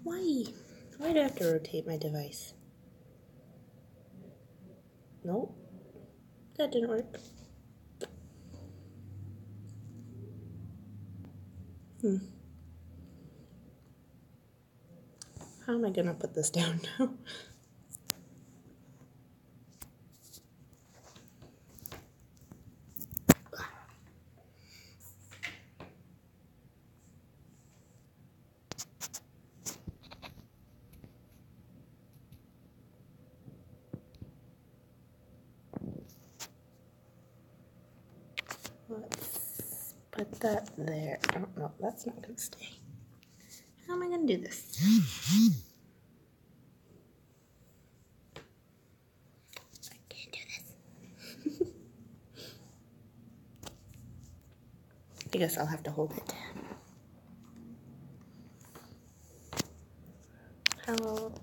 Why? Why do I have to rotate my device? Nope. That didn't work. How am I gonna put this down now? Let's put that there. Oh, no, that's not gonna stay. How am I gonna do this? I can't do this. I guess I'll have to hold it. How am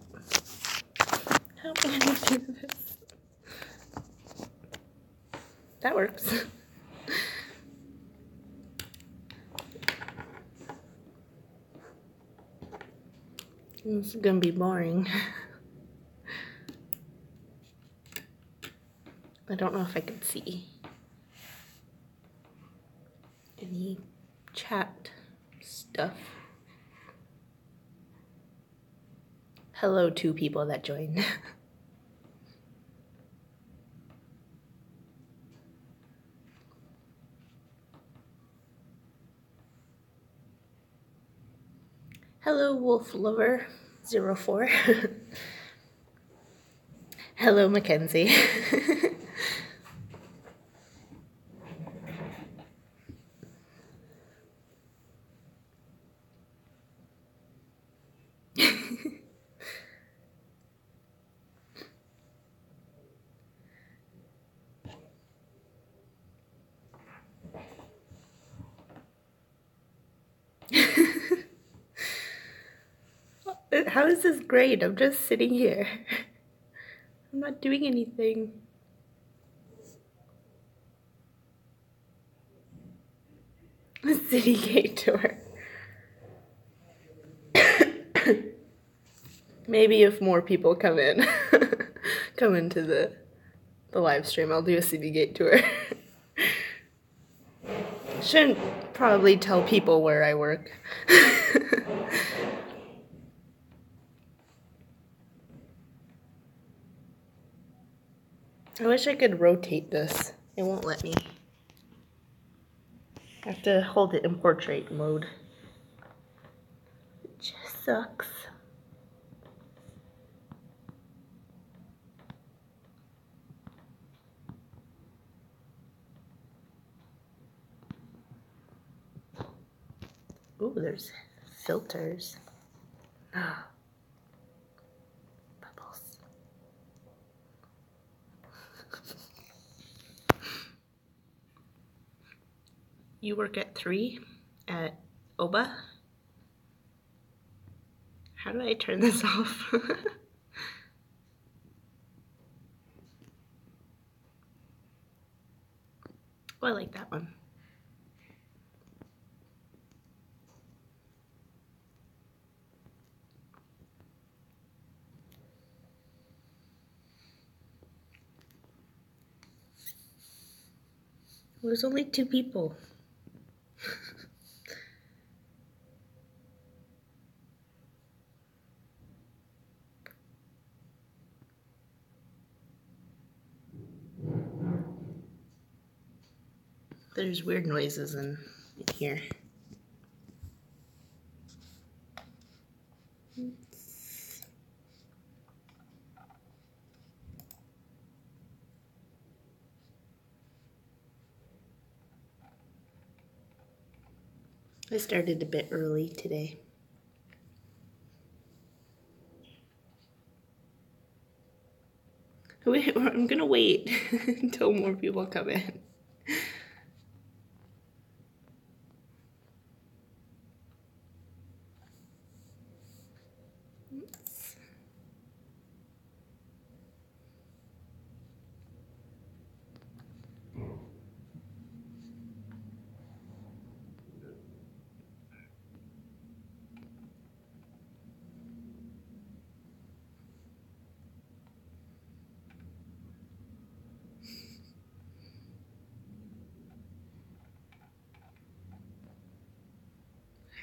I gonna do this? That works. This is gonna be boring. I don't know if I can see any chat stuff. Hello, 2 people that joined. Hello, Wolf Lover 04. Hello, Mackenzie. How is this great? I'm just sitting here. I'm not doing anything. The city gate tour. Maybe if more people come in, come into the live stream, I'll do a city gate tour. Shouldn't probably tell people where I work. I wish I could rotate this. It won't let me. I have to hold it in portrait mode. Which sucks. Ooh, there's filters. Ah. Bubbles. You work at 3 at Oba? How do I turn this off? Oh, I like that one. There's only 2 people. There's weird noises in here. I started a bit early today. I'm gonna wait until more people come in.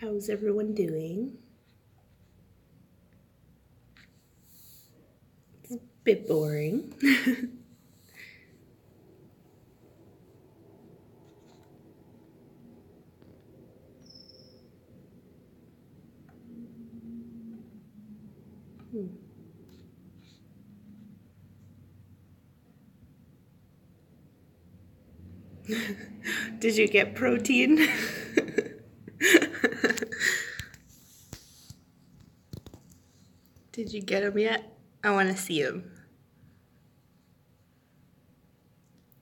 How's everyone doing? It's a bit boring. Did you get protein? Did you get him yet? I want to see him.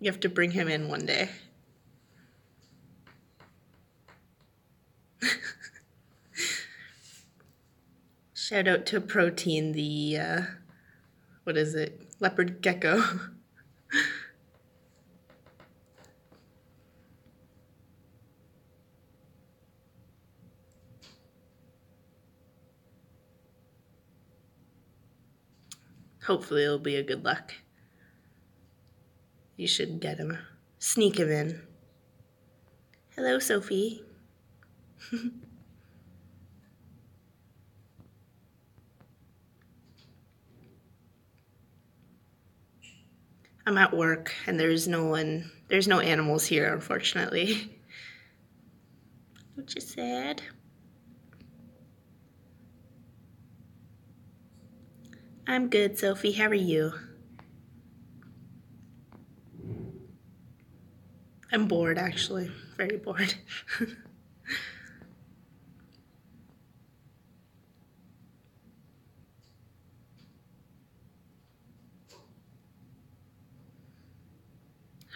You have to bring him in one day. Shout out to Protein, the, what is it? Leopard gecko. Hopefully it'll be a good luck. You should get him. Sneak him in. Hello, Sophie. I'm at work and there's no animals here, unfortunately. Which is sad. I'm good, Sophie. How are you? I'm bored, actually. Very bored.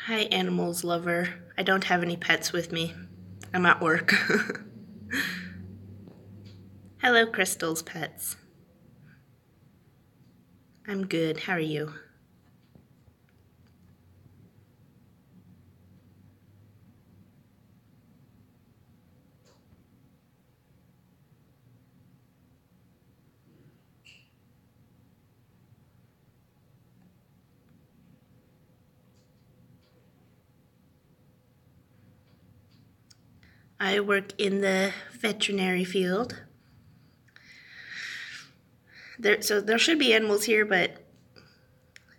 Hi, animals lover. I don't have any pets with me. I'm at work. Hello, Crystal's pets. I'm good. How are you? I work in the veterinary field. So there should be animals here, but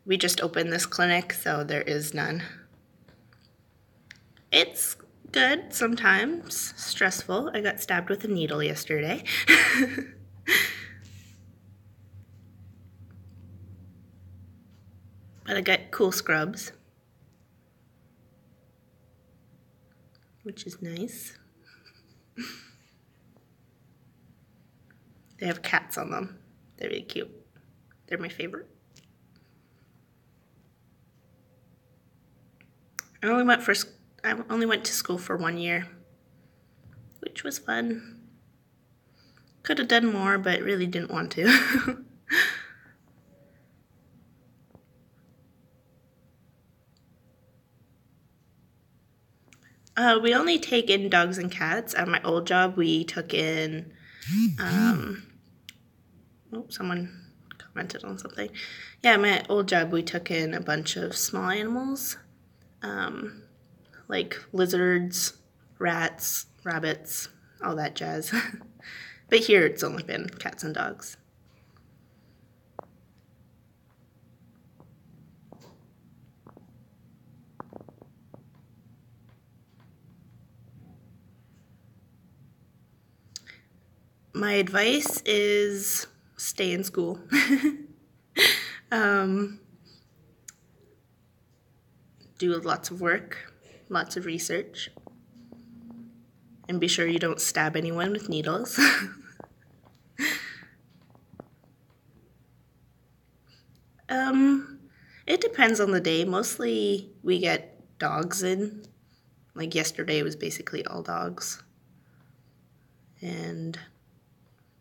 we just opened this clinic, so there is none. It's good sometimes, stressful. I got stabbed with a needle yesterday. But I got cool scrubs, which is nice. They have cats on them. They're really cute. They're my favorite. I only went to school for 1 year, which was fun. Could have done more, but really didn't want to. We only take in dogs and cats. At my old job, we took in, someone commented on something. Yeah, my old job, we took in a bunch of small animals, like lizards, rats, rabbits, all that jazz. But here it's only been cats and dogs. My advice is stay in school. Do lots of work, lots of research, and be sure you don't stab anyone with needles. It depends on the day. Mostly we get dogs in. Like yesterday was basically all dogs.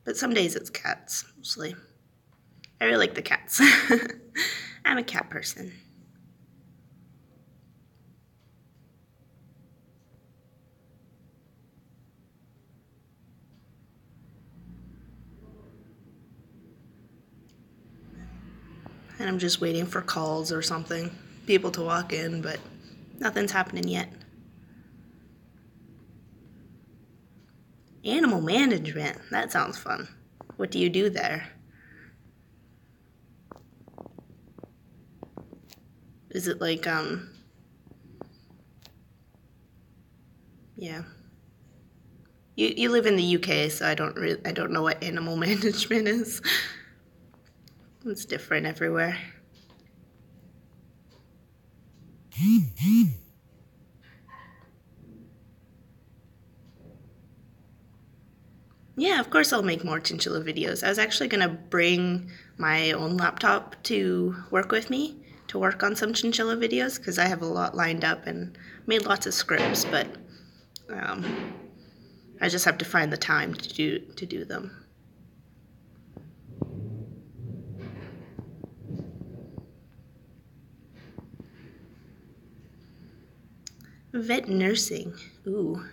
But some days it's cats, mostly. I really like the cats. I'm a cat person. And I'm just waiting for calls or something. People to walk in, but nothing's happening yet. Animal management. That sounds fun. What do you do there? Is it like, yeah. You live in the UK, so I don't know what animal management is. It's different everywhere. Yeah, of course I'll make more chinchilla videos. I was actually gonna bring my own laptop to work with me to work on some chinchilla videos because I have a lot lined up and made lots of scripts, but I just have to find the time to do them. Vet nursing. Ooh.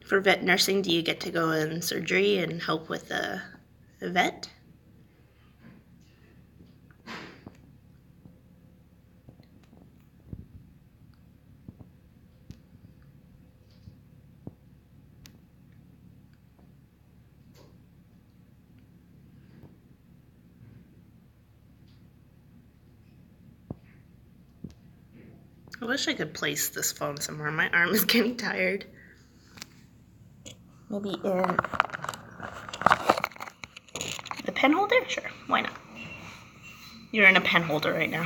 For vet nursing, do you get to go in surgery and help with the vet? I wish I could place this phone somewhere. My arm is getting tired. Maybe in the pen holder? Sure, why not? You're in a pen holder right now.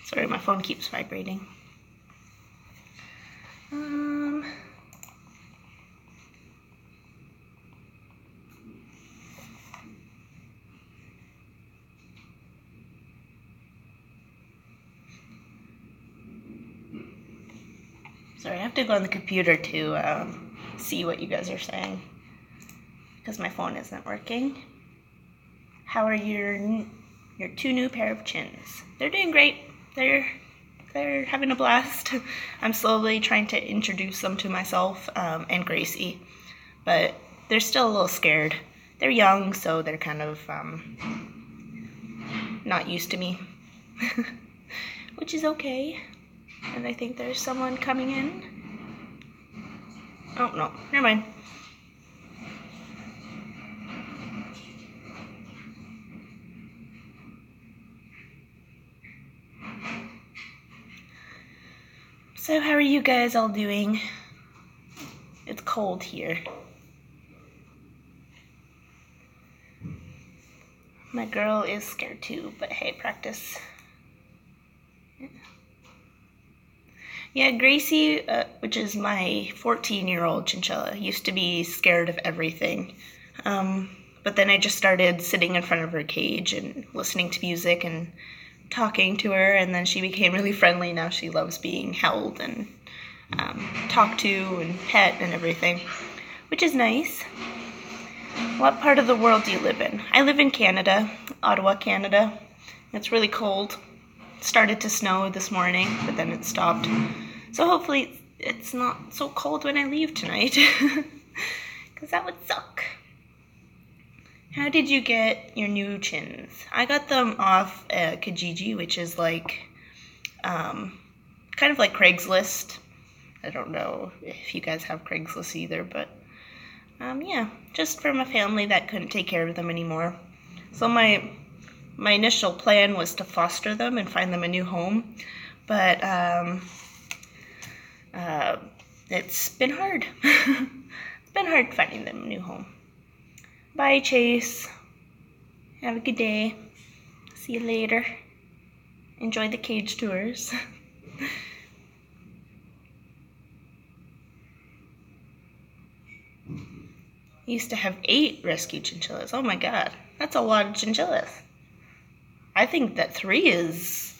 Sorry, my phone keeps vibrating. Sorry, I have to go on the computer to see what you guys are saying because my phone isn't working. How are your two new pair of chins? They're doing great. They're having a blast. I'm slowly trying to introduce them to myself and Gracie, but they're still a little scared. They're young, so they're kind of not used to me, which is okay. And I think there's someone coming in. Oh, no, never mind. So how are you guys all doing? It's cold here. My girl is scared too, but hey, practice. Yeah, Gracie, which is my 14-year-old chinchilla, used to be scared of everything. But then I just started sitting in front of her cage and listening to music and talking to her, and then she became really friendly. Now she loves being held and talked to and pet and everything, which is nice. What part of the world do you live in? I live in Canada, Ottawa, Canada. It's really cold. It started to snow this morning, but then it stopped. So hopefully it's not so cold when I leave tonight, because that would suck. How did you get your new chins? I got them off Kijiji, which is like, kind of like Craigslist. I don't know if you guys have Craigslist either, but yeah, just from a family that couldn't take care of them anymore. So my initial plan was to foster them and find them a new home, but it's been hard. It's been hard finding them a new home. Bye, Chase. Have a good day. See you later. Enjoy the cage tours. I used to have 8 rescue chinchillas. Oh my god, that's a lot of chinchillas. I think that 3 is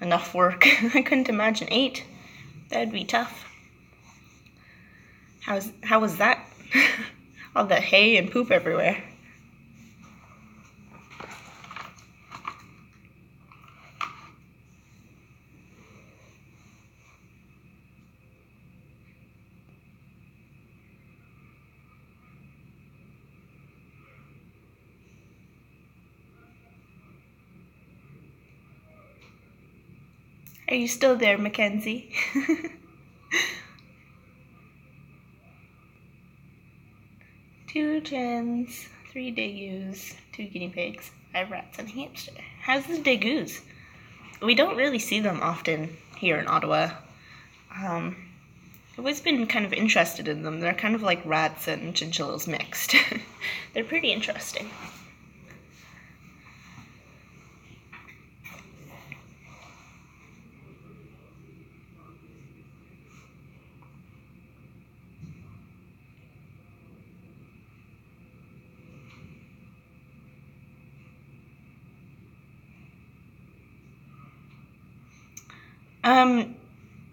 enough work. I couldn't imagine 8. That'd be tough. How was that? All the hay and poop everywhere. Are you still there, Mackenzie? 2 chins, 3 degus, 2 guinea pigs, 5 rats, and a hamster. How's the degus? We don't really see them often here in Ottawa. I've always been kind of interested in them. They're kind of like rats and chinchillas mixed. They're pretty interesting.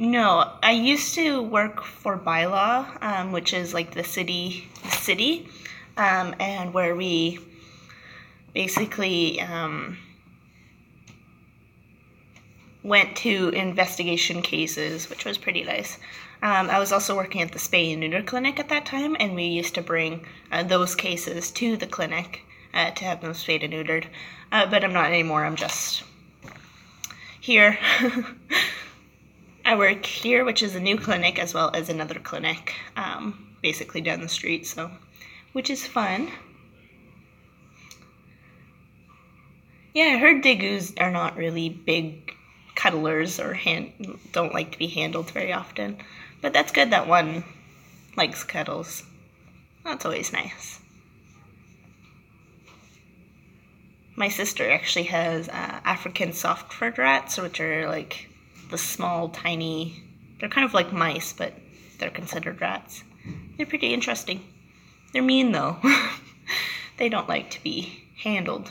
No, I used to work for Bylaw, which is like the city, and where we basically went to investigation cases, which was pretty nice. I was also working at the spay and neuter clinic at that time, and we used to bring those cases to the clinic to have them spayed and neutered. But I'm not anymore, I'm just here. I work here, which is a new clinic, as well as another clinic, basically down the street, so, which is fun. Yeah, I heard degus are not really big cuddlers or don't like to be handled very often, but that's good that one likes cuddles. That's always nice. My sister actually has African soft furred rats, which are like the small, tiny, they're kind of like mice, but they're considered rats. They're pretty interesting. They're mean though. They don't like to be handled.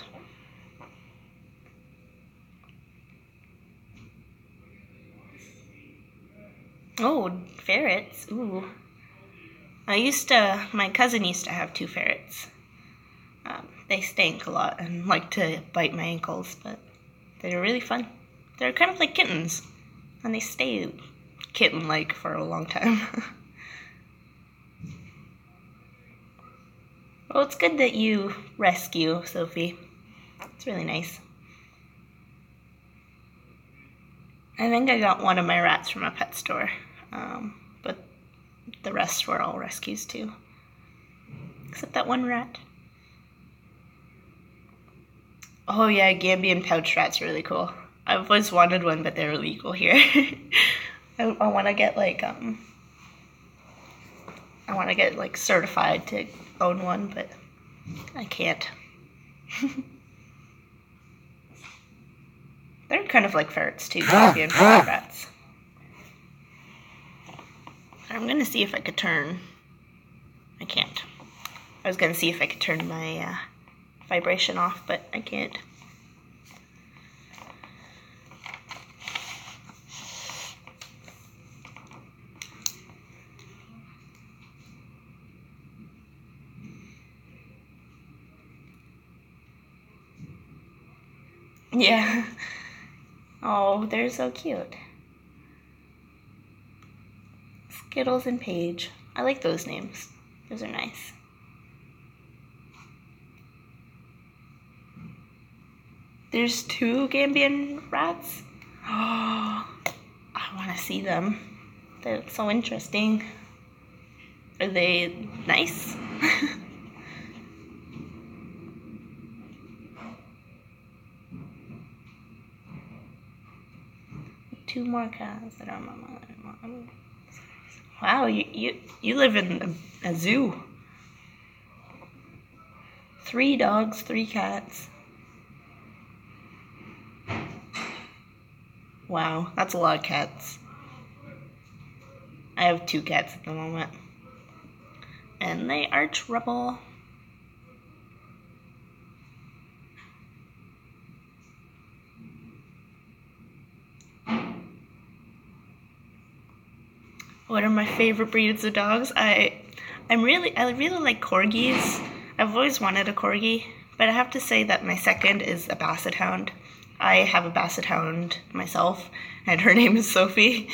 Oh, ferrets, ooh. My cousin used to have 2 ferrets. They stink a lot and like to bite my ankles, but they're really fun. They're kind of like kittens. And they stay kitten-like for a long time. Well, it's good that you rescue, Sophie. It's really nice. I think I got one of my rats from a pet store, but the rest were all rescues too. Except that one rat. Oh yeah, Gambian pouch rat's really cool. I've always wanted one, but they're illegal here. I want to get like certified to own one, but I can't. They're kind of like ferrets too, Gambian pouch rats. I'm gonna see if I could turn. I can't. I was gonna see if I could turn my vibration off, but I can't. Yeah. Oh, they're so cute. Skittles and Paige. I like those names. Those are nice. There's 2 Gambian rats. Oh, I want to see them. They look so interesting. Are they nice? 2 more cats that are my mom. Wow, you live in a zoo. 3 dogs, 3 cats. Wow, that's a lot of cats. I have 2 cats at the moment. And they are trouble. What are my favorite breeds of dogs? I really like corgis. I've always wanted a corgi, but I have to say that my second is a basset hound. I have a basset hound myself, and her name is Sophie.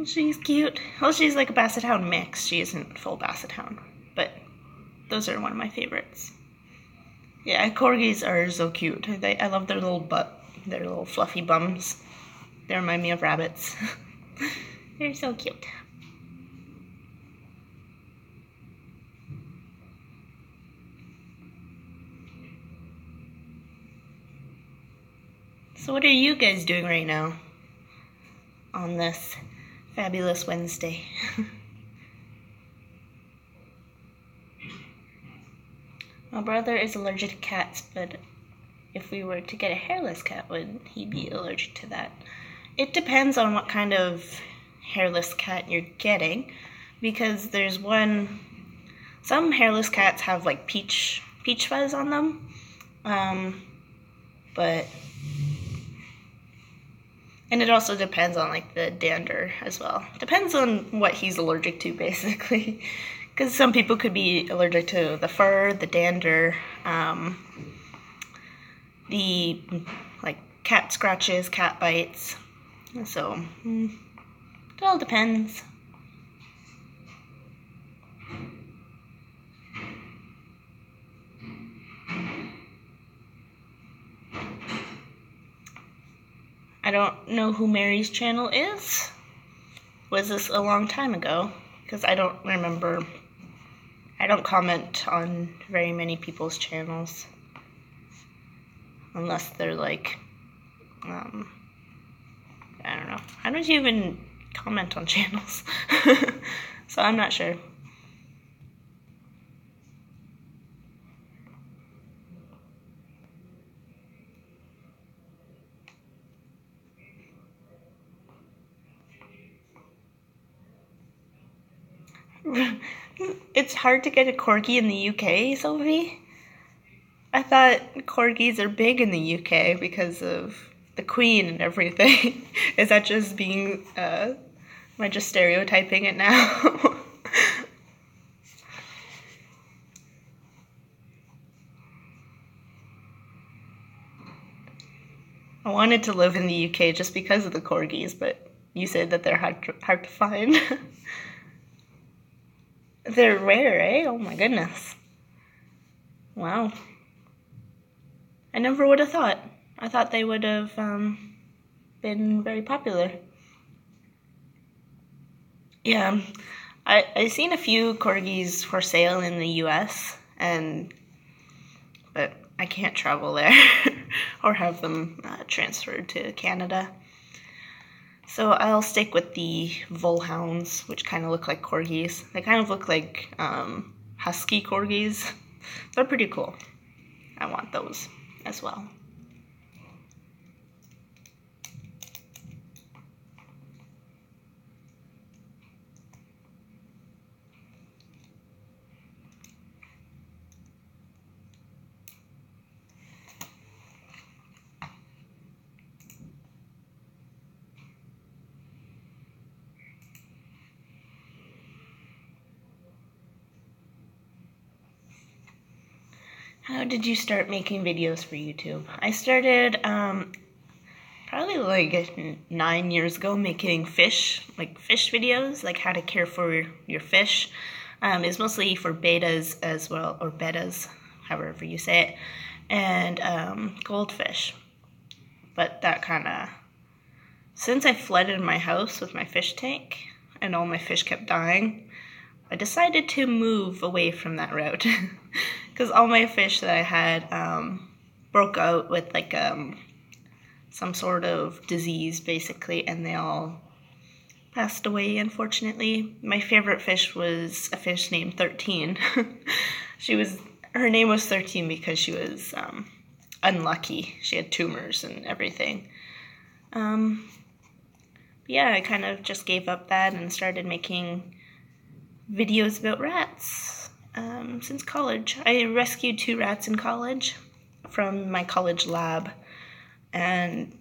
She's cute. Well, she's like a basset hound mix. She isn't full basset hound, but those are one of my favorites. Yeah, corgis are so cute. I love their little their little fluffy bums. They remind me of rabbits. They're so cute. So what are you guys doing right now on this fabulous Wednesday? My brother is allergic to cats, but if we were to get a hairless cat, would he be allergic to that? It depends on what kind of hairless cat you're getting, because there's some hairless cats have like peach fuzz on them, and it also depends on like the dander as well. Depends on what he's allergic to, basically. Because some people could be allergic to the fur, the dander, the like cat scratches, cat bites. So it all depends. I don't know who Mary's channel is. Was this a long time ago? Because I don't remember. I don't comment on very many people's channels. Unless they're like, I don't know. I don't even comment on channels. So I'm not sure. It's hard to get a corgi in the UK, Sophie. I thought corgis are big in the UK because of the Queen and everything. Is that just being, am I just stereotyping it now? I wanted to live in the UK just because of the corgis, but you said that they're hard to find. They're rare, eh? Oh my goodness. Wow. I never would have thought. I thought they would have been very popular. Yeah, I've seen a few corgis for sale in the US, but I can't travel there or have them transferred to Canada. So I'll stick with the Volhounds, which kind of look like corgis. They kind of look like husky corgis. They're pretty cool. I want those as well. How did you start making videos for YouTube? I started probably like 9 years ago making fish videos, like how to care for your fish. It's mostly for betas as well, or betas, however you say it, and goldfish. But that kind of, since I flooded my house with my fish tank and all my fish kept dying, I decided to move away from that route. Because all my fish that I had broke out with like some sort of disease, basically, and they all passed away, unfortunately. My favorite fish was a fish named 13. Her name was 13 because she was unlucky. She had tumors and everything. Yeah, I kind of just gave up that and started making videos about rats. Since college. I rescued 2 rats in college from my college lab, and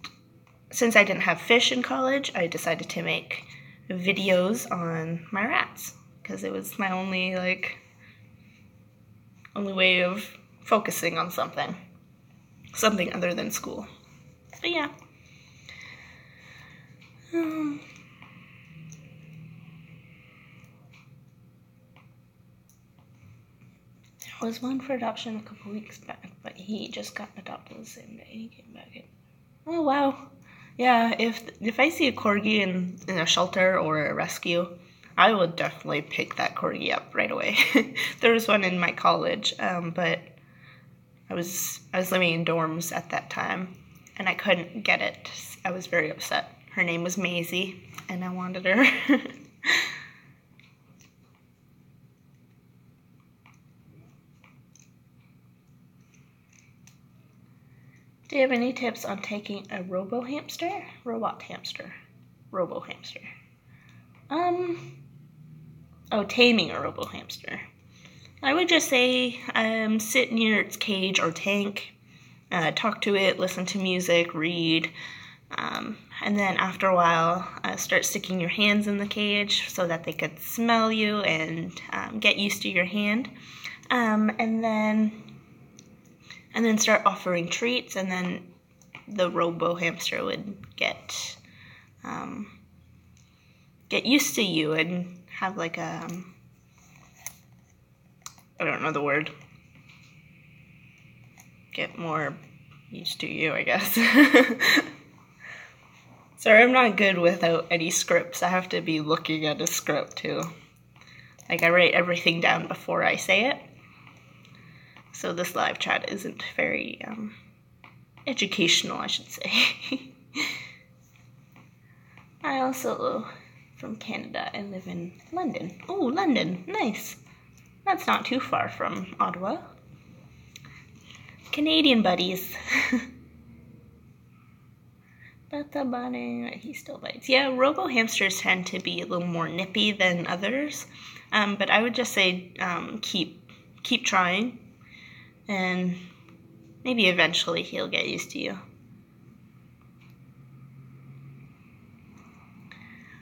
since I didn't have fish in college, I decided to make videos on my rats, because it was my only way of focusing on something other than school. But yeah. Was one for adoption a couple weeks back, but he just got adopted the same day he came back in. Oh wow. Yeah, if I see a corgi in a shelter or a rescue, I will definitely pick that corgi up right away. There was one in my college, but I was living in dorms at that time, and I couldn't get it. I was very upset. Her name was Maisie, and I wanted her. Do you have any tips on taking a robot hamster, robo hamster? Taming a robo hamster. I would just say sit near its cage or tank, talk to it, listen to music, read, and then after a while start sticking your hands in the cage so that they could smell you and get used to your hand, and then start offering treats, and then the robo hamster would get used to you and have like a I don't know the word. Get more used to you, I guess. Sorry, I'm not good without any scripts. I have to be looking at a script too. Like I write everything down before I say it. So this live chat isn't very educational, I should say. I also from Canada and live in London. Oh, London, nice. That's not too far from Ottawa. Canadian buddies. But the bunny, he still bites. Yeah, robo hamsters tend to be a little more nippy than others. But I would just say keep trying, and maybe eventually he'll get used to you.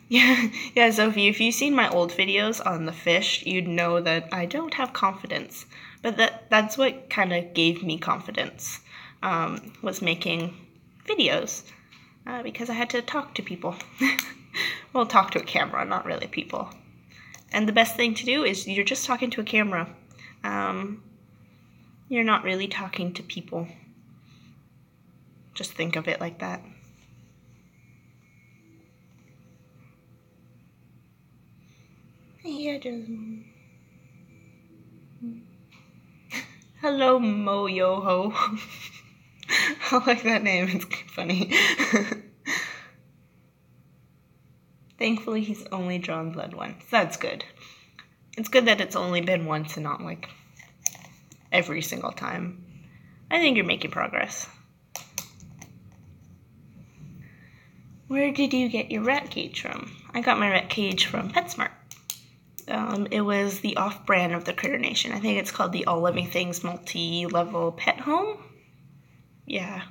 Yeah, Sophie, if you've seen my old videos on the fish, you'd know that I don't have confidence. But that's what kind of gave me confidence, was making videos, because I had to talk to people. Well, talk to a camera, not really people. And the best thing to do is you're just talking to a camera. You're not really talking to people. Just think of it like that. Yeah, just... Hello, Mo Yo-Ho. I like that name, it's funny. Thankfully, he's only drawn blood once. That's good. It's good that it's only been once and not like every single time. I think you're making progress. Where did you get your rat cage from? I got my rat cage from PetSmart. It was the off-brand of the Critter Nation. I think it's called the All Living Things Multi-Level Pet Home. Yeah.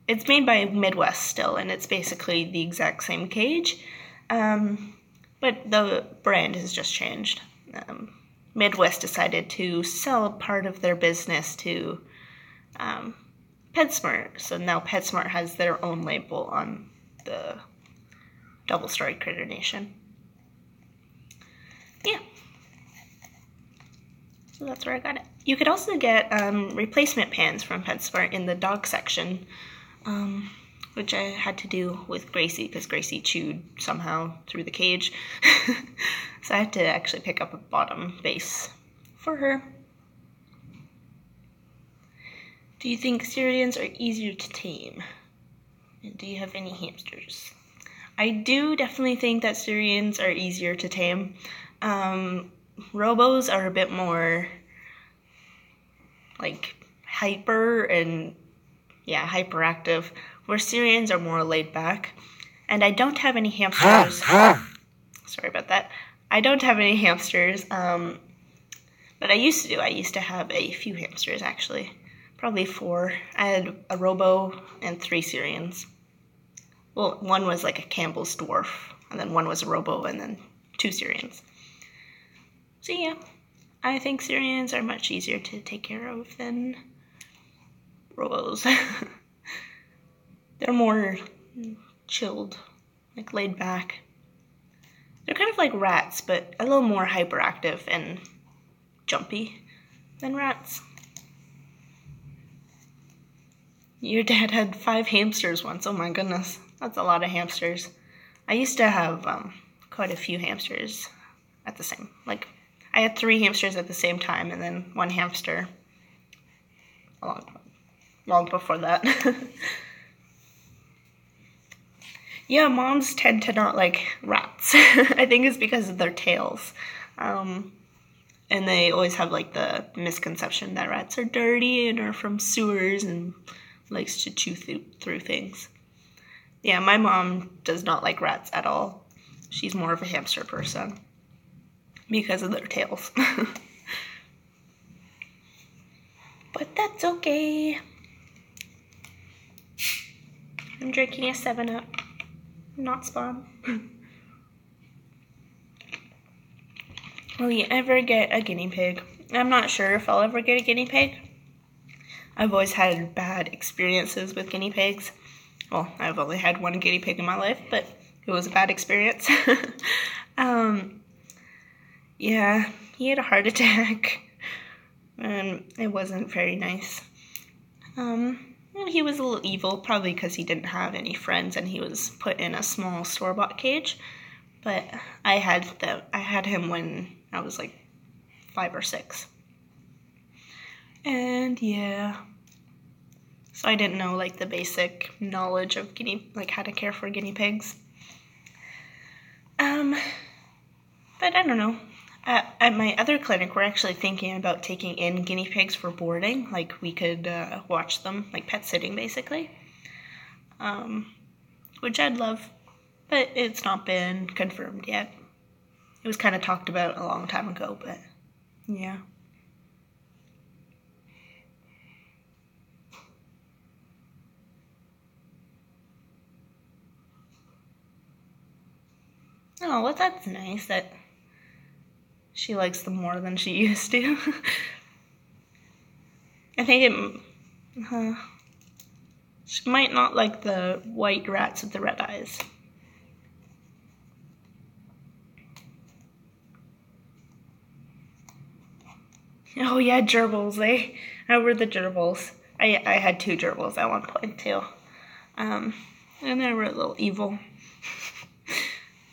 It's made by Midwest still, and it's basically the exact same cage. But the brand has just changed. Midwest decided to sell part of their business to PetSmart. So now PetSmart has their own label on the double-story Critter Nation. Yeah. So that's where I got it. You could also get replacement pans from PetSmart in the dog section, which I had to do with Gracie because Gracie chewed somehow through the cage. So I had to actually pick up a bottom base for her. Do you think Syrians are easier to tame? And do you have any hamsters? I do definitely think that Syrians are easier to tame. Robos are a bit more like hyper and hyperactive, where Syrians are more laid back. And I don't have any hamsters. Sorry about that. I don't have any hamsters, but I used to do. I used to have a few hamsters, actually. Probably 4. I had a Robo and 3 Syrians. Well, one was like a Campbell's dwarf, and then one was a Robo, and then 2 Syrians. So yeah, I think Syrians are much easier to take care of than Robos. They're more chilled, like laid back. They're kind of like rats, but a little more hyperactive and jumpy than rats. Your dad had 5 hamsters once. Oh my goodness. That's a lot of hamsters. I used to have quite a few hamsters at the same, like, I had 3 hamsters at the same time, and then 1 hamster long before that. Yeah, moms tend to not like rats. I think it's because of their tails. And they always have like the misconception that rats are dirty and are from sewers and likes to chew through things. Yeah, my mom does not like rats at all. She's more of a hamster person because of their tails. But that's okay. I'm drinking a 7-Up. Not Spawn. Will you ever get a guinea pig? I'm not sure if I'll ever get a guinea pig. I've always had bad experiences with guinea pigs. Well, I've only had 1 guinea pig in my life, but it was a bad experience. Yeah, he had a heart attack, and it wasn't very nice. He was a little evil, probably because he didn't have any friends and he was put in a small store-bought cage. But I had him when I was like 5 or 6. And yeah, so I didn't know like the basic knowledge of how to care for guinea pigs. But I don't know. At my other clinic, we're actually thinking about taking in guinea pigs for boarding. Like, we could watch them, like pet sitting, basically. Which I'd love, but it's not been confirmed yet. It was kind of talked about a long time ago, but yeah. Oh, well, that's nice that she likes them more than she used to. I think she might not like the white rats with the red eyes. Oh yeah, gerbils. How were the gerbils? I had 2 gerbils at one point too. And they were a little evil.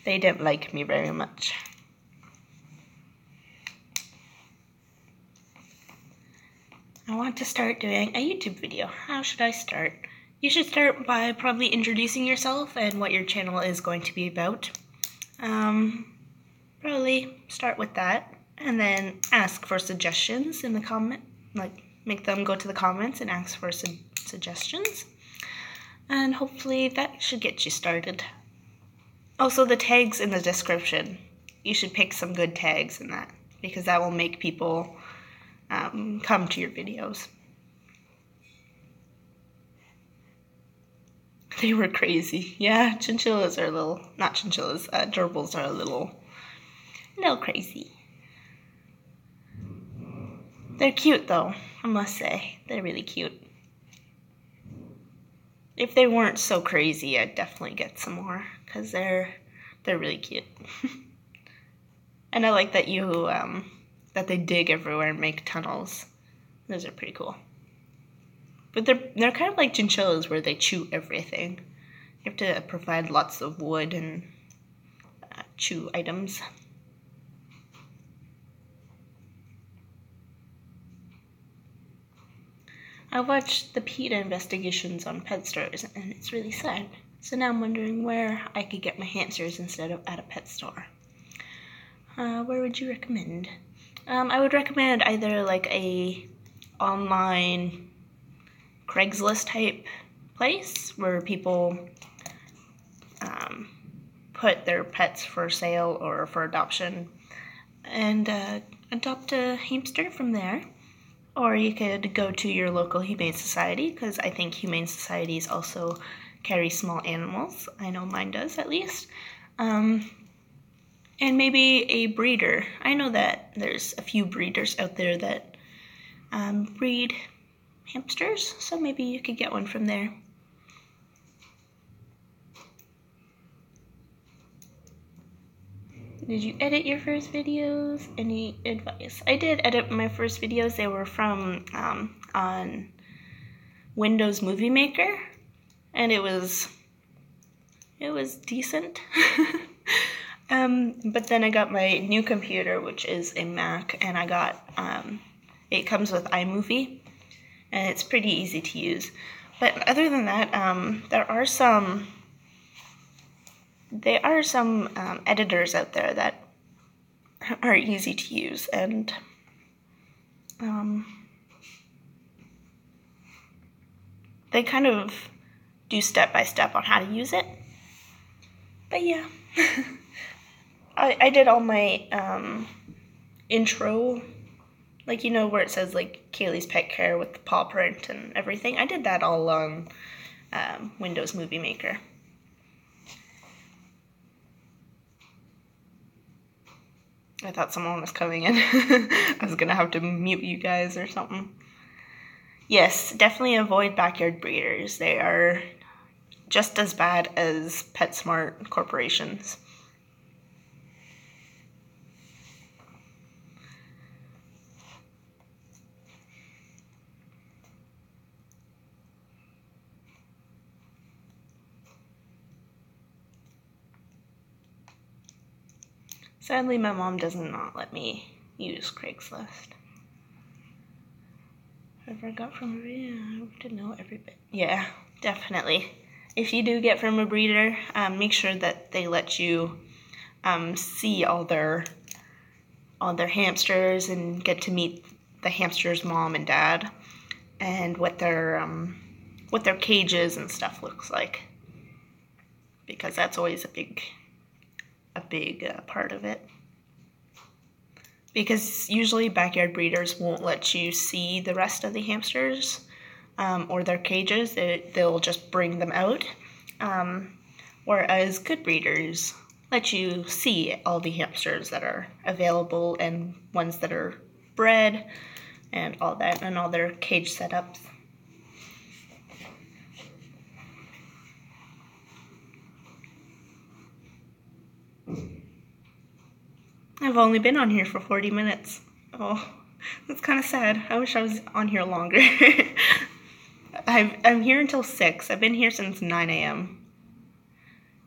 They didn't like me very much. I want to start doing a YouTube video. How should I start? You should start by probably introducing yourself and what your channel is going to be about. Probably start with that, and then ask for suggestions in the comment. Like, make them go to the comments and ask for suggestions. And hopefully that should get you started. Also, the tags in the description. You should pick some good tags in that, because that will make people come to your videos. They were crazy. Yeah, chinchillas are not chinchillas, gerbils are a little crazy. They're cute though, I must say. They're really cute. If they weren't so crazy, I'd definitely get some more, because they're really cute. And I like that that they dig everywhere and make tunnels. Those are pretty cool. But they're kind of like chinchillas, where they chew everything. You have to provide lots of wood and chew items. I watched the PETA investigations on pet stores, and it's really sad. So now I'm wondering where I could get my hamsters instead of at a pet store. Where would you recommend? I would recommend either like a online Craigslist type place where people put their pets for sale or for adoption and adopt a hamster from there. Or you could go to your local Humane Society, because I think Humane Societies also carry small animals. I know mine does, at least. And maybe a breeder. I know that there's a few breeders out there that breed hamsters, so maybe you could get one from there. Did you edit your first videos? Any advice? I did edit my first videos. They were from on Windows Movie Maker, and it was decent. But then I got my new computer, which is a Mac, and I got, it comes with iMovie, and it's pretty easy to use. But other than that, there are some editors out there that are easy to use, and they kind of do step-by-step on how to use it. But yeah, I did all my intro, like, you know, where it says like Kaylee's Pet Care with the paw print and everything. I did that all on Windows Movie Maker. I thought someone was coming in. I was gonna have to mute you guys or something. Yes, definitely avoid backyard breeders. They are just as bad as PetSmart corporations. Sadly, my mom does not let me use Craigslist. Whatever I got from a breeder, I hope to know every bit. Yeah, definitely. If you do get from a breeder, make sure that they let you see all their hamsters and get to meet the hamster's mom and dad, and what their cages and stuff looks like, because that's always a big part of it. Because usually backyard breeders won't let you see the rest of the hamsters or their cages. They'll just bring them out. Whereas good breeders let you see all the hamsters that are available and ones that are bred and all that, and all their cage setups. I've only been on here for 40 minutes. Oh, that's kind of sad. I wish I was on here longer. I'm here until 6. I've been here since 9 a.m.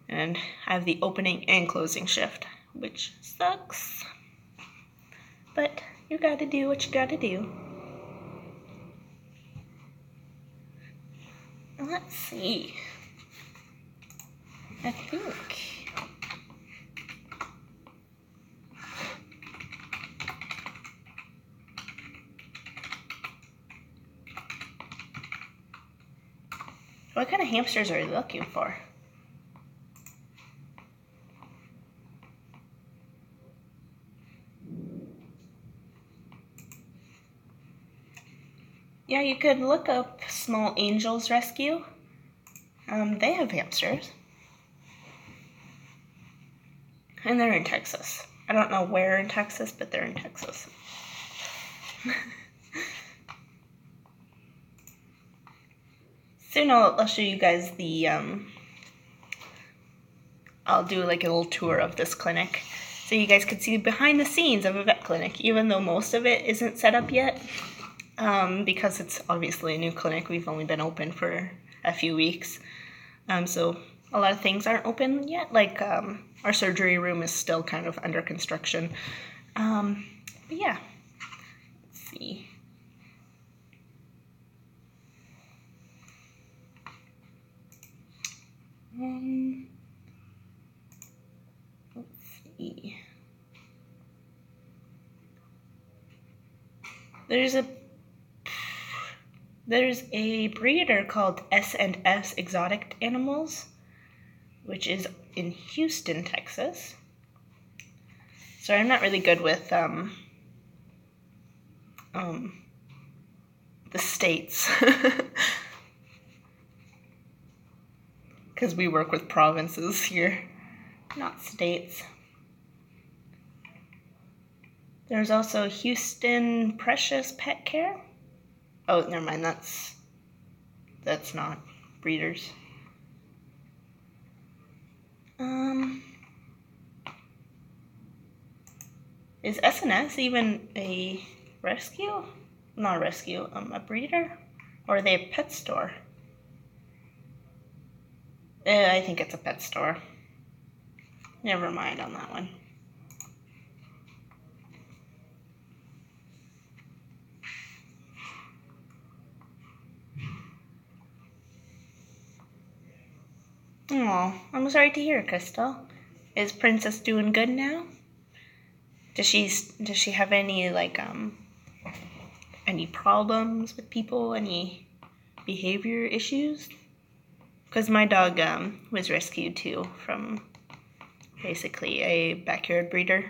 And I have the opening and closing shift, which sucks. But you gotta do what you gotta do. Let's see. I think... What kind of hamsters are you looking for? Yeah, you could look up Small Angels Rescue. They have hamsters. And they're in Texas. I don't know where in Texas, but they're in Texas. Soon I'll show you guys the, I'll do like a little tour of this clinic so you guys could see behind the scenes of a vet clinic, even though most of it isn't set up yet, because it's obviously a new clinic. We've only been open for a few weeks, so a lot of things aren't open yet, like our surgery room is still kind of under construction, but yeah, let's see. Let's see. There's a breeder called S&S Exotic Animals, which is in Houston, Texas. So I'm not really good with the states. Because we work with provinces here, not states. There's also Houston Precious Pet Care. Oh, never mind, that's not breeders. Is S&S even a rescue? Not a rescue, a breeder? Or are they a pet store? I think it's a pet store. Never mind on that one. Oh, I'm sorry to hear, Crystal. Is Princess doing good now? Does she have any any problems with people? Any behavior issues? Because my dog was rescued too from basically a backyard breeder,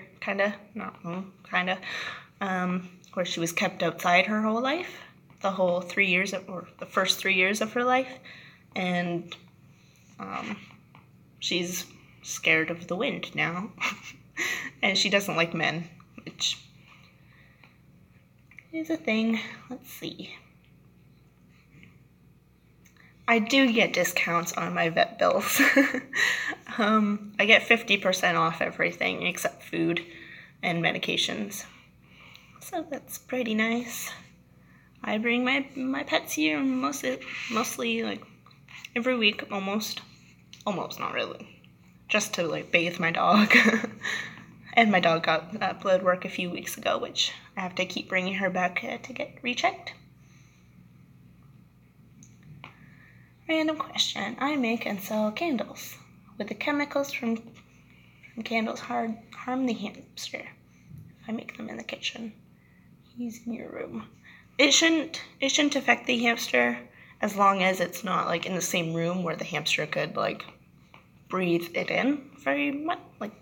where she was kept outside her whole life, the first 3 years of her life, and she's scared of the wind now, and she doesn't like men, which is a thing. Let's see. I do get discounts on my vet bills. I get 50% off everything except food and medications. So that's pretty nice. I bring my pets here mostly like every week, almost, not really, just to like bathe my dog. And my dog got blood work a few weeks ago, which I have to keep bringing her back to get rechecked. Random question. I make and sell candles. Would the chemicals from candles harm the hamster if I make them in the kitchen? He's in your room. It shouldn't affect the hamster as long as it's not like in the same room where the hamster could like breathe it in very much. Like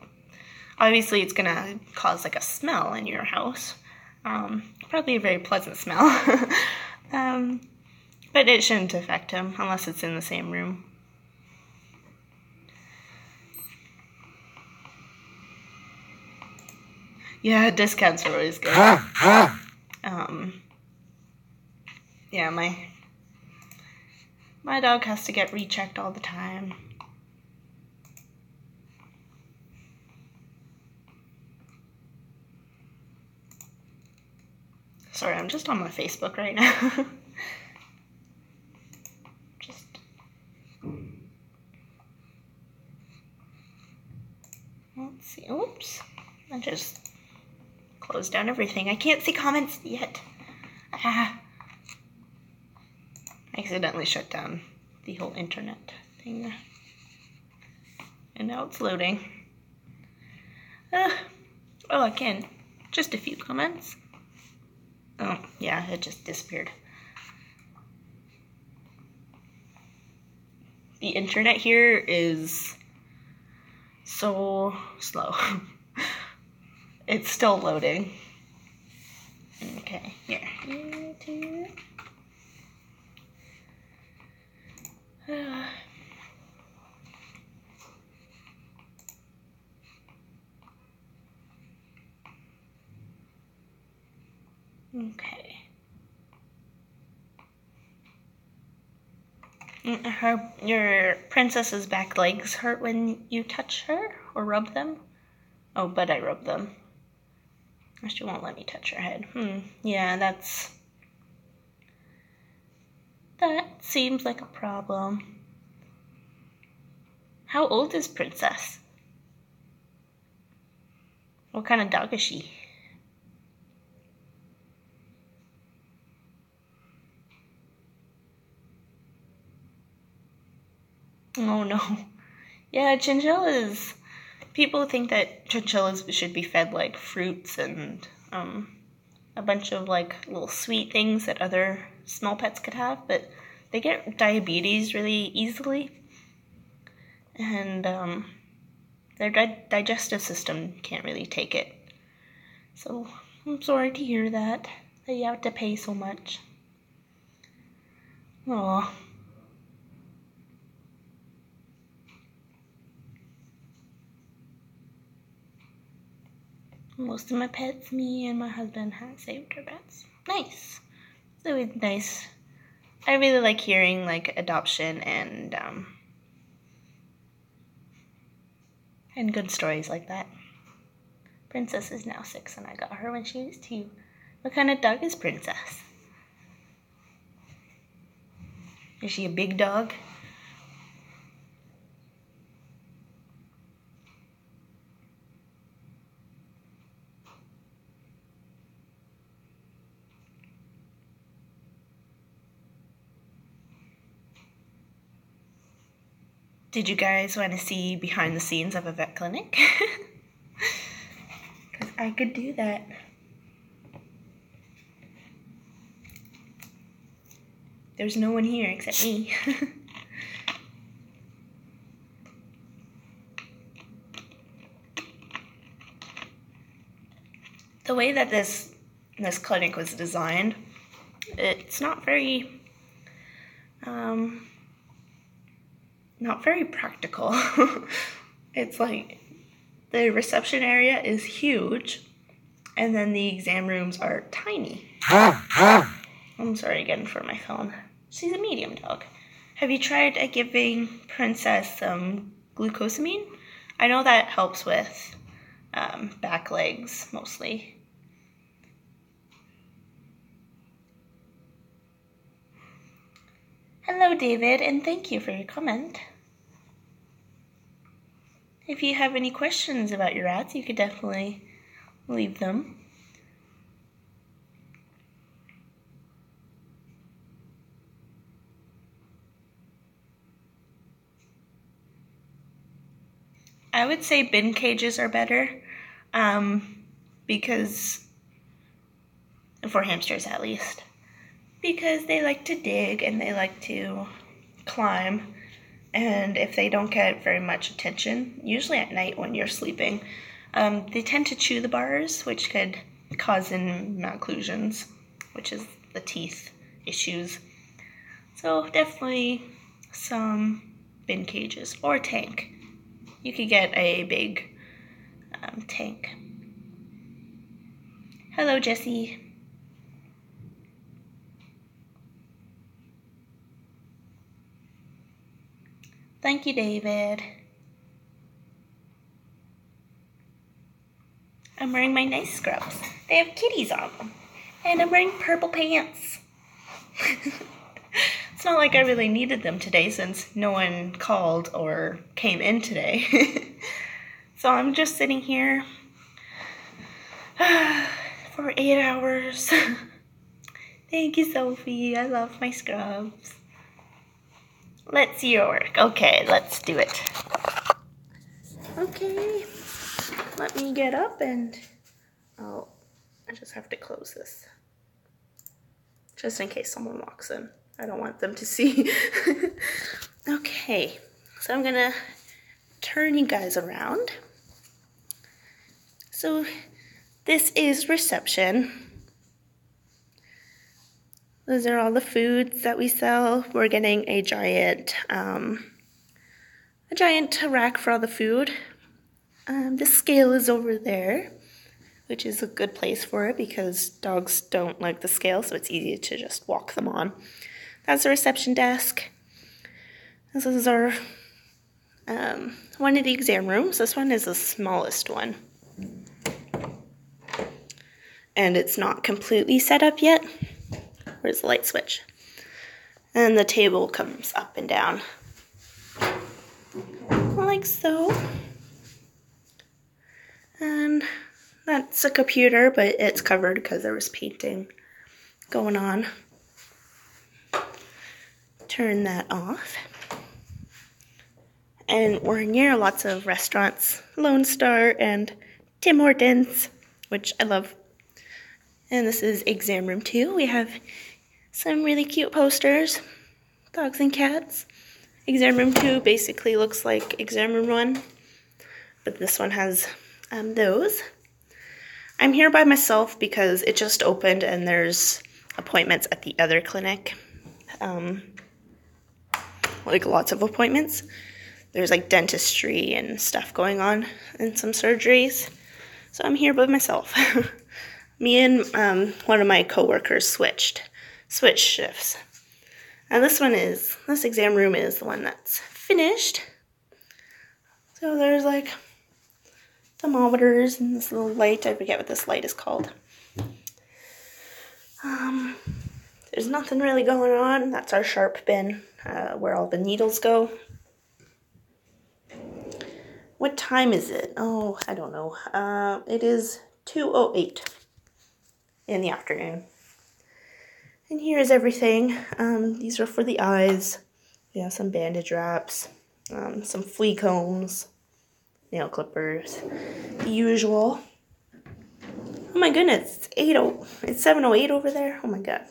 obviously it's gonna cause like a smell in your house. Probably a very pleasant smell. But it shouldn't affect him unless it's in the same room. Yeah, discounts are always good. Yeah, my dog has to get rechecked all the time. Sorry, I'm just on my Facebook right now. Let's see. Oops. I just closed down everything. I can't see comments yet. I accidentally shut down the whole internet thing. And now it's loading. Oh, I can. Just a few comments. Oh, yeah, it just disappeared. The internet here is so slow. It's still loading. Okay, here. Okay. Your princess's back legs hurt when you touch her or rub them? Oh, but I rub them. She won't let me touch her head. Yeah, that seems like a problem. How old is Princess? What kind of dog is she? Oh no. Yeah, chinchillas. People think that chinchillas should be fed like fruits and a bunch of like little sweet things that other small pets could have, but they get diabetes really easily, and their digestive system can't really take it. So I'm sorry to hear that you have to pay so much. Aw. Most of my pets, me and my husband have saved our pets. Nice. It's always nice. I really like hearing like adoption and good stories like that. Princess is now 6 and I got her when she was 2. What kind of dog is Princess? Is she a big dog? Did you guys want to see behind the scenes of a vet clinic? Because I could do that. There's no one here except me. The way that this clinic was designed, it's not very practical. It's like the reception area is huge, and then the exam rooms are tiny. I'm sorry again for my phone. She's a medium dog. Have you tried giving Princess some glucosamine? I know that helps with back legs mostly. Hello, David, and thank you for your comment. If you have any questions about your rats, you could definitely leave them. I would say bin cages are better, because, for hamsters at least, because they like to dig and they like to climb, and if they don't get very much attention, usually at night when you're sleeping, they tend to chew the bars, which could cause malocclusions, which is the teeth issues. So definitely some bin cages or a tank. You could get a big tank. Hello, Jessie. Thank you, David. I'm wearing my nice scrubs. They have kitties on them. And I'm wearing purple pants. It's not like I really needed them today since no one called or came in today. So I'm just sitting here for 8 hours. Thank you, Sophie. I love my scrubs. Let's see your work. Okay, let's do it. Okay, let me get up and, oh, I just have to close this. Just in case someone walks in. I don't want them to see. Okay, so I'm gonna turn you guys around. So this is reception. Those are all the foods that we sell. We're getting a giant rack for all the food. The scale is over there, which is a good place for it because dogs don't like the scale, so it's easy to just walk them on. That's the reception desk. This is our one of the exam rooms. This one is the smallest one. And it's not completely set up yet. Where's the light switch? And the table comes up and down. Like so. And that's a computer, but it's covered because there was painting going on. Turn that off. And we're near lots of restaurants, Lone Star and Tim Hortons, which I love. And this is exam room 2. We have some really cute posters, dogs and cats. Exam room 2 basically looks like exam room 1, but this one has those. I'm here by myself because it just opened and there's appointments at the other clinic. Like lots of appointments. There's like dentistry and stuff going on and some surgeries. So I'm here by myself. Me and one of my coworkers switched shifts. And this exam room is the one that's finished. So there's like thermometers and this little light. I forget what this light is called. there's nothing really going on. That's our sharp bin, where all the needles go. What time is it? Oh, I don't know. It is 2:08 in the afternoon. And here's everything. These are for the eyes. Yeah, some bandage wraps, some flea combs, nail clippers, the usual. Oh my goodness, it's 7:08 over there. Oh my god,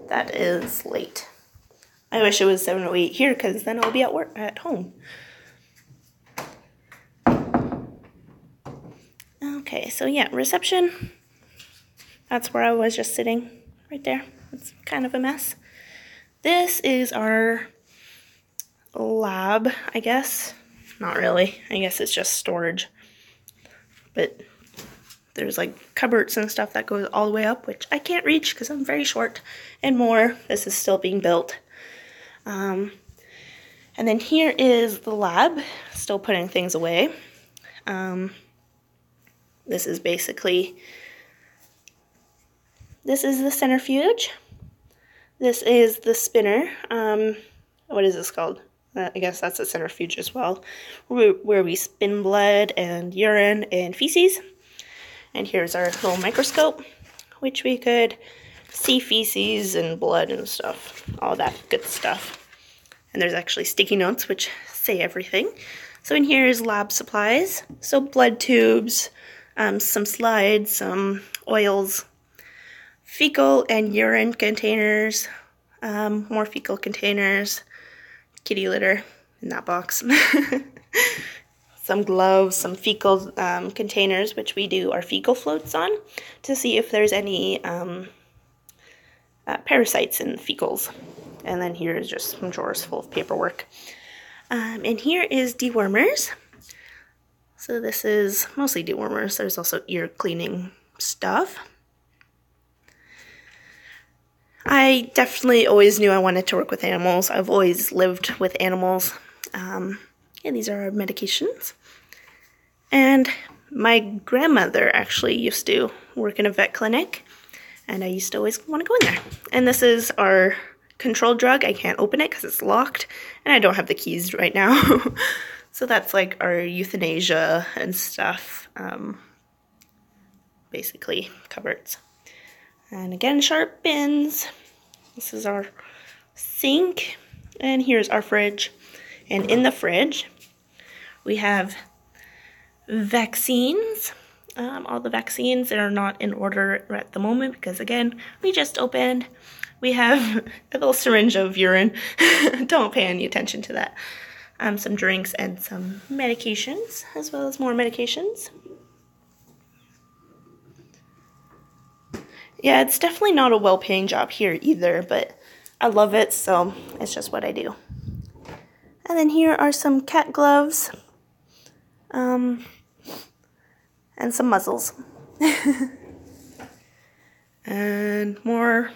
that is late. I wish it was 7:08 here, because then I'll be at home. Okay, so yeah, reception. That's where I was just sitting, right there. It's kind of a mess. This is our lab, I guess. Not really. I guess it's just storage. But there's like cupboards and stuff that goes all the way up, which I can't reach because I'm very short, and more. This is still being built. And then here is the lab, still putting things away. This is basically, this is the centrifuge. This is the spinner. What is this called? I guess that's a centrifuge as well, where we spin blood and urine and feces. And here's our little microscope, which we could see feces and blood and stuff, all that good stuff. And there's actually sticky notes which say everything. So in here is lab supplies, so blood tubes, some slides, some oils, fecal and urine containers, more fecal containers, kitty litter in that box, some gloves, some fecal containers, which we do our fecal floats on to see if there's any parasites in fecals. And then here is just some drawers full of paperwork. And here is dewormers. So this is mostly dewormers. There's also ear cleaning stuff. I definitely always knew I wanted to work with animals. I've always lived with animals. And these are our medications. And my grandmother actually used to work in a vet clinic, and I used to always want to go in there. And this is our controlled drug. I can't open it because it's locked, and I don't have the keys right now. So that's like our euthanasia and stuff, basically cupboards. And again, sharp bins. This is our sink, and here's our fridge. And in the fridge, we have vaccines. All the vaccines that are not in order at the moment because, again, we just opened. We have a little syringe of urine. Don't pay any attention to that. Some drinks and some medications, as well as more medications. Yeah, it's definitely not a well-paying job here either, but I love it, so it's just what I do. And then here are some cat gloves, and some muzzles. And more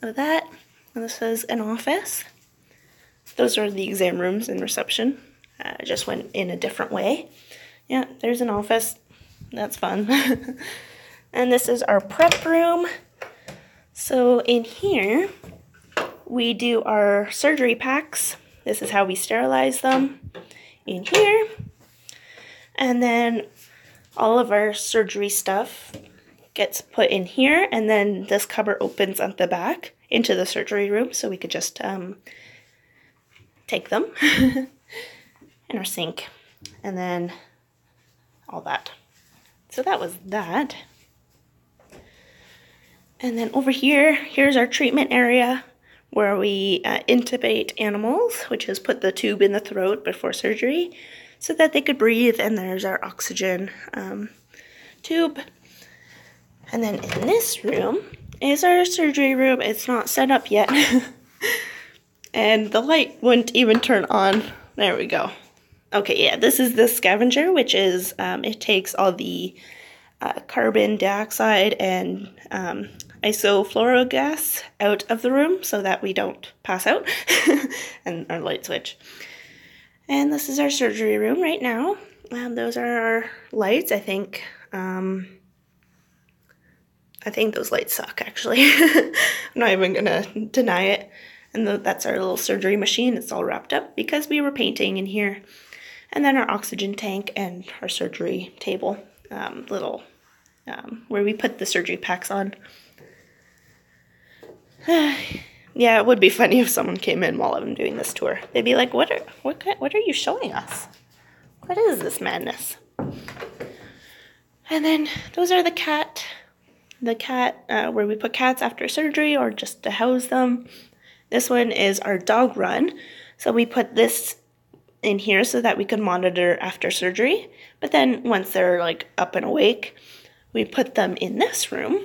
of that. And this is an office. Those are the exam rooms and reception. I just went in a different way. Yeah, there's an office. That's fun. And this is our prep room. So in here, we do our surgery packs. This is how we sterilize them in here. And then all of our surgery stuff gets put in here, and then this cupboard opens at the back into the surgery room, so we could just take them. And our sink, and then all that. So that was that. And then over here, here's our treatment area where we intubate animals, which is put the tube in the throat before surgery so that they could breathe. And there's our oxygen tube. And then in this room is our surgery room. It's not set up yet. And the light wouldn't even turn on. There we go. Okay, yeah, this is the scavenger, which is, it takes all the carbon dioxide and isofloro gas out of the room so that we don't pass out. And our light switch. And this is our surgery room right now. Those are our lights. I think I think those lights suck, actually. I'm not even gonna deny it. And that's our little surgery machine. It's all wrapped up because we were painting in here. And then our oxygen tank and our surgery table, where we put the surgery packs on. Yeah, it would be funny if someone came in while I'm doing this tour. They'd be like, what are you showing us? What is this madness? And then those are the cat where we put cats after surgery or just to house them. This one is our dog run. So we put this in here so that we can monitor after surgery. But then once they're like up and awake, we put them in this room,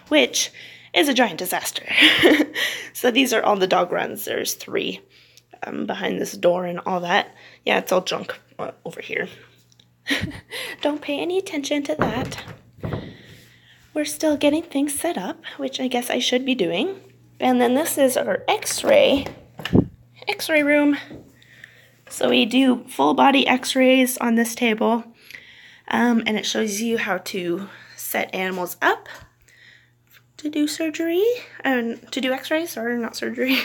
which is a giant disaster. So these are all the dog runs. There's 3 behind this door and all that. Yeah, it's all junk over here. Don't pay any attention to that. We're still getting things set up, which I guess I should be doing. And then this is our x-ray room. So we do full body x-rays on this table. And it shows you how to set animals up to do surgery, and to do x-rays, or not surgery.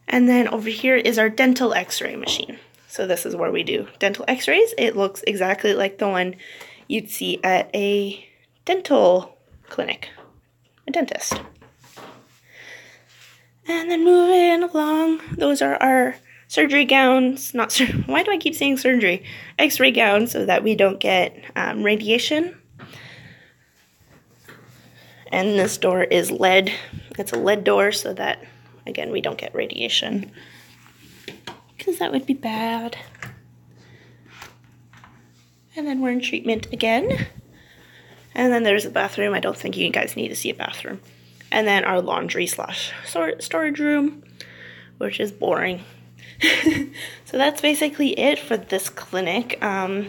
And then over here is our dental x-ray machine. So this is where we do dental x-rays. It looks exactly like the one you'd see at a dental clinic, a dentist. And then moving along, those are our surgery gowns, why do I keep saying surgery? X-ray gowns so that we don't get radiation. And this door is lead. It's a lead door so that, again, we don't get radiation. Because that would be bad. And then we're in treatment again. And then there's a bathroom. I don't think you guys need to see a bathroom. And then our laundry / storage room, which is boring. So that's basically it for this clinic. At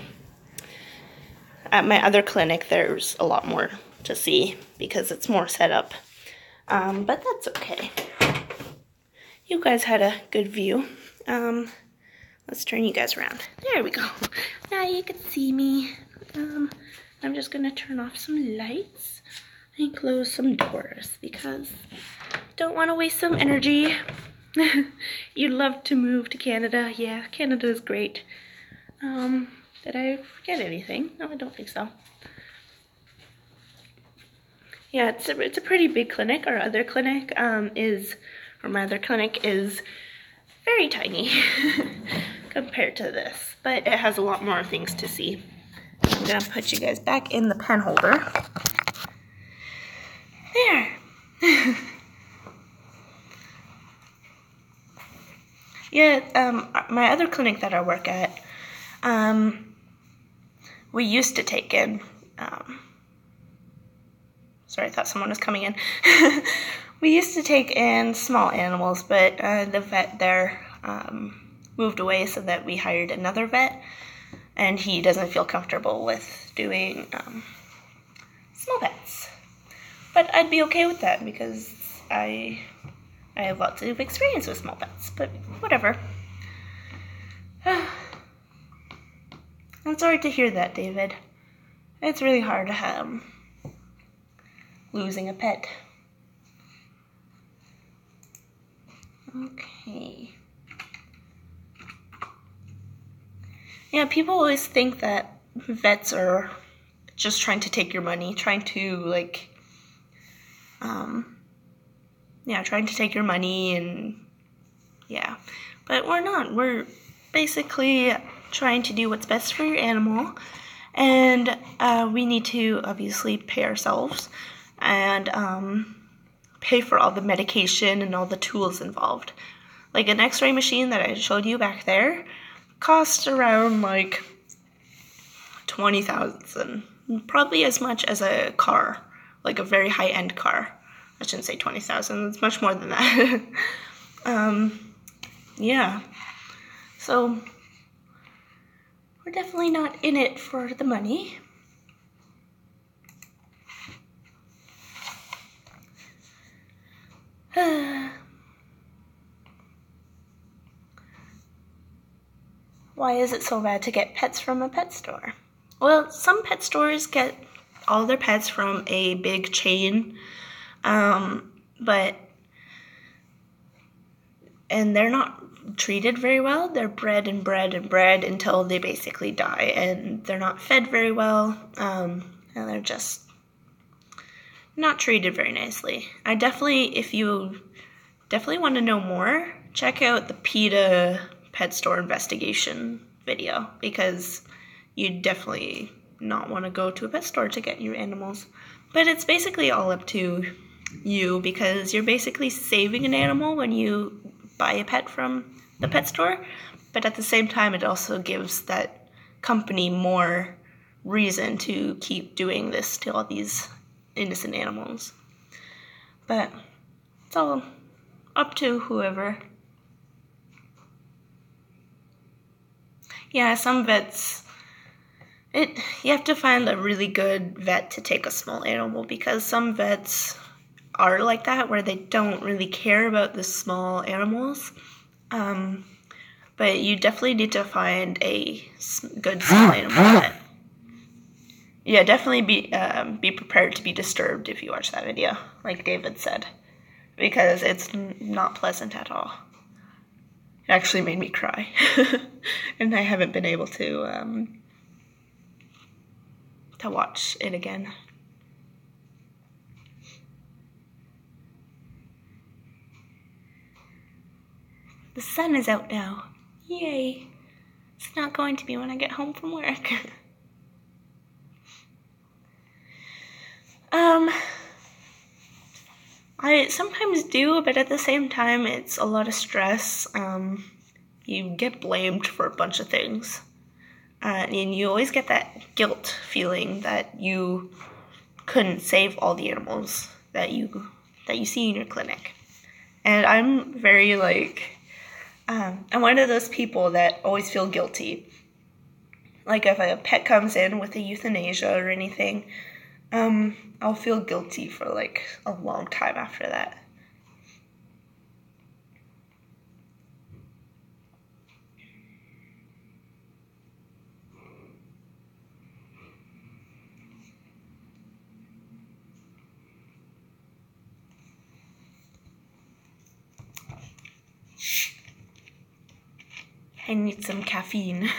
my other clinic, there's a lot more to see because it's more set up. But that's okay. You guys had a good view. Let's turn you guys around. There we go. Now you can see me. I'm just gonna turn off some lights and close some doors because I don't want to waste some energy. You'd love to move to Canada. Yeah, Canada is great. Did I forget anything? No, I don't think so. Yeah, it's a pretty big clinic. Our other clinic my other clinic is very tiny compared to this, but it has a lot more things to see. I'm gonna put you guys back in the pen holder. There. Yeah, my other clinic that I work at, we used to take in, sorry, I thought someone was coming in. We used to take in small animals, but the vet there moved away so that we hired another vet, and he doesn't feel comfortable with doing small pets. But I'd be okay with that because I have lots of experience with small pets, but whatever. I'm sorry to hear that, David. It's really hard losing a pet. Okay. Yeah, people always think that vets are just trying to take your money, trying to take your money and yeah. But we're not. We're basically trying to do what's best for your animal, and we need to obviously pay ourselves and pay for all the medication and all the tools involved. Like an x-ray machine that I showed you back there costs around like $20,000, probably as much as a car, like a very high-end car. I shouldn't say 20,000, it's much more than that. Yeah, so we're definitely not in it for the money. Why is it so bad to get pets from a pet store? Well, some pet stores get all their pets from a big chain, and they're not treated very well. They're bred and bred and bred until they basically die, and they're not fed very well, and they're just not treated very nicely. If you definitely want to know more, check out the PETA pet store investigation video, because you definitely not want to go to a pet store to get your animals. But it's basically all up to you, because you're basically saving an animal when you buy a pet from the pet store, but at the same time it also gives that company more reason to keep doing this to all these innocent animals. But it's all up to whoever. Yeah, some vets, you have to find a really good vet to take a small animal, because some vets are like that, where they don't really care about the small animals. But you definitely need to find a good small animal vet. Yeah, definitely be prepared to be disturbed if you watch that video, like David said, because it's not pleasant at all. It actually made me cry, and I haven't been able to watch it again. The sun is out now. Yay. It's not going to be when I get home from work. I sometimes do, but at the same time, it's a lot of stress. You get blamed for a bunch of things. And you always get that guilt feeling that you couldn't save all the animals that you see in your clinic. And I'm very I'm one of those people that always feel guilty. Like if a pet comes in with a euthanasia or anything, I'll feel guilty for a long time after that. I need some caffeine.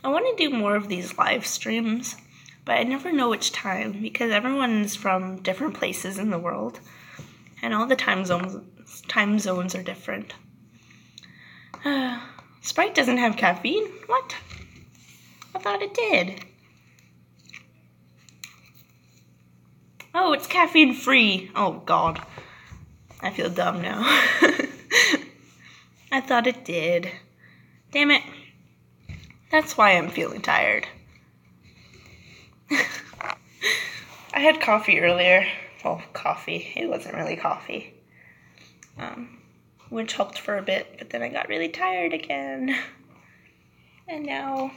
I want to do more of these live streams, but I never know which time, because everyone's from different places in the world, and all the time zones are different. Sprite doesn't have caffeine? What? I thought it did. Oh, it's caffeine free. Oh God, I feel dumb now. I thought it did. Damn it. That's why I'm feeling tired. I had coffee earlier. Well, coffee. It wasn't really coffee. Which helped for a bit, but then I got really tired again. And now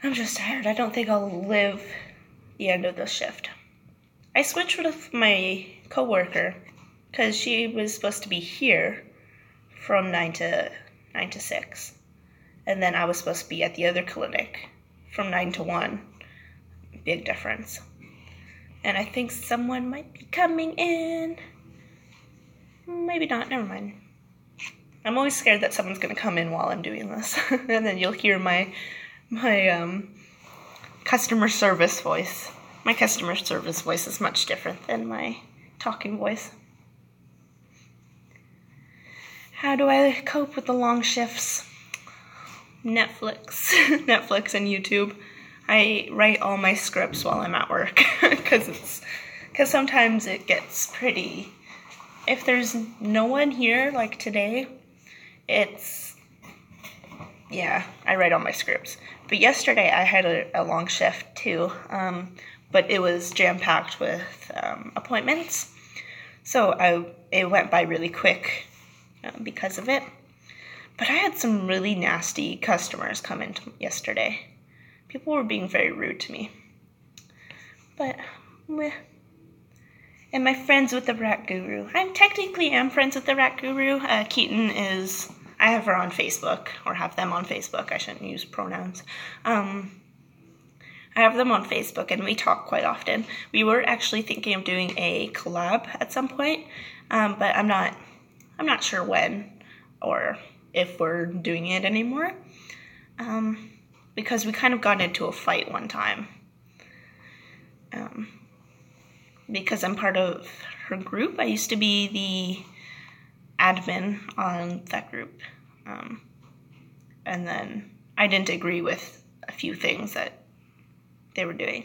I'm just tired. I don't think I'll live the end of this shift. I switched with my coworker because she was supposed to be here from 9 to 6. And then I was supposed to be at the other clinic from 9 to 1. Big difference. And I think someone might be coming in. Maybe not. Never mind. I'm always scared that someone's going to come in while I'm doing this. And then you'll hear my customer service voice. My customer service voice is much different than my talking voice. How do I cope with the long shifts? Netflix and YouTube. I write all my scripts while I'm at work because sometimes it gets pretty. If there's no one here like today, I write all my scripts. But yesterday I had a long shift too, but it was jam-packed with appointments, so it went by really quick because of it. But I had some really nasty customers come in yesterday. People were being very rude to me. But Meh. Am I friends with the rat guru? I technically am friends with the rat guru. Keaton is... I have her on Facebook, or have them on Facebook. I shouldn't use pronouns. I have them on Facebook, and we talk quite often. We were actually thinking of doing a collab at some point, but I'm not sure when or if we're doing it anymore, because we kind of got into a fight one time. Because I'm part of her group. I used to be the admin on that group. And then I didn't agree with a few things that they were doing.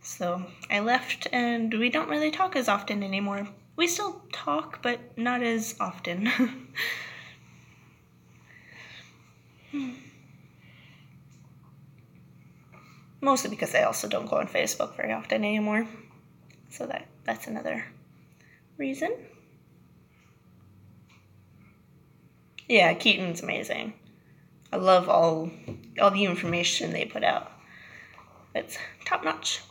So I left, and we don't really talk as often anymore. We still talk, but not as often. Mostly because I also don't go on Facebook very often anymore. So that's another reason. Yeah, Keaton's amazing. I love all the information they put out. It's top notch.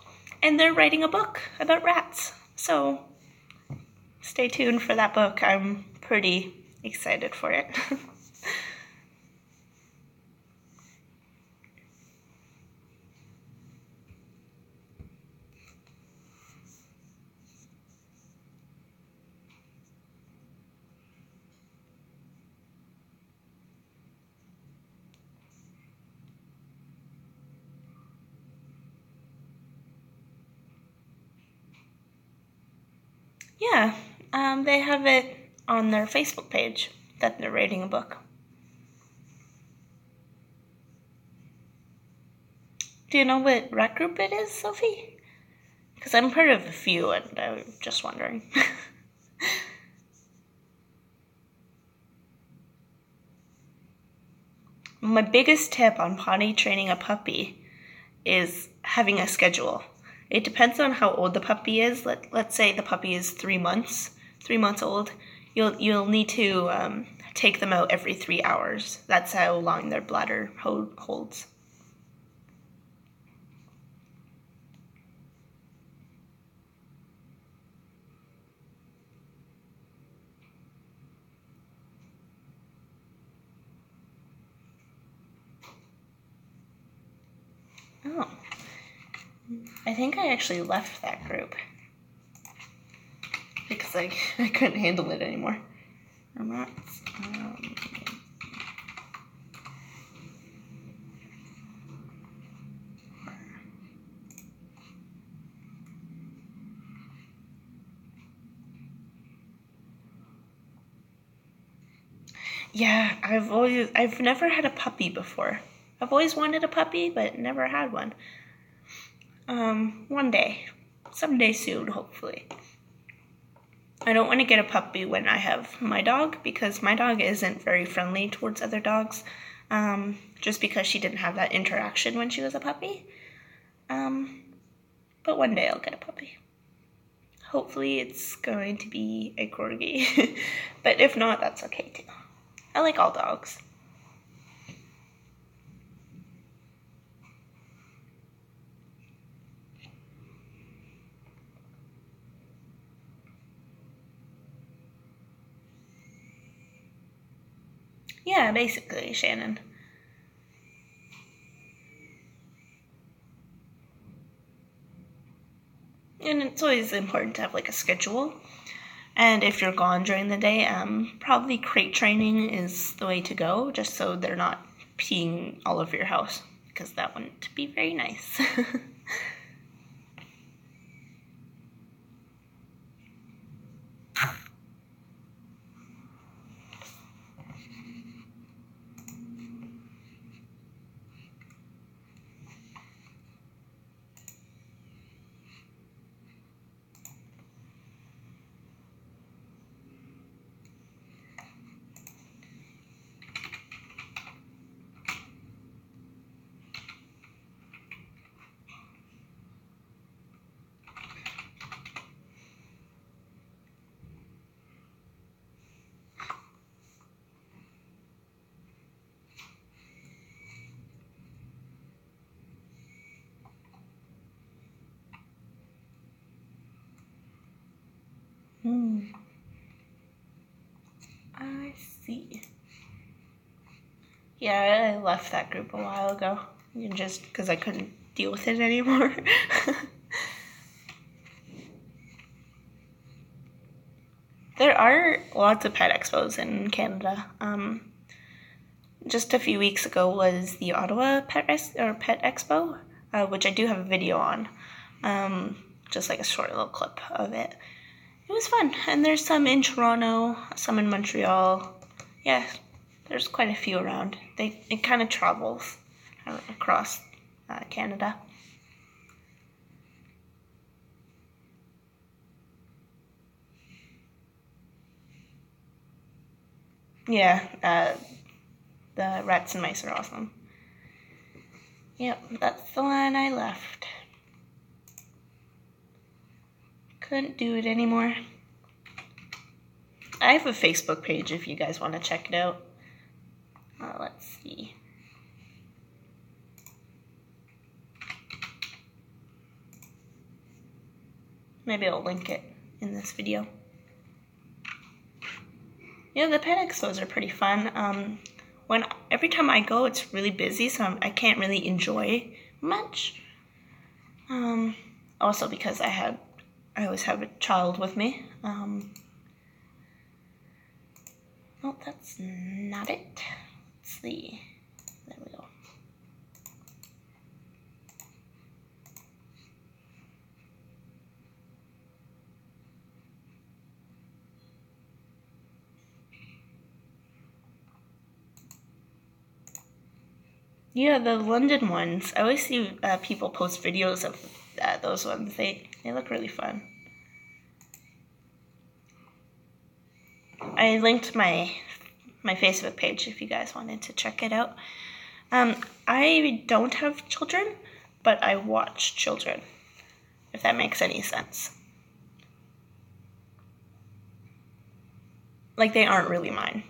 And they're writing a book about rats. So stay tuned for that book. I'm pretty excited for it. Yeah, they have it on their Facebook page that they're writing a book. Do you know what rat group it is, Sophie? Because I'm part of a few, and I was just wondering. My biggest tip on potty training a puppy is having a schedule. It depends on how old the puppy is. Let's say the puppy is 3 months old. You'll need to take them out every 3 hours. That's how long their bladder holds. Oh, I think I actually left that group because I couldn't handle it anymore. Yeah, I've never had a puppy before. I've always wanted a puppy, but never had one. One day. Someday soon, hopefully. I don't want to get a puppy when I have my dog, because my dog isn't very friendly towards other dogs, just because she didn't have that interaction when she was a puppy. But one day I'll get a puppy. Hopefully it's going to be a corgi, but if not, that's okay too. I like all dogs. Yeah, basically, Shannon. And it's always important to have like a schedule. And if you're gone during the day, probably crate training is the way to go, just so they're not peeing all over your house, because that wouldn't be very nice. see. Yeah, I left that group a while ago, just because I couldn't deal with it anymore. There are lots of pet expos in Canada. Just a few weeks ago was the Ottawa Pet Expo, which I do have a video on, just like a short little clip of it. It was fun, and there's some in Toronto, some in Montreal. Yeah, there's quite a few around. It kind of travels across Canada. Yeah, the rats and mice are awesome. Yep, that's the one I left. Couldn't do it anymore. I have a Facebook page if you guys want to check it out. Let's see. Maybe I'll link it in this video. Yeah, the pet expos are pretty fun. Every time I go, it's really busy, so I can't really enjoy much. Also because I always have a child with me. Oh, that's not it. Let's see. There we go. Yeah, the London ones. I always see people post videos of those ones. They look really fun. I linked my Facebook page if you guys wanted to check it out. I don't have children, but I watch children, if that makes any sense. Like, they aren't really mine.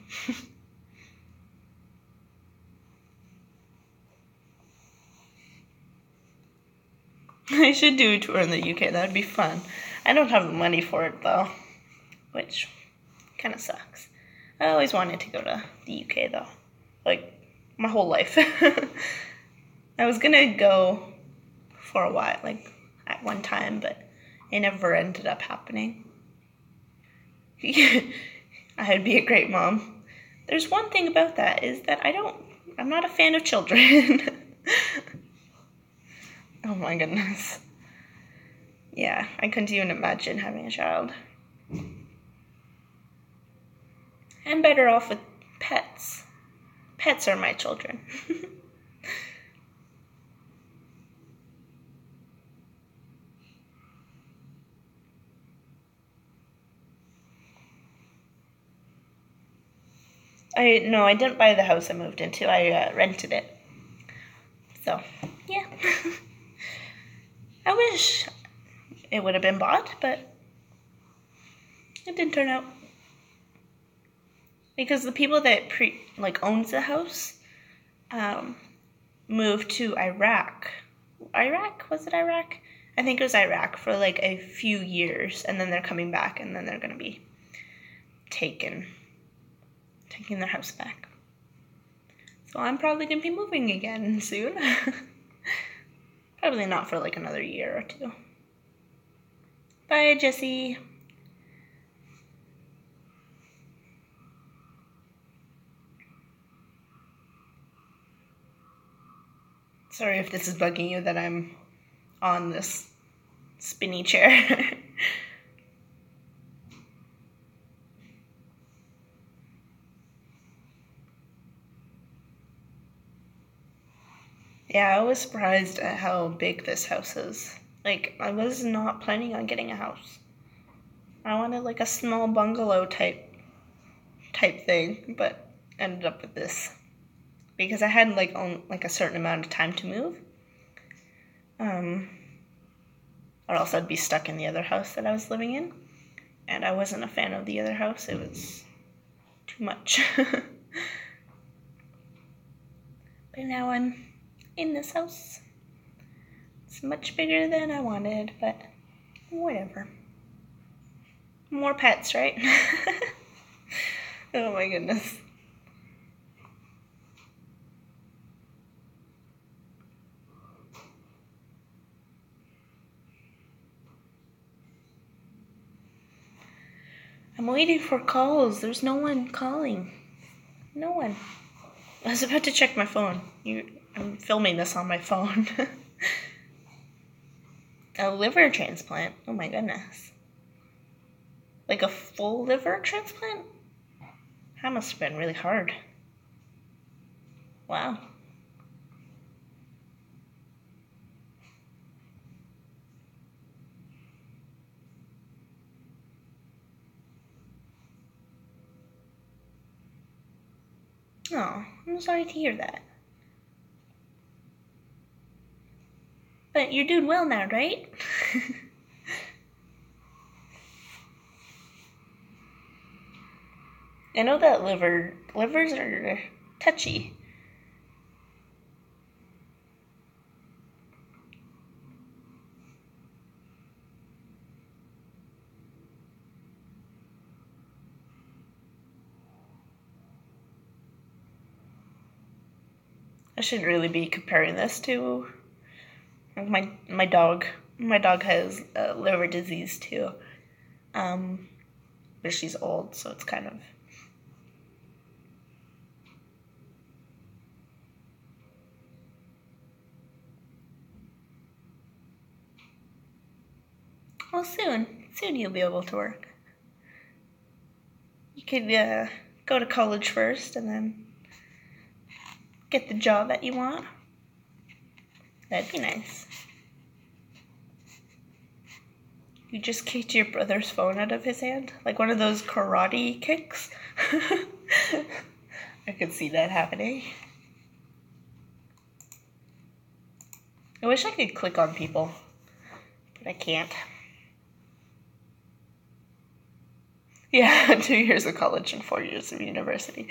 I should do a tour in the UK. That would be fun. I don't have the money for it, though, which kind of sucks. I always wanted to go to the UK, though, like, my whole life. I was gonna go for a while, like, at one time, but it never ended up happening. I'd be a great mom. There's one thing about that, is that I'm not a fan of children. Oh my goodness. Yeah, I couldn't even imagine having a child. I'm better off with pets. Pets are my children. No, I didn't buy the house I moved into. I rented it. So, yeah. I wish it would have been bought, but it didn't turn out. Because the people that owns the house moved to Iraq. Was it Iraq? I think it was Iraq for like a few years, and then they're coming back, and then they're going to be taking their house back. So I'm probably going to be moving again soon. Probably not for like another year or two. Bye, Jessie. Sorry if this is bugging you that I'm on this spinny chair. Yeah, I was surprised at how big this house is. Like, I was not planning on getting a house. I wanted like a small bungalow type thing, but ended up with this. Because I had like a certain amount of time to move. Or else I'd be stuck in the other house that I was living in. And I wasn't a fan of the other house. It was too much. But now I'm in this house. It's much bigger than I wanted, but whatever. More pets, right? Oh my goodness. I'm waiting for calls. There's no one calling. No one. I was about to check my phone. I'm filming this on my phone. A liver transplant? Oh my goodness. Like a full liver transplant? That must have been really hard. Wow. Oh, I'm sorry to hear that. But you're doing well now, right? I know that livers are touchy. I shouldn't really be comparing this to my dog. My dog has liver disease too. But she's old, so it's kind of. Well, soon you'll be able to work. You could go to college first and then get the job that you want. That'd be nice. You just kicked your brother's phone out of his hand? Like one of those karate kicks? I could see that happening. I wish I could click on people, but I can't. Yeah, 2 years of college and 4 years of university.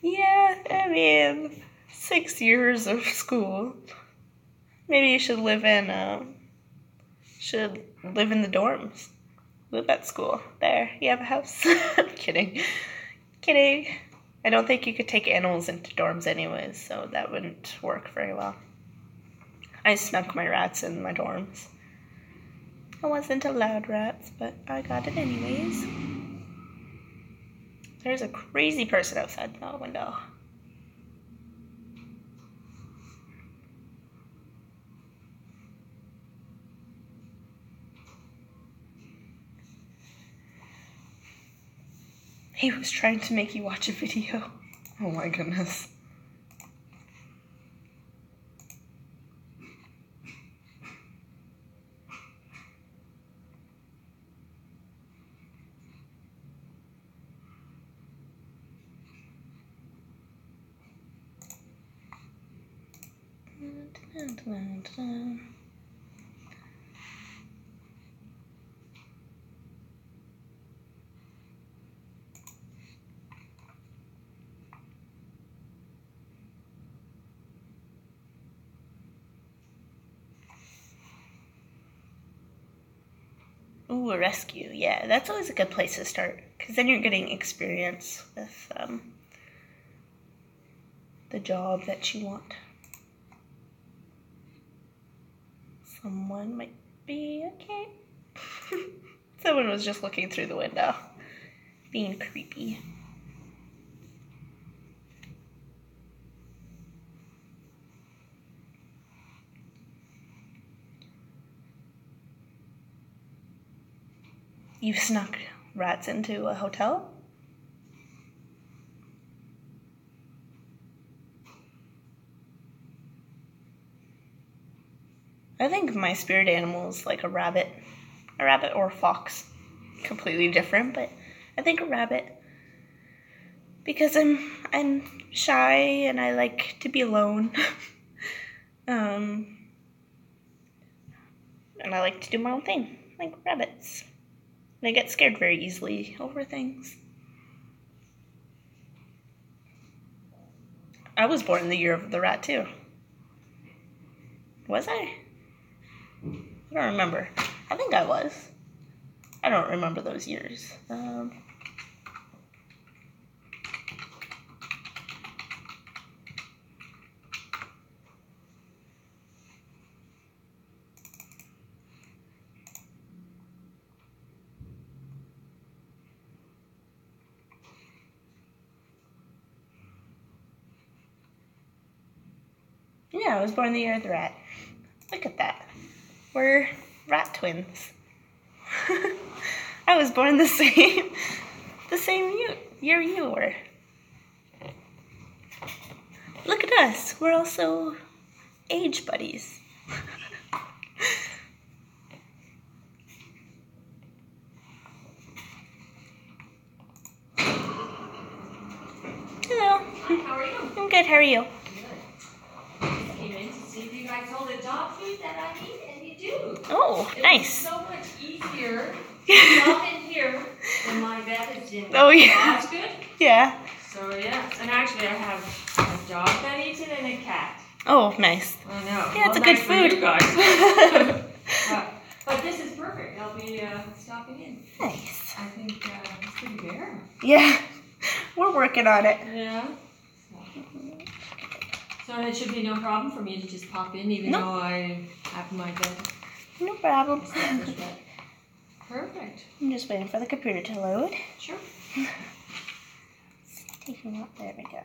Yeah, I mean, 6 years of school. Maybe you should live in the dorms. Live at school. There, you have a house. I'm kidding. Kidding. I don't think you could take animals into dorms anyways, so that wouldn't work very well. I snuck my rats in my dorms. I wasn't allowed rats, but I got it anyways. There's a crazy person outside the window. He was trying to make you watch a video. Oh my goodness. Ooh, a rescue. Yeah, that's always a good place to start, because then you're getting experience with the job that you want. Someone might be okay. Someone was just looking through the window, being creepy. You snuck rats into a hotel? I think my spirit animal is like a rabbit or a fox. Completely different, but I think a rabbit. Because I'm shy and I like to be alone. And I like to do my own thing, like rabbits. And I get scared very easily over things. I was born in the year of the rat too. Was I? I don't remember. I think I was. I don't remember those years. Yeah, I was born the year of the rat. Look at that. We're rat twins. I was born the same year you were. Look at us. We're also age buddies. Hello. Hi, how are you? I'm good. How are you? Good. Came in to see if you guys hold the dog food that I need, and you do. Oh, It's nice. so much easier to walk in here than my bed is in. Oh, yeah. That's good. Yeah. So yes, and actually I have a dog that eats it and a cat. Oh, nice. I know. Yeah, it's Well, a good nice for food. you guys. but this is perfect. I'll be stopping in. Nice. I think it's pretty bare. Yeah. We're working on it. Yeah. So it should be no problem for me to just pop in, even Nope. though I have my bed No problem. established. But perfect. I'm just waiting for the computer to load. Sure. Taking up. There we go.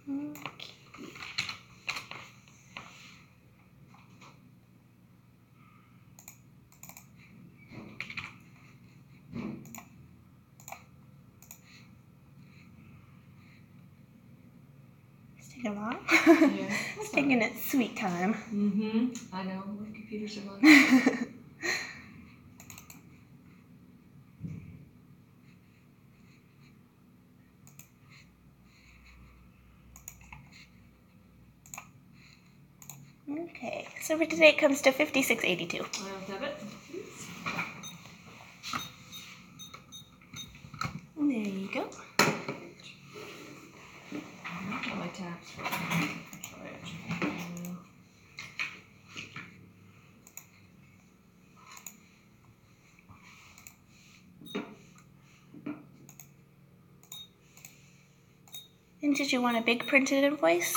Okay. It's taking a while. Yeah. It's taking its sweet time. Mm-hmm. I know. My computers are on. Okay, so for today it comes to $56.82. I'll have it. There you go. Got my tabs. Right. And did you want a big printed invoice?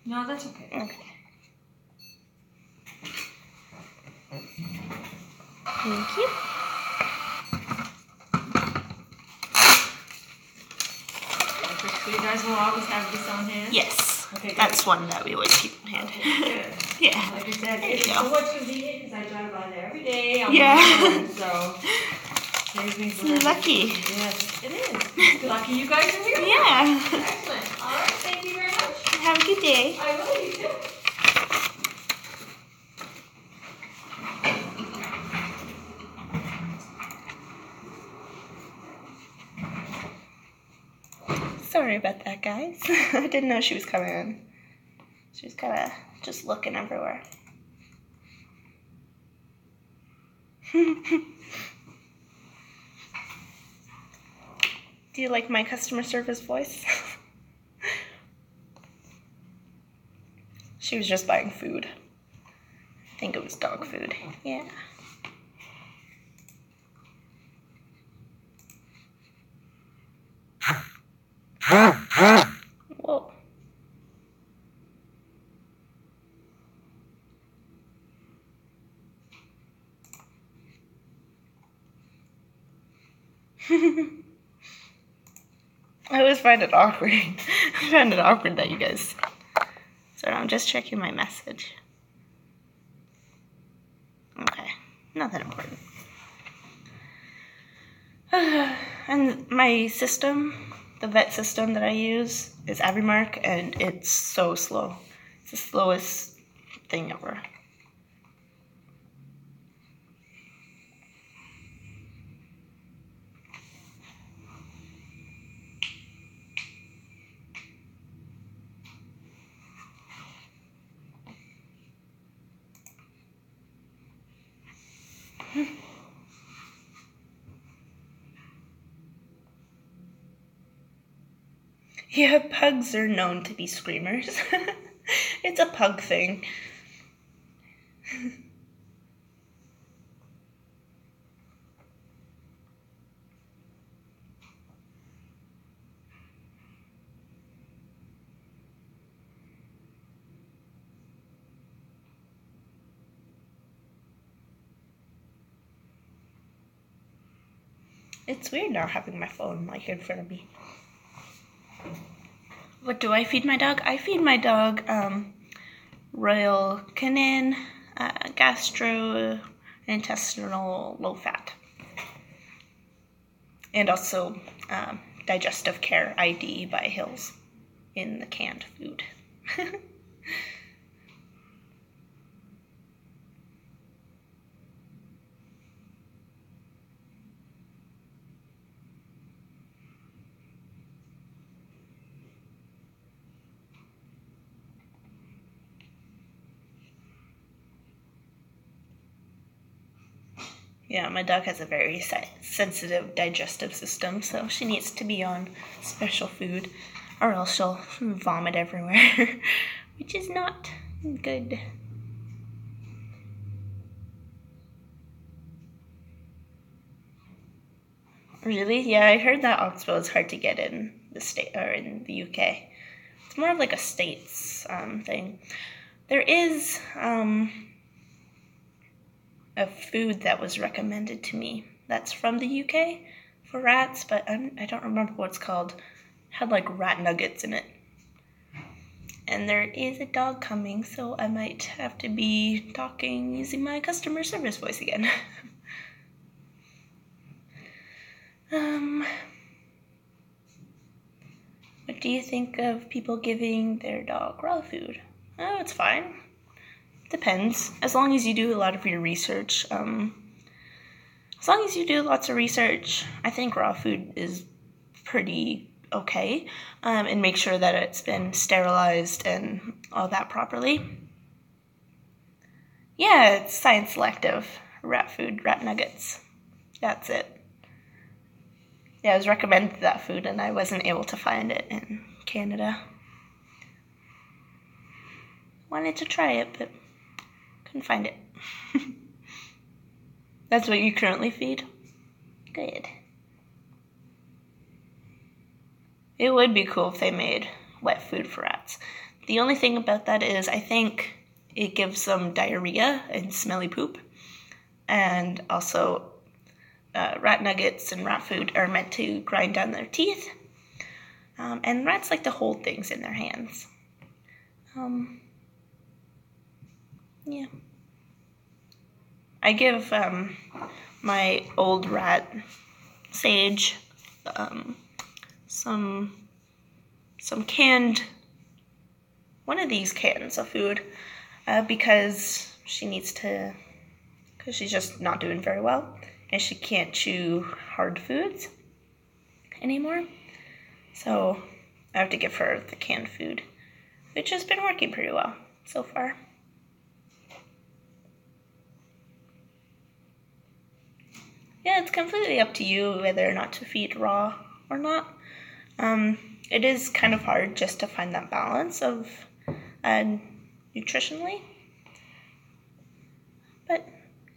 No, that's okay. Okay. Thank you. So you guys will always have this on hand? Yes. Okay, good. That's one that we always keep on hand. Good. Yeah. Like I said, There you it's go. so much convenient because I drive by there every day. On Yeah. my own, so saves me from Lucky. Yes, it is. Lucky you guys are here. Yeah. Excellent. All right. Thank you very much. Have a good day. I will. You too. Sorry about that, guys. I didn't know she was coming in. She was kind of just looking everywhere. Do you like my customer service voice? She was just buying food. I think it was dog food. Yeah. Whoa. I always find it awkward. I find it awkward that you guys... Sorry, I'm just checking my message. Okay, nothing important. And my system, the vet system that I use, is Avimark, and it's so slow. It's the slowest thing ever. Yeah, pugs are known to be screamers. It's a pug thing. It's weird now having my phone like in front of me. What do I feed my dog? I feed my dog Royal Canin, gastrointestinal low fat, and also Digestive Care ID by Hills in the canned food. Yeah, my dog has a very sensitive digestive system, so she needs to be on special food, or else she'll vomit everywhere, which is not good. Really? Yeah, I heard that Oxbow is hard to get in the state or in the UK. It's more of like a states thing. There is a food that was recommended to me that's from the UK for rats, but I don't remember what it's called. It had like rat nuggets in it. And there is a dog coming, so I might have to be talking using my customer service voice again. What do you think of people giving their dog raw food? Oh, it's fine. Depends. As long as you do a lot of your research. As long as you do lots of research, I think raw food is pretty okay. And make sure that it's been sterilized and all that properly. Yeah, it's science selective. Rat food, rat nuggets. That's it. Yeah, I was recommended that food and I wasn't able to find it in Canada. Wanted to try it, but couldn't find it. That's what you currently feed? Good. It would be cool if they made wet food for rats. The only thing about that is I think it gives them diarrhea and smelly poop. And also, rat nuggets and rat food are meant to grind down their teeth. And rats like to hold things in their hands. Yeah. I give my old rat, Sage, some canned, one of these cans of food, because she's just not doing very well, and she can't chew hard foods anymore. So I have to give her the canned food, which has been working pretty well so far. Yeah, it's completely up to you whether or not to feed raw or not. It is kind of hard just to find that balance of nutritionally. But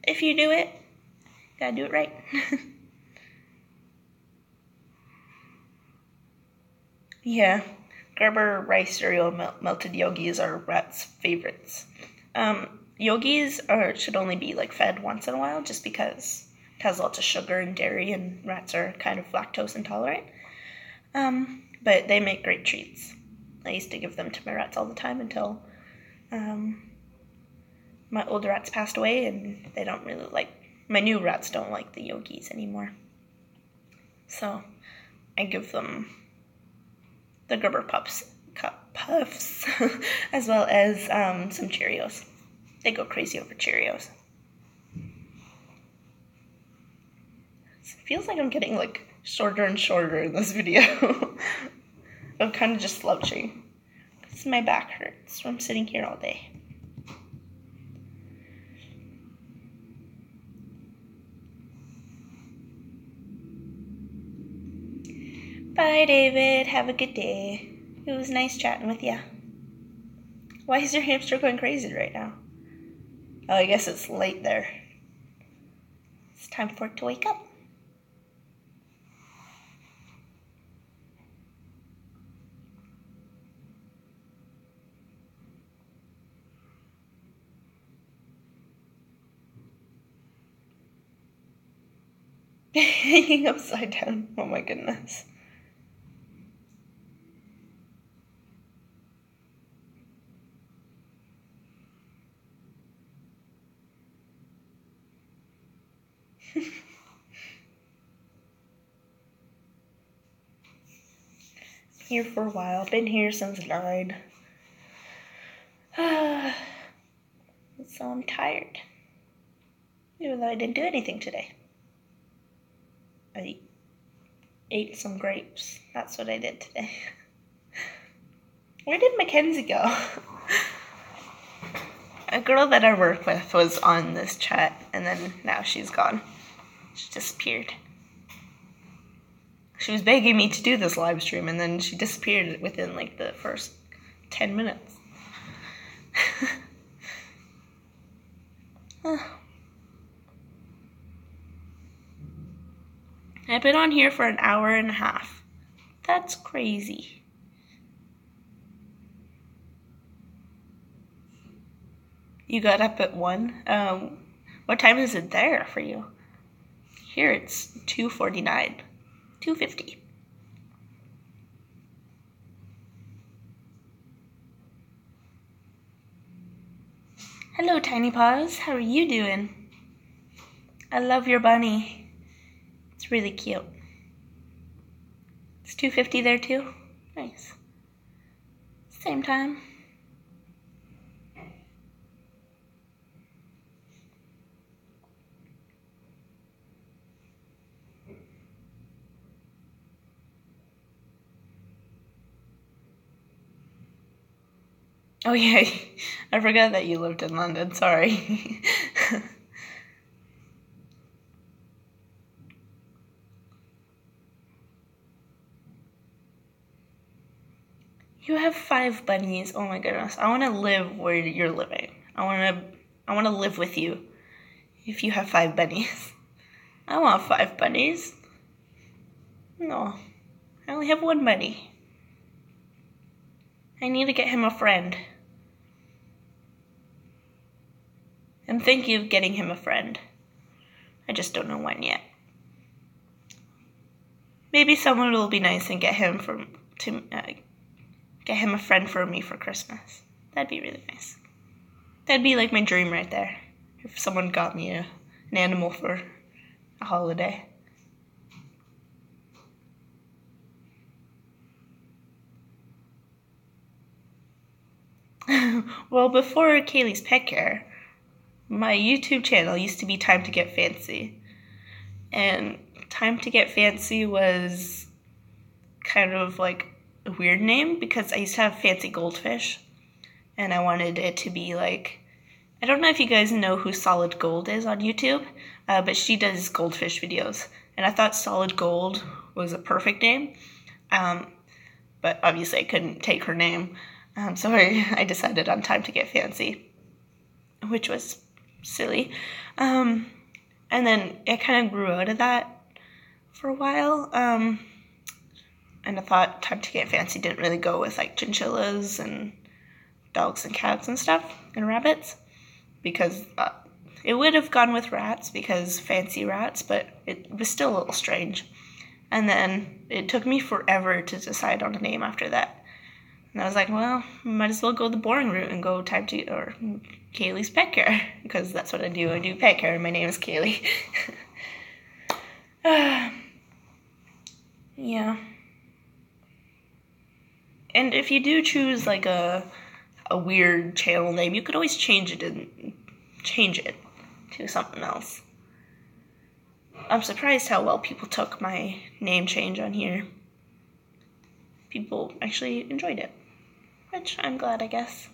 if you do it, you gotta do it right. Yeah, Gerber rice cereal melted yogis are rats' favorites. Yogis should only be like fed once in a while just because it has lots of sugar and dairy and rats are kind of lactose intolerant. But they make great treats. I used to give them to my rats all the time until my older rats passed away and they don't really my new rats don't like the yogis anymore. So I give them the Gerber puffs as well as some Cheerios. They go crazy over Cheerios. It feels like I'm getting shorter and shorter in this video. I'm kind of just slouching because my back hurts from sitting here all day. Bye, David. Have a good day. It was nice chatting with you. Why is your hamster going crazy right now? Oh, I guess it's late there. It's time for it to wake up. Hanging upside down. Oh my goodness. Here for a while. Been here since 9. So I'm tired. Even though I didn't do anything today. I ate some grapes. That's what I did today. Where did Mackenzie go? A girl that I work with was on this chat, and then now she's gone. She disappeared. She was begging me to do this live stream, and then she disappeared within like the first 10 minutes. I've been on here for an hour and a half. That's crazy. You got up at 1? What time is it there for you? Here it's 2:49. 2:50. Hello, Tiny Paws. How are you doing? I love your bunny. It's really cute. It's 2:50 there too? Nice. Same time. Oh yeah, I forgot that you lived in London, sorry. You have 5 bunnies, oh my goodness. I want to live where you're living. I want to live with you if you have 5 bunnies. I want 5 bunnies. No, I only have 1 bunny. I need to get him a friend. I'm thinking of getting him a friend. I just don't know when yet. Maybe someone will be nice and get him a friend for me for Christmas. That'd be really nice. That'd be like my dream right there. If someone got me an animal for a holiday. Well, before Kaylee's Pet Care, my YouTube channel used to be Time to Get Fancy. And Time to Get Fancy was kind of like a weird name because I used to have Fancy Goldfish. And I wanted it to be like, I don't know if you guys know who Solid Gold is on YouTube, but she does goldfish videos. And I thought Solid Gold was a perfect name. But obviously I couldn't take her name. So I decided on Time to Get Fancy, which was silly. And then it kind of grew out of that for a while. And I thought Time to Get Fancy didn't really go with like chinchillas and dogs and cats and stuff and rabbits, because it would have gone with rats because fancy rats, but it was still a little strange. And then it took me forever to decide on a name after that. And I was like, well, might as well go the boring route and go Kaylee's Pet Care, because that's what I do. I do pet care, and my name is Kaylee. Yeah. And if you do choose like a weird channel name, you could always change it to something else. I'm surprised how well people took my name change on here. People actually enjoyed it, which I'm glad, I guess.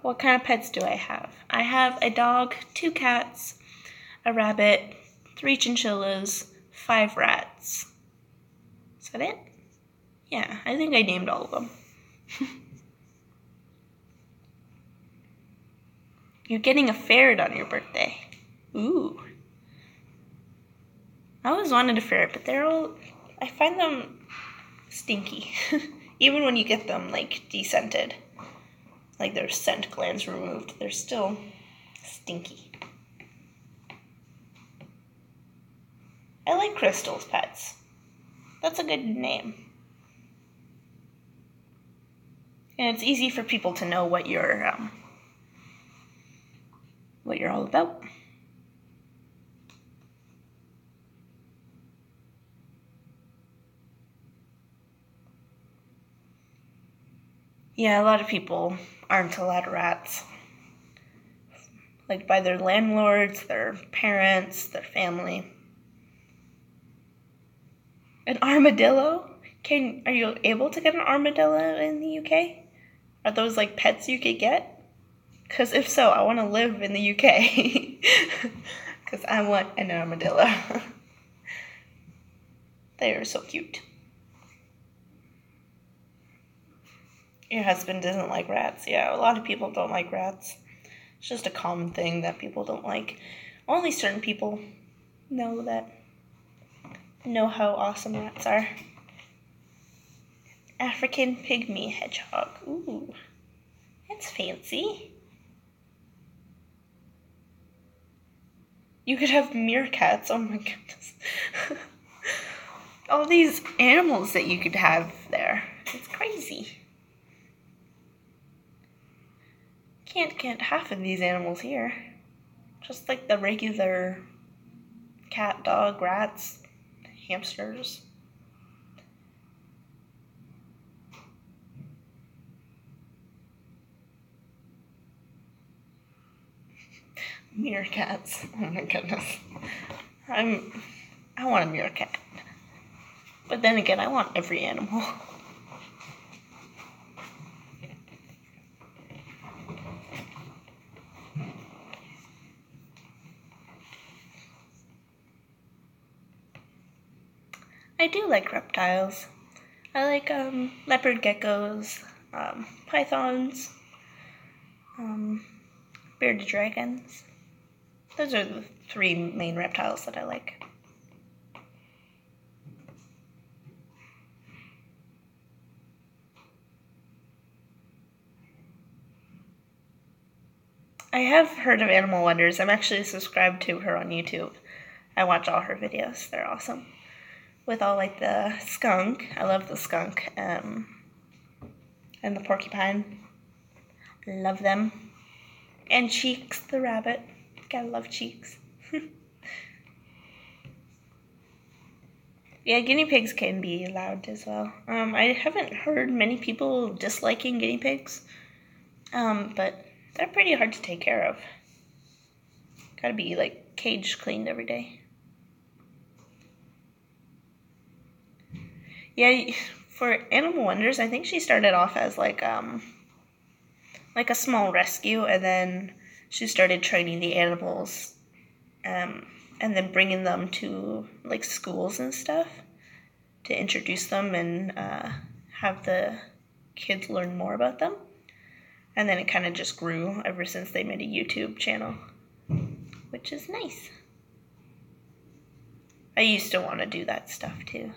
What kind of pets do I have? I have a dog, 2 cats, a rabbit, 3 chinchillas, 5 rats. Is that it? Yeah, I think I named all of them. You're getting a ferret on your birthday. Ooh. I always wanted a ferret, but I find them stinky. Even when you get them, like, descented. Like, their scent glands removed. They're still stinky. I like Crystal's Pets. That's a good name. And it's easy for people to know what you're all about. Yeah, a lot of people aren't allowed rats. Like by their landlords, their parents, their family. An armadillo? Are you able to get an armadillo in the UK? Are those like pets you could get? Because if so, I want to live in the UK. Because I want an armadillo. They are so cute. Your husband doesn't like rats. Yeah, a lot of people don't like rats. It's just a common thing that people don't like. Only certain people know how awesome rats are. African pygmy hedgehog. Ooh, that's fancy. You could have meerkats. Oh my goodness. All these animals that you could have there. It's crazy. Can't get half of these animals here. Just like the regular cat, dog, rats, hamsters. Meerkats. Oh my goodness. I want a meerkat. But then again, I want every animal. I do like reptiles. I like leopard geckos, pythons, bearded dragons. Those are the 3 main reptiles that I like. I have heard of Animal Wonders. I'm actually subscribed to her on YouTube. I watch all her videos. They're awesome. With all like the skunk. I love the skunk. And the porcupine. Love them. And Cheeks, the rabbit. Gotta love Cheeks. Yeah, guinea pigs can be loud as well. I haven't heard many people disliking guinea pigs. But they're pretty hard to take care of. Gotta be like cage cleaned every day. Yeah, for Animal Wonders, I think she started off as like a small rescue, and then she started training the animals, and then bringing them to like schools and stuff to introduce them and have the kids learn more about them. And then it kind of just grew ever since they made a YouTube channel, which is nice. I used to want to do that stuff too.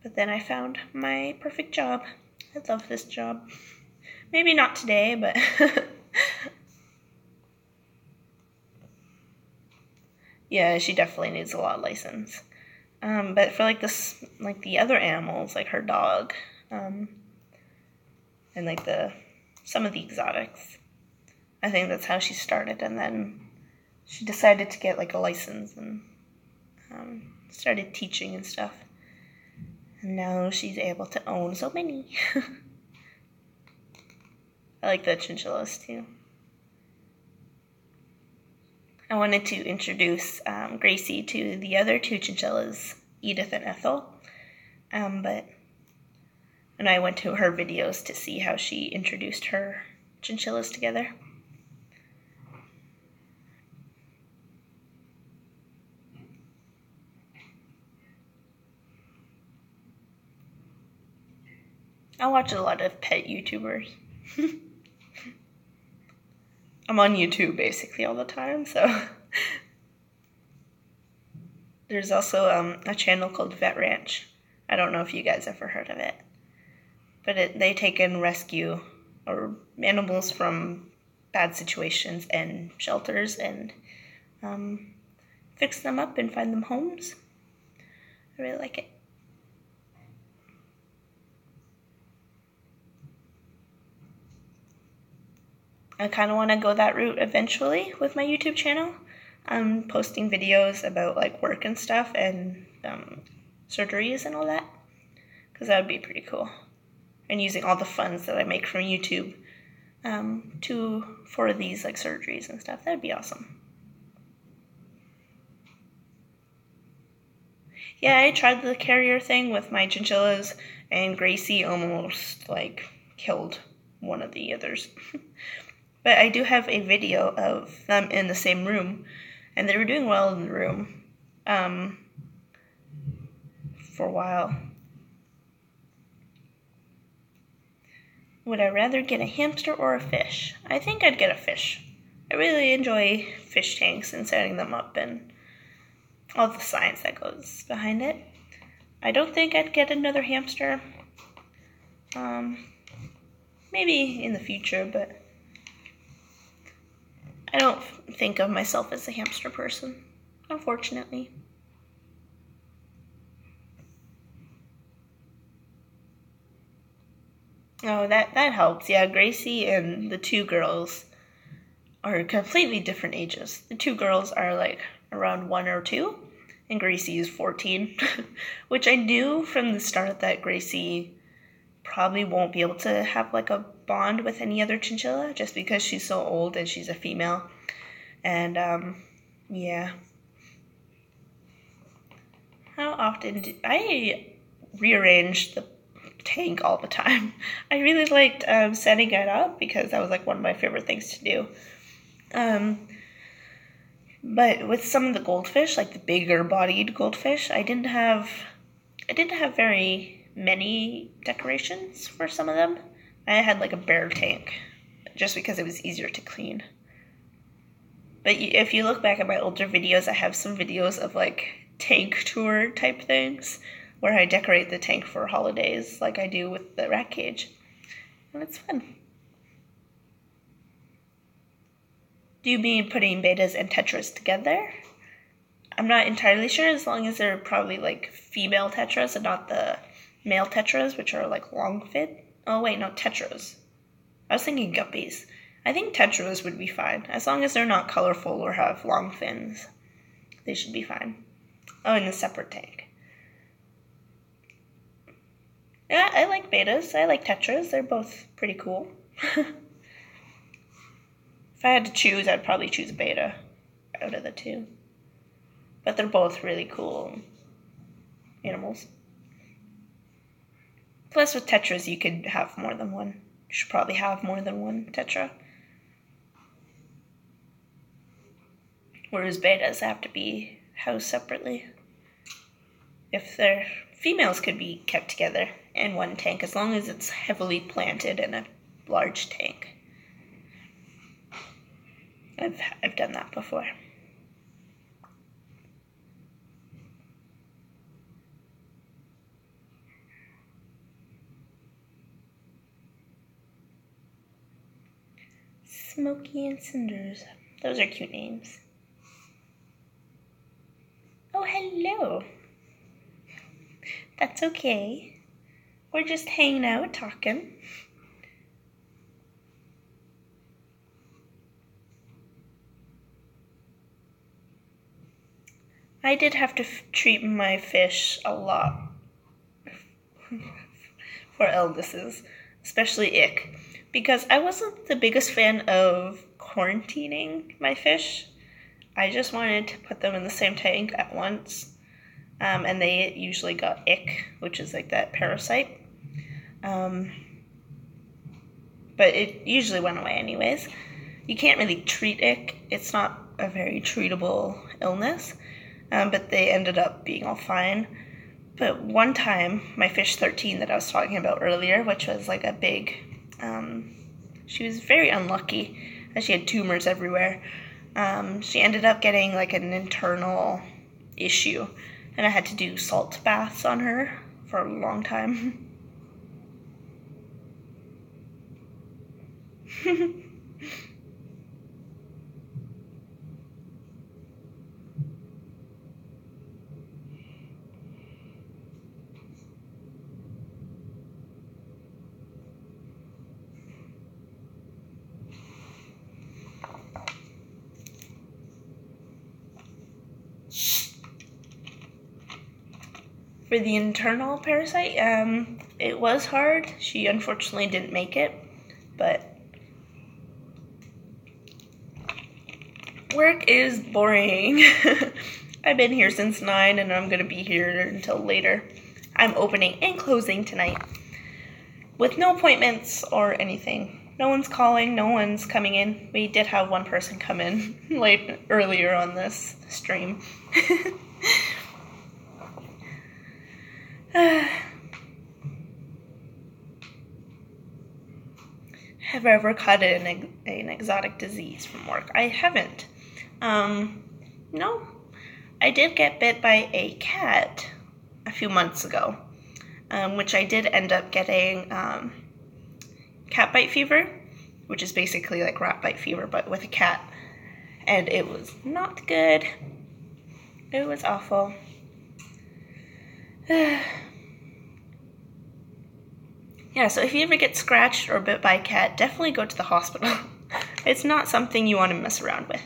But then I found my perfect job. I love this job. Maybe not today, but yeah, she definitely needs a lot of license. But for like the other animals, like her dog, and like some of the exotics, I think that's how she started. And then she decided to get like a license and started teaching and stuff. And now she's able to own so many. I like the chinchillas too. I wanted to introduce Gracie to the other 2 chinchillas, Edith and Ethel. And I went to her videos to see how she introduced her chinchillas together. I watch a lot of pet YouTubers. I'm on YouTube basically all the time, so. There's also a channel called Vet Ranch. I don't know if you guys ever heard of it. But they take and rescue animals from bad situations and shelters, and fix them up and find them homes. I really like it. I kind of want to go that route eventually with my YouTube channel. I'm posting videos about like work and stuff and surgeries and all that, because that would be pretty cool. And using all the funds that I make from YouTube for these like surgeries and stuff, that'd be awesome. Yeah, I tried the carrier thing with my chinchillas, and Gracie almost like killed one of the others. But I do have a video of them in the same room, and they were doing well in the room for a while. Would I rather get a hamster or a fish? I think I'd get a fish. I really enjoy fish tanks and setting them up and all the science that goes behind it. I don't think I'd get another hamster. Maybe in the future, but I don't think of myself as a hamster person, unfortunately. Oh, that helps. Yeah, Gracie and the two girls are completely different ages. The two girls are like around 1 or 2, and Gracie is 14, which I knew from the start that Gracie probably won't be able to have like a bond with any other chinchilla just because she's so old and she's a female. And yeah. How often do I rearrange the tank all the time? I really liked setting it up because that was like one of my favorite things to do. But with some of the goldfish, like the bigger bodied goldfish, I didn't have very many decorations for some of them. I had like a bare tank just because it was easier to clean. But if you look back at my older videos, I have some videos of like tank tour type things where I decorate the tank for holidays like I do with the rat cage. And it's fun. Do you mean putting betas and tetras together? I'm not entirely sure, as long as they're probably like female tetras and not the male tetras, which are like long fin. Oh wait, no, tetras. I was thinking guppies. I think tetras would be fine, as long as they're not colorful or have long fins. They should be fine. Oh, in a separate tank. Yeah, I like betas. I like tetras. They're both pretty cool. If I had to choose, I'd probably choose beta out of the two. But they're both really cool animals. Plus, with tetras, you could have more than one. You should probably have more than one tetra. Whereas betas have to be housed separately. If they're females, could be kept together in one tank as long as it's heavily planted in a large tank. I've done that before. Smokey and Cinders. Those are cute names. Oh, hello. That's okay. We're just hanging out, talking. I did have to treat my fish a lot for illnesses, especially ick, because I wasn't the biggest fan of quarantining my fish. I just wanted to put them in the same tank at once, and they usually got ick, which is like that parasite. But it usually went away anyways. You can't really treat ick. It's not a very treatable illness, but they ended up being all fine. But one time, my fish 13 that I was talking about earlier, which was like a big, she was very unlucky, as she had tumors everywhere. She ended up getting like an internal issue, and I had to do salt baths on her for a long time. For the internal parasite, it was hard. She unfortunately didn't make it, but work is boring. I've been here since 9 and I'm going to be here until later. I'm opening and closing tonight with no appointments or anything. No one's calling, no one's coming in. We did have one person come in earlier on this stream. Have I ever caught an exotic disease from work? I haven't. No. I did get bit by a cat a few months ago, which I did end up getting cat bite fever, which is basically like rat bite fever, but with a cat. And it was not good. It was awful. Yeah, so if you ever get scratched or bit by a cat, definitely go to the hospital. It's not something you want to mess around with.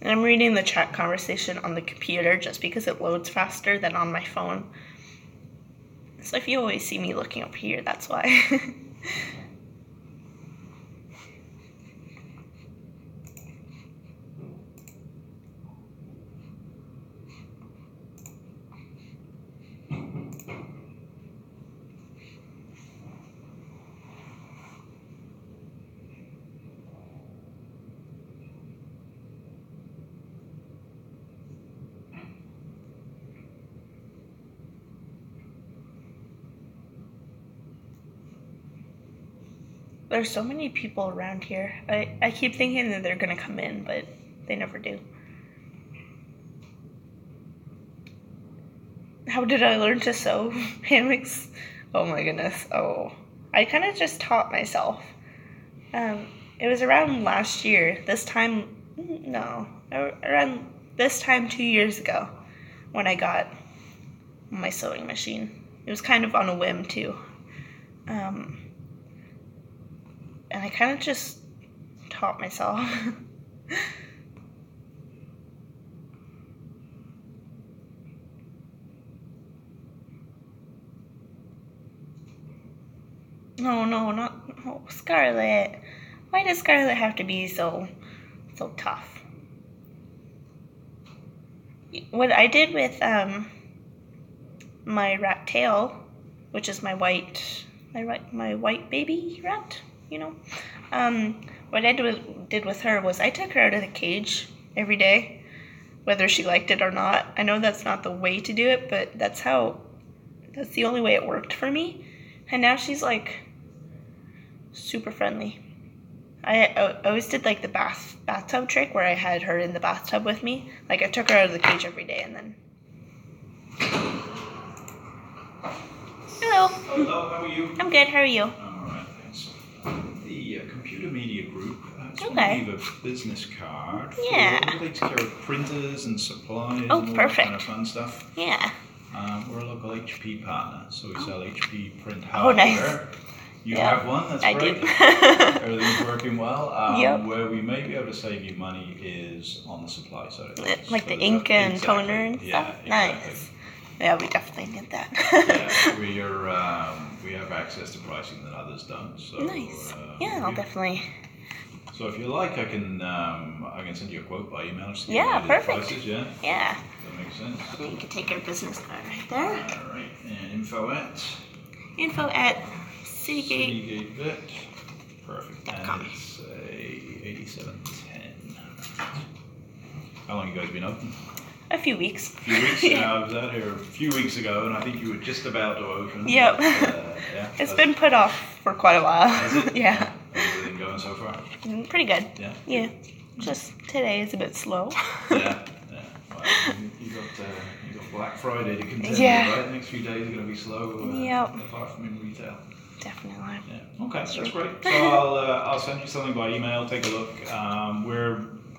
And I'm reading the chat conversation on the computer just because it loads faster than on my phone. So if you always see me looking up here, that's why. There's so many people around here. I keep thinking that they're gonna come in, but they never do. How did I learn to sew hammocks? Oh my goodness. Oh, I kind of just taught myself. It was around last year. Around this time 2 years ago when I got my sewing machine. It was kind of on a whim too. And I kind of just taught myself. No, Scarlet. Why does Scarlet have to be so tough? What I did with my rat tail, which is my white baby rat, you know. What I did with her was I took her out of the cage every day, whether she liked it or not. I know that's not the way to do it, but that's the only way it worked for me. And now she's like super friendly. I always did like the bathtub trick where I had her in the bathtub with me. Like I took her out of the cage every day and then. Hello. Hello, how are you? I'm good, how are you? I'm alright, thanks. The Computer Media Group just want Okay. to leave a business card for Yeah. what takes care of printers and supplies Oh, and all perfect. that kind of fun stuff. Yeah. We're a local HP partner, so we sell HP print Oh, nice. hardware. You Yeah, have one, that's I great. do. Everything's working well. Yep. Where we may be able to save you money is on the supply side of things. Like the So ink and exactly. toner and stuff? Yeah, exactly. Nice. Yeah, we definitely need that. Yeah, we have access to pricing that others don't. So, Nice. Yeah, I'll definitely. So if you like, I can send you a quote by email. Just to Yeah, give you the perfect. Prices, yeah, Yeah. that makes sense. You can take your business card right there. All right, and info at Info at Citygate. CityGateVet. Perfect. And .com. it's a 8710. How long you guys been open? A few weeks. A few weeks. Yeah. I was out here a few weeks ago, and I think you were just about to open. Yep. But, yeah, It's been put off for quite a while. Has it? Yeah. How's everything going so far? Pretty good. Yeah. Yeah. Just today is a bit slow. Yeah. Well, you got Black Friday to contend Yeah. with, right? The next few days are going to be slow. Yep. Apart from in retail. Definitely. Yeah. Okay, that's great. So I'll send you something by email. Take a look.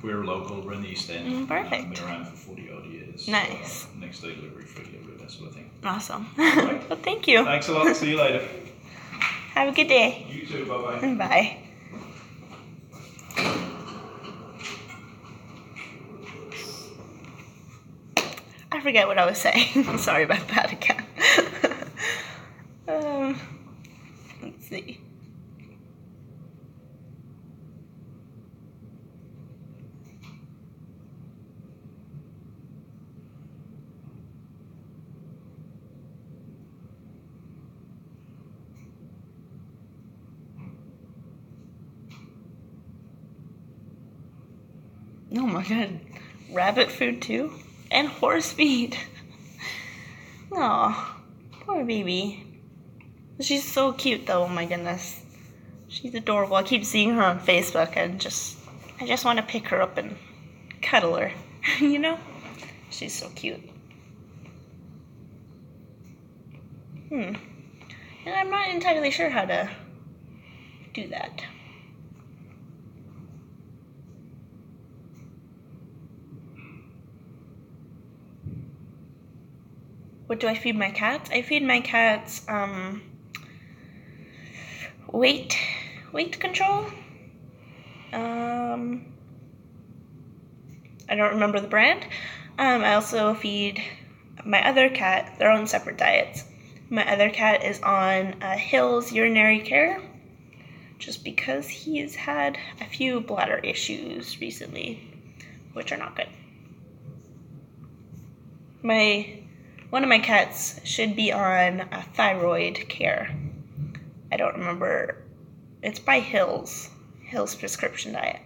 We're local. We're in the East End. Perfect. Been around for 40 odd years. Nice. So, next day delivery, free delivery, that sort of thing. Awesome. Right. Well, thank you. Thanks a lot. See you later. Have a good day. You too. Bye-bye. Bye. I forget what I was saying. Sorry about that again. Let's see. Oh my god. Rabbit food too? And horse feed. Aw, poor baby. She's so cute though, oh my goodness. She's adorable. I keep seeing her on Facebook and I just want to pick her up and cuddle her. You know? She's so cute. And I'm not entirely sure how to do that. What do I feed my cats? I feed my cats weight control. I don't remember the brand. I also feed my other cat their own separate diets. My other cat is on Hill's urinary care, just because he's had a few bladder issues recently, which are not good. One of my cats should be on a thyroid care. I don't remember. It's by Hill's prescription diet.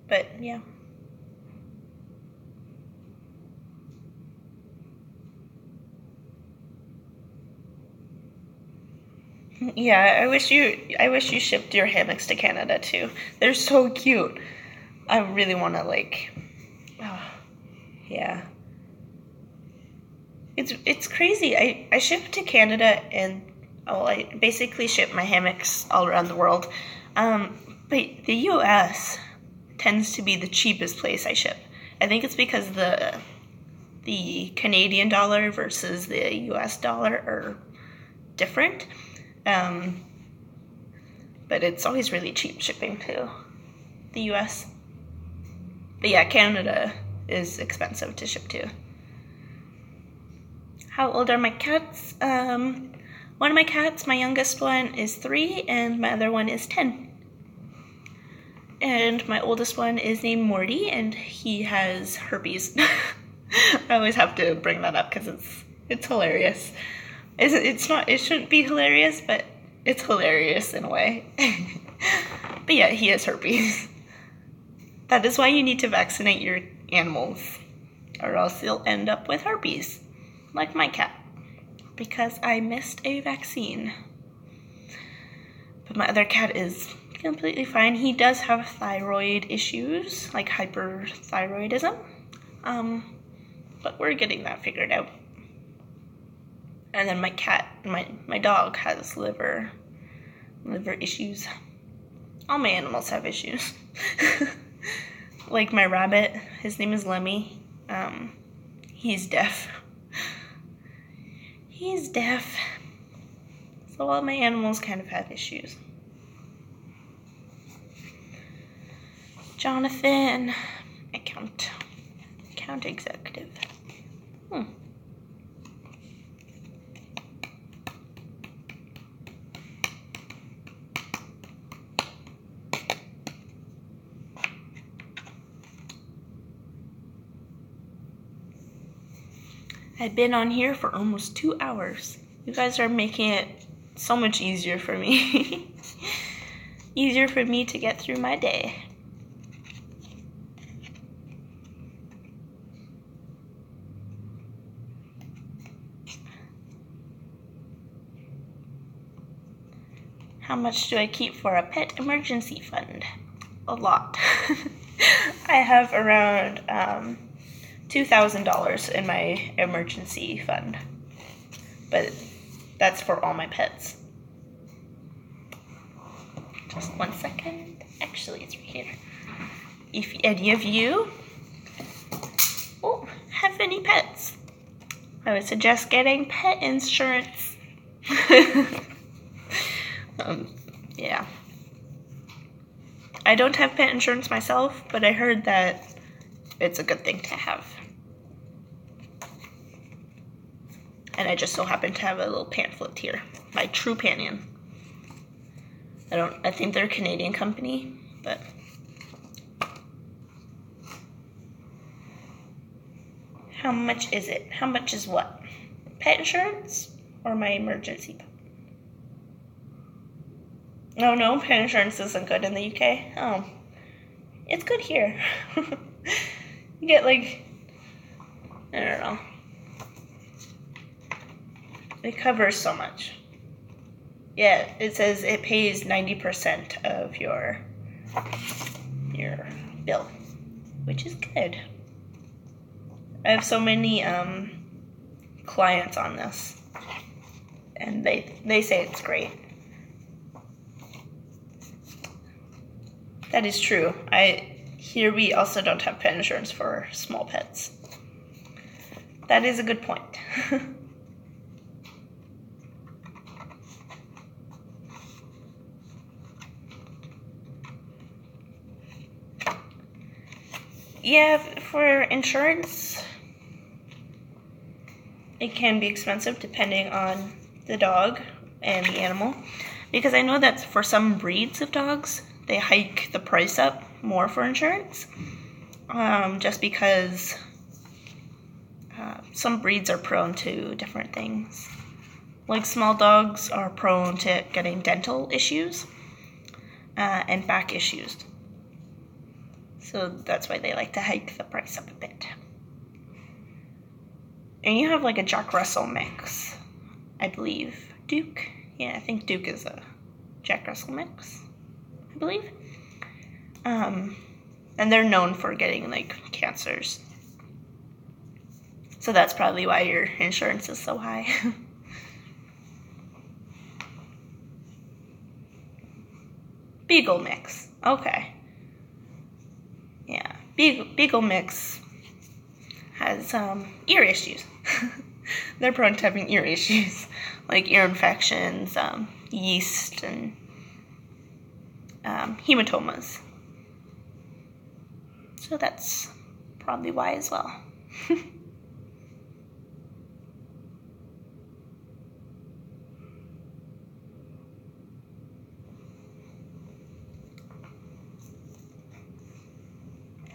But yeah. Yeah, I wish you shipped your hammocks to Canada too. They're so cute. I really want to yeah. It's crazy. I ship to Canada and I basically ship my hammocks all around the world. But the US tends to be the cheapest place I ship. I think it's because the Canadian dollar versus the US dollar are different. But it's always really cheap shipping to the US. But yeah, Canada is expensive to ship to. How old are my cats? One of my cats, my youngest one, is 3, and my other one is 10. And my oldest one is named Morty, and he has herpes. I always have to bring that up because it's hilarious. It shouldn't be hilarious, but it's hilarious in a way. But yeah, he has herpes. That is why you need to vaccinate your animals, or else you'll end up with herpes, like my cat, because I missed a vaccine. But my other cat is completely fine. He does have thyroid issues, like hyperthyroidism, but we're getting that figured out. And then my cat, my dog has liver issues. All my animals have issues. Like my rabbit, his name is Lemmy. He's deaf. He's deaf. So all my animals kind of have issues. Jonathan, account executive. I've been on here for almost 2 hours. You guys are making it so much easier for me. Easier for me to get through my day. How much do I keep for a pet emergency fund? A lot. I have around $2,000 in my emergency fund, but that's for all my pets. Just 1 second. Actually, it's right here. If any of you have any pets, I would suggest getting pet insurance. Yeah. I don't have pet insurance myself, but I heard that it's a good thing to have. And I just so happen to have a little pamphlet here by Trupanion. I think they're a Canadian company, but how much is it? How much is what? Pet insurance or my emergency? Oh no, pet insurance isn't good in the UK. Oh, it's good here. You get like, I don't know. It covers so much. Yeah, it says it pays 90% of your bill, which is good. I have so many clients on this, and they say it's great. That is true. Here we also don't have pet insurance for small pets. That is a good point. Yeah, for insurance, it can be expensive depending on the dog and the animal, because I know that for some breeds of dogs, they hike the price up more for insurance, just because some breeds are prone to different things. Like small dogs are prone to getting dental issues and back issues. So that's why they like to hike the price up a bit. And you have like a Jack Russell mix, I believe. Duke? Yeah, I think Duke is a Jack Russell mix, I believe. And they're known for getting like cancers. So that's probably why your insurance is so high. Beagle mix. Okay. Yeah, Beagle mix has ear issues. They're prone to having ear issues, like ear infections, yeast, and hematomas. So that's probably why as well.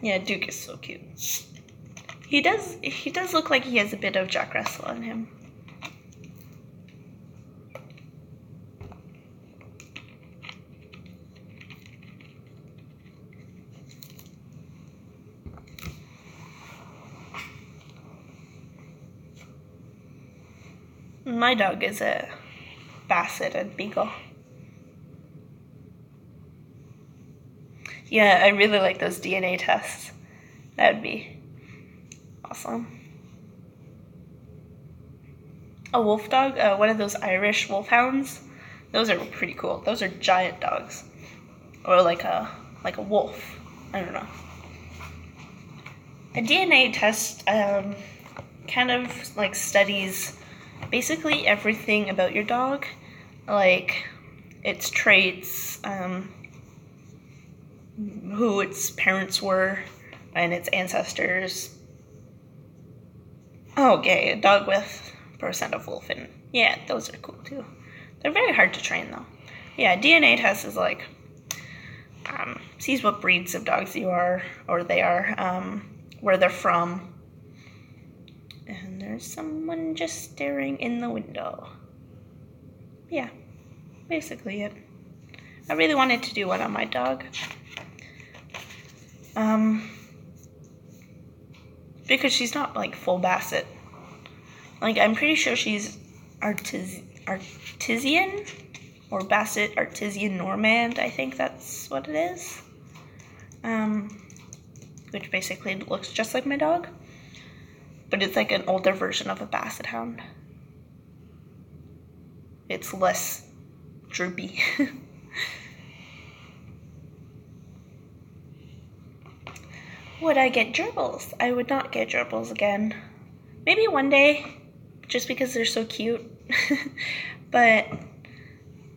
Yeah, Duke is so cute. He does look like he has a bit of Jack Russell in him. My dog is a Basset and Beagle. Yeah, I really like those DNA tests. That'd be awesome. A wolf dog, one of those Irish wolfhounds. Those are pretty cool. Those are giant dogs, or like a wolf. I don't know. A DNA test kind of like studies basically everything about your dog, like its traits, who its parents were, and its ancestors. Oh, okay, a dog with percent of wolf in. Yeah, those are cool too. They're very hard to train though. Yeah, DNA test is like sees what breeds of dogs you are, or they are, where they're from. And there's someone just staring in the window. Yeah, basically it. I really wanted to do one on my dog. Because she's not like full Basset. Like I'm pretty sure she's Artesian or Basset Artesian Normand. I think that's what it is. Which basically looks just like my dog, but it's like an older version of a Basset Hound. It's less droopy. Would I get gerbils? I would not get gerbils again. Maybe one day, just because they're so cute. but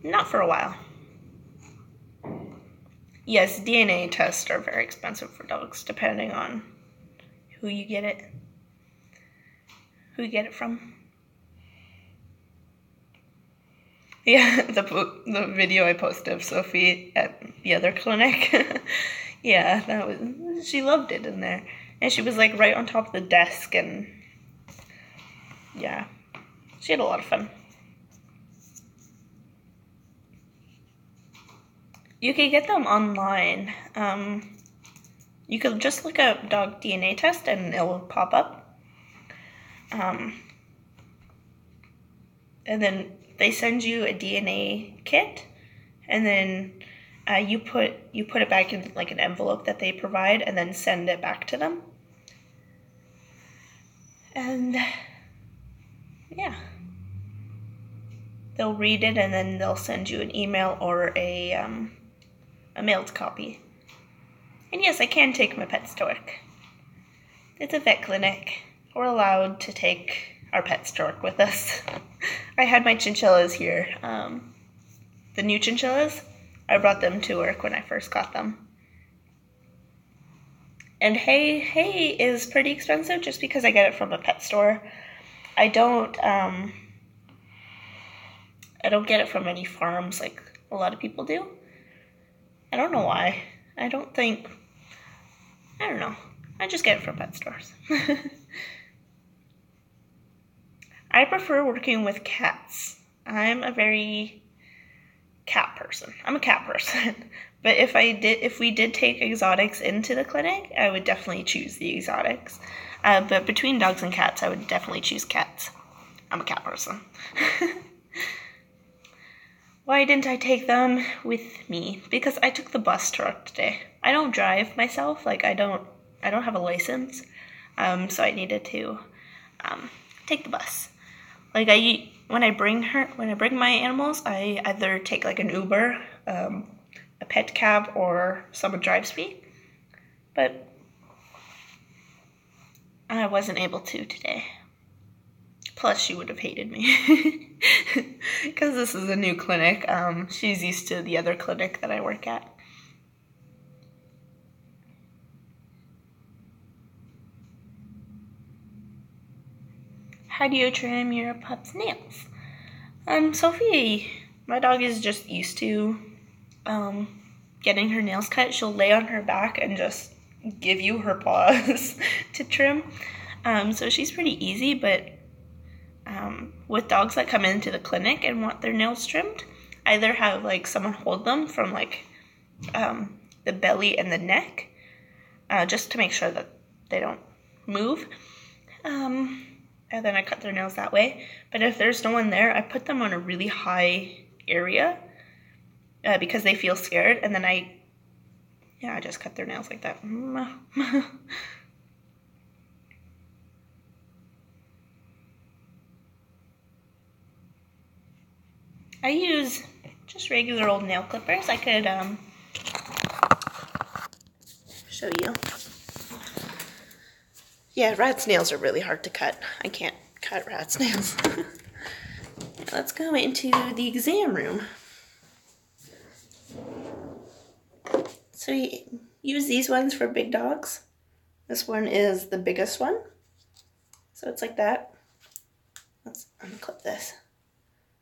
not for a while. Yes, DNA tests are very expensive for dogs, depending on who you get it from. Yeah, the video I posted of Sophie at the other clinic. Yeah, she loved it in there. And she was like right on top of the desk, and yeah, she had a lot of fun. You can get them online. You could just look up dog DNA test and it will pop up. And then they send you a DNA kit, and then you put it back in like an envelope that they provide, and then send it back to them. And yeah, they'll read it, and then they'll send you an email or a mailed copy. And yes, I can take my pets to work. It's a vet clinic. We're allowed to take our pets to work with us. I had my chinchillas here. The new chinchillas, I brought them to work when I first got them. And hay is pretty expensive just because I get it from a pet store. I don't get it from any farms like a lot of people do. I don't know why. I don't know. I just get it from pet stores. I prefer working with cats. I'm a very cat person. I'm a cat person. But if we did take exotics into the clinic, I would definitely choose the exotics. But between dogs and cats, I would definitely choose cats. I'm a cat person. Why didn't I take them with me? Because I took the bus to work today. I don't drive myself. Like I don't have a license. So I needed to take the bus. Like when I bring my animals, I either take like an Uber, a pet cab, or someone drives me. But I wasn't able to today. Plus, she would have hated me because this is a new clinic. She's used to the other clinic that I work at. How do you trim your pup's nails? Sophie, my dog is just used to getting her nails cut. She'll lay on her back and just give you her paws to trim. So she's pretty easy, but with dogs that come into the clinic and want their nails trimmed, I either have like someone hold them from like the belly and the neck, just to make sure that they don't move. And then I cut their nails that way. But if there's no one there, I put them on a really high area because they feel scared. And then I just cut their nails like that. I use just regular old nail clippers. I could show you. Yeah, rat's nails are really hard to cut. I can't cut rat's nails. Let's go into the exam room. So you use these ones for big dogs. This one is the biggest one. So it's like that. Let's unclip this.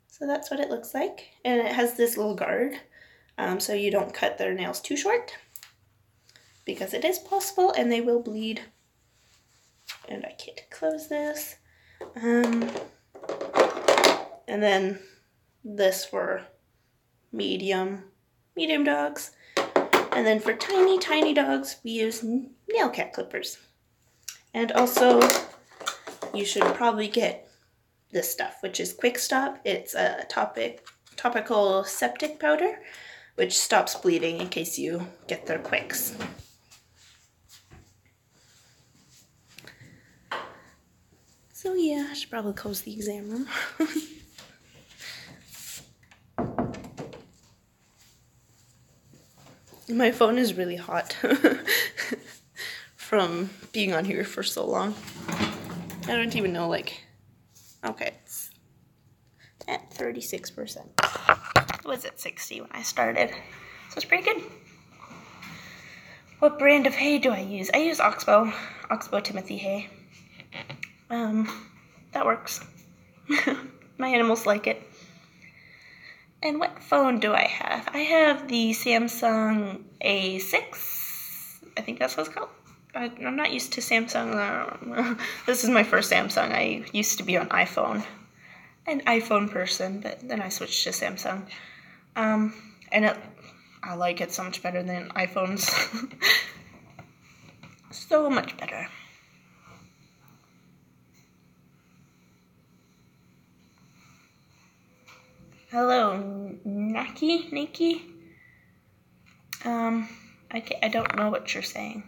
So that's what it looks like. And it has this little guard, so you don't cut their nails too short, because it is possible and they will bleed. And I can't close this. And then this for medium dogs. And then for tiny dogs, we use nail cat clippers. And also, you should probably get this stuff, which is Quick Stop. It's a topical septic powder, which stops bleeding in case you get their quicks. So yeah, I should probably close the exam room. My phone is really hot from being on here for so long. I don't even know, like, okay, it's at 36%. It was at 60 when I started, so it's pretty good. What brand of hay do I use? I use Oxbow Timothy hay. That works. My animals like it. And what phone do I have? I have the Samsung A6. I think that's what it's called. I'm not used to Samsung. This is my first Samsung. I used to be on iPhone. An iPhone person, but then I switched to Samsung. I like it so much better than iPhones. So much better. Hello, Naki? I don't know what you're saying.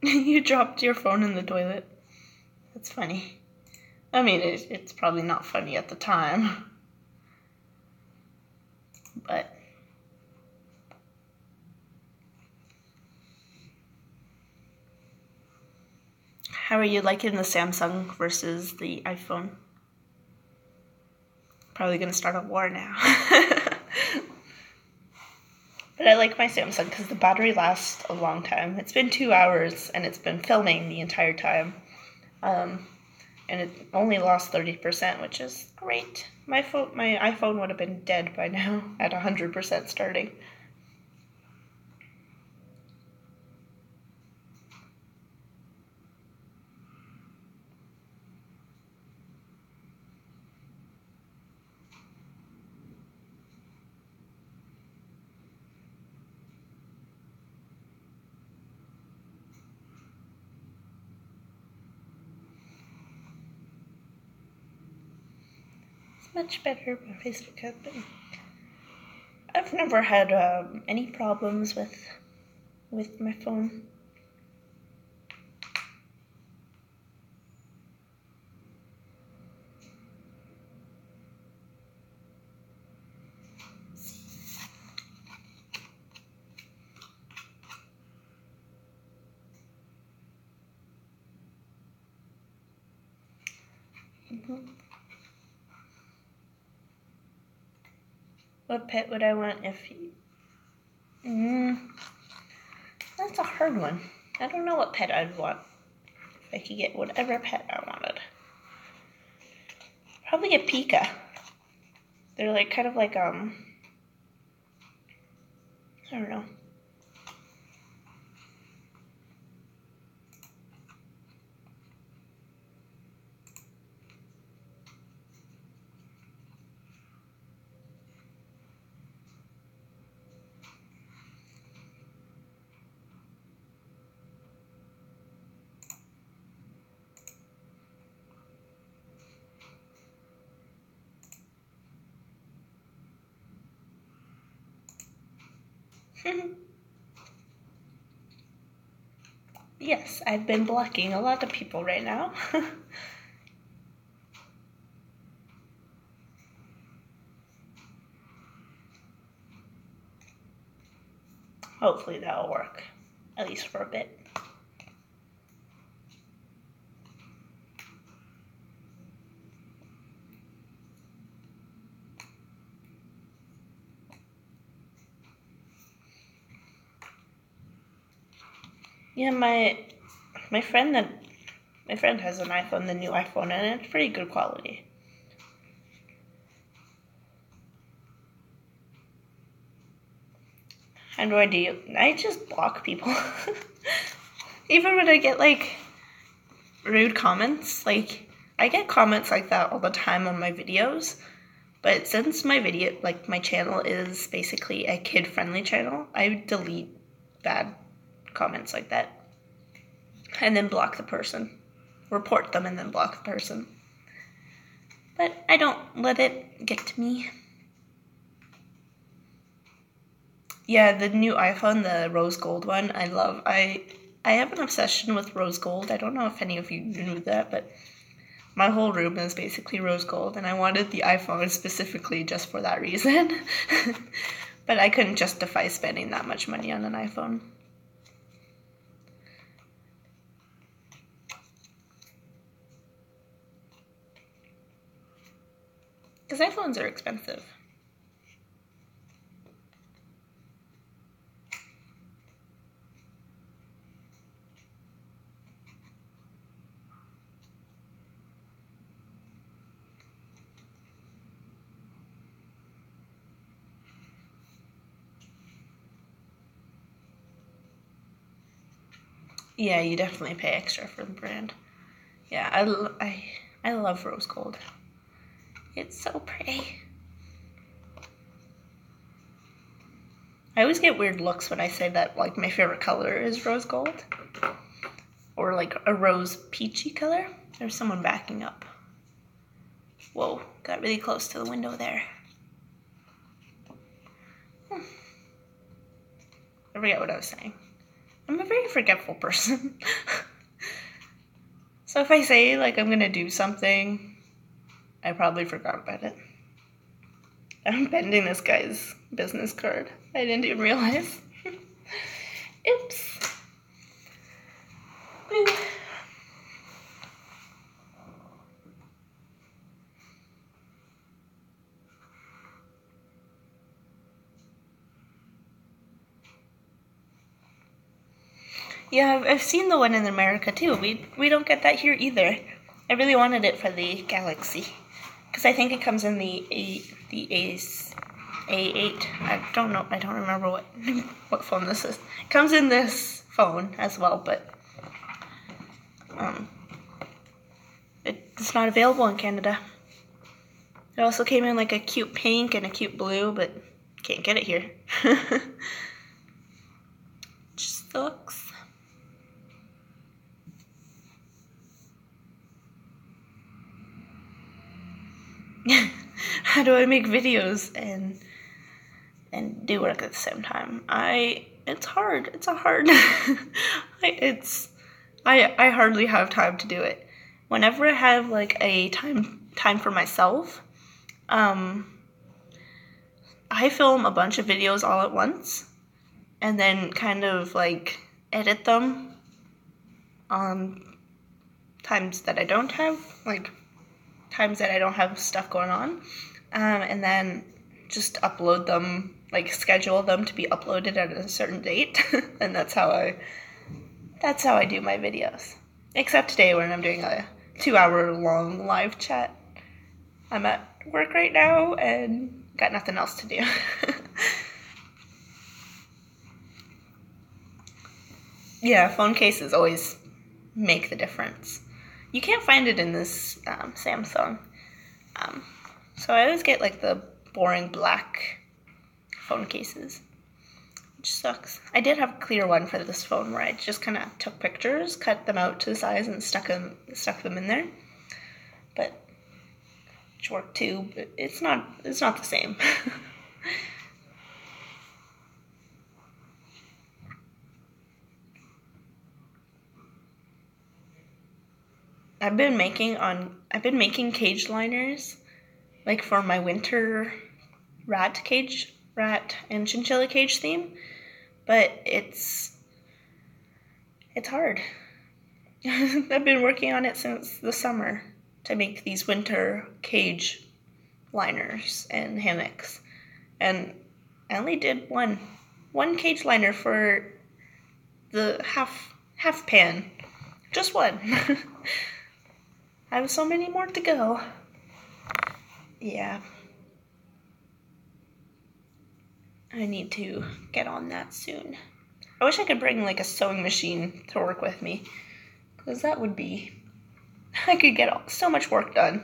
You dropped your phone in the toilet. That's funny. I mean, it's probably not funny at the time. But how are you liking the Samsung versus the iPhone? Probably gonna start a war now. But I like my Samsung because the battery lasts a long time. It's been 2 hours and it's been filming the entire time. And it only lost 30%, which is great. My iPhone would have been dead by now at 100% starting. Much better on Facebook. I've never had any problems with my phone. What pet would I want if that's a hard one. I don't know what pet I'd want. If I could get whatever pet I wanted. Probably a Pika. They're like kind of like I don't know. Yes, I've been blocking a lot of people right now. Hopefully that'll work, at least for a bit. Yeah, my friend has an iPhone, the new iPhone, and it's pretty good quality. How do? I just block people. Even when I get like rude comments, like I get comments like that all the time on my videos. But since my channel is basically a kid-friendly channel, I delete bad comments like that. And then block the person. Report them and then block the person. But I don't let it get to me. Yeah, the new iPhone, the rose gold one, I love. I have an obsession with rose gold. I don't know if any of you knew that, but My whole room is basically rose gold, and I wanted the iPhone specifically just for that reason. But I couldn't justify spending that much money on an iPhone. Because iPhones are expensive. Yeah, you definitely pay extra for the brand. Yeah, I love rose gold. It's so pretty. I always get weird looks when I say that, like, my favorite color is rose gold. Or, like, a rose peachy color. There's someone backing up. Whoa, got really close to the window there. I forget what I was saying. I'm a very forgetful person. So if I say, like, I'm gonna do something, I probably forgot about it. I'm bending this guy's business card. I didn't even realize. Oops. Yeah, I've seen the one in America too. We don't get that here either. I really wanted it for the Galaxy, because I think it comes in the A8. I don't know. I don't remember what phone this is. It comes in this phone as well, but it's not available in Canada. It also came in like a cute pink and a cute blue, but can't get it here. Just sucks. How do I make videos and do work at the same time? It's hard. It's a hard. I hardly have time to do it. Whenever I have like a time for myself, I film a bunch of videos all at once, and then kind of like edit them on times that I don't have, like times that I don't have stuff going on, and then just upload them, like schedule them to be uploaded at a certain date, and that's how I do my videos. Except today when I'm doing a 2-hour long live chat. I'm at work right now and got nothing else to do. Yeah, phone cases always make the difference. You can't find it in this Samsung. So I always get like the boring black phone cases, which sucks. I did have a clear one for this phone where I just kind of took pictures, cut them out to the size, and stuck them in there. But which worked too. But it's not the same. I've been making cage liners, like for my winter rat and chinchilla cage theme, but it's hard. I've been working on it since the summer to make these winter cage liners and hammocks, and I only did one cage liner for the half pan, just one. I have so many more to go. Yeah. I need to get on that soon. I wish I could bring like a sewing machine to work with me, because that would be, I could get so much work done.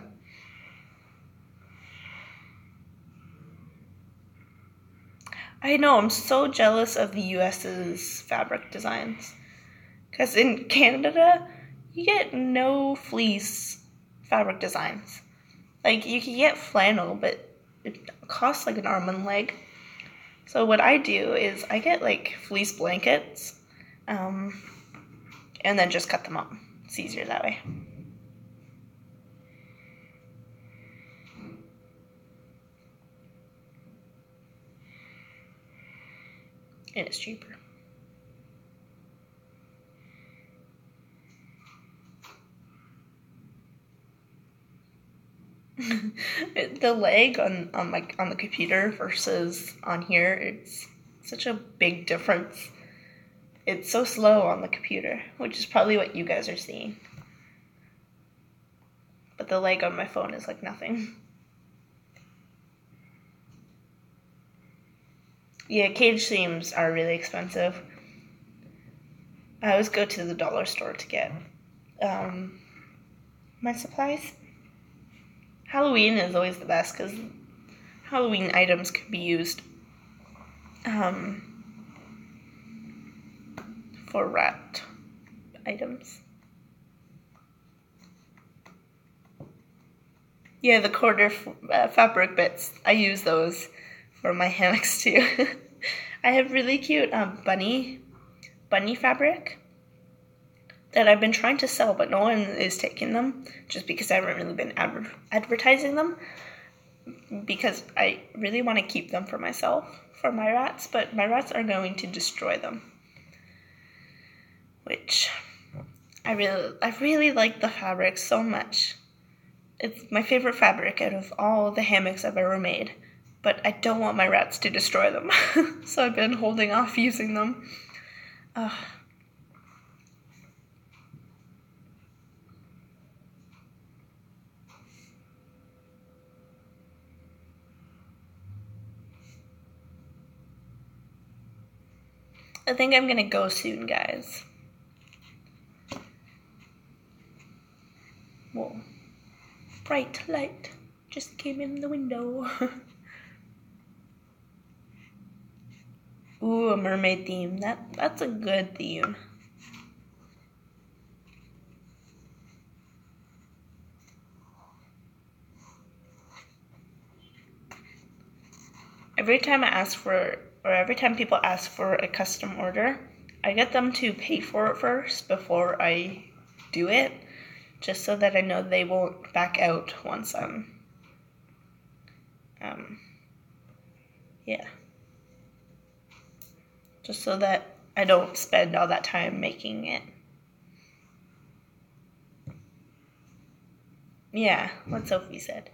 I know, I'm so jealous of the US's fabric designs, because in Canada, you get no fleece fabric designs. Like, you can get flannel, but it costs like an arm and leg. So what I do is I get like fleece blankets, and then just cut them up. It's easier that way. and it's cheaper. The lag on the computer versus on here, it's such a big difference. It's so slow on the computer, which is probably what you guys are seeing. But the lag on my phone is like nothing. Yeah, cage themes are really expensive. I always go to the dollar store to get my supplies. Halloween is always the best because Halloween items could be used for rat items. Yeah, the quarter fabric bits. I use those for my hammocks too. I have really cute bunny fabric that I've been trying to sell, but no one is taking them just because I haven't really been advertising them, because I really want to keep them for myself, for my rats, but my rats are going to destroy them, which I really like the fabric so much. It's my favorite fabric out of all the hammocks I've ever made, but I don't want my rats to destroy them, so I've been holding off using them. I think I'm gonna go soon, guys. Whoa. Bright light just came in the window. Ooh, a mermaid theme. That's a good theme. Every time people ask for a custom order, I get them to pay for it first before I do it, just so that I know they won't back out once I'm, yeah. Just so that I don't spend all that time making it. Yeah, what Sophie said.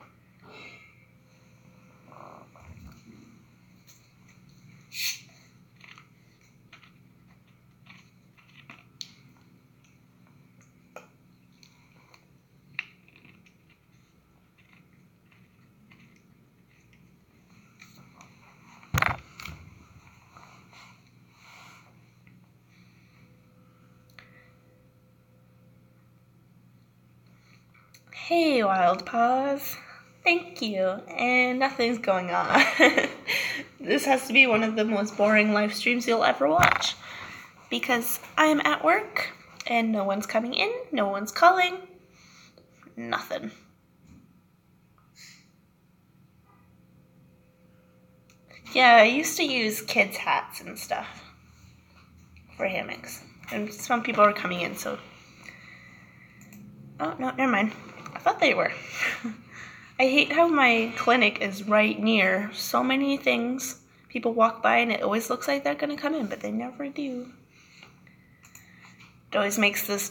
Hey, Wild Paws. Thank you. And nothing's going on. This has to be one of the most boring live streams you'll ever watch, because I am at work and no one's coming in, no one's calling, nothing. Yeah, I used to use kids' hats and stuff for hammocks, and some people are coming in, so... Oh, no, never mind. I thought they were. I hate how my clinic is right near so many things. People walk by and it always looks like they're gonna come in, but they never do. It always makes this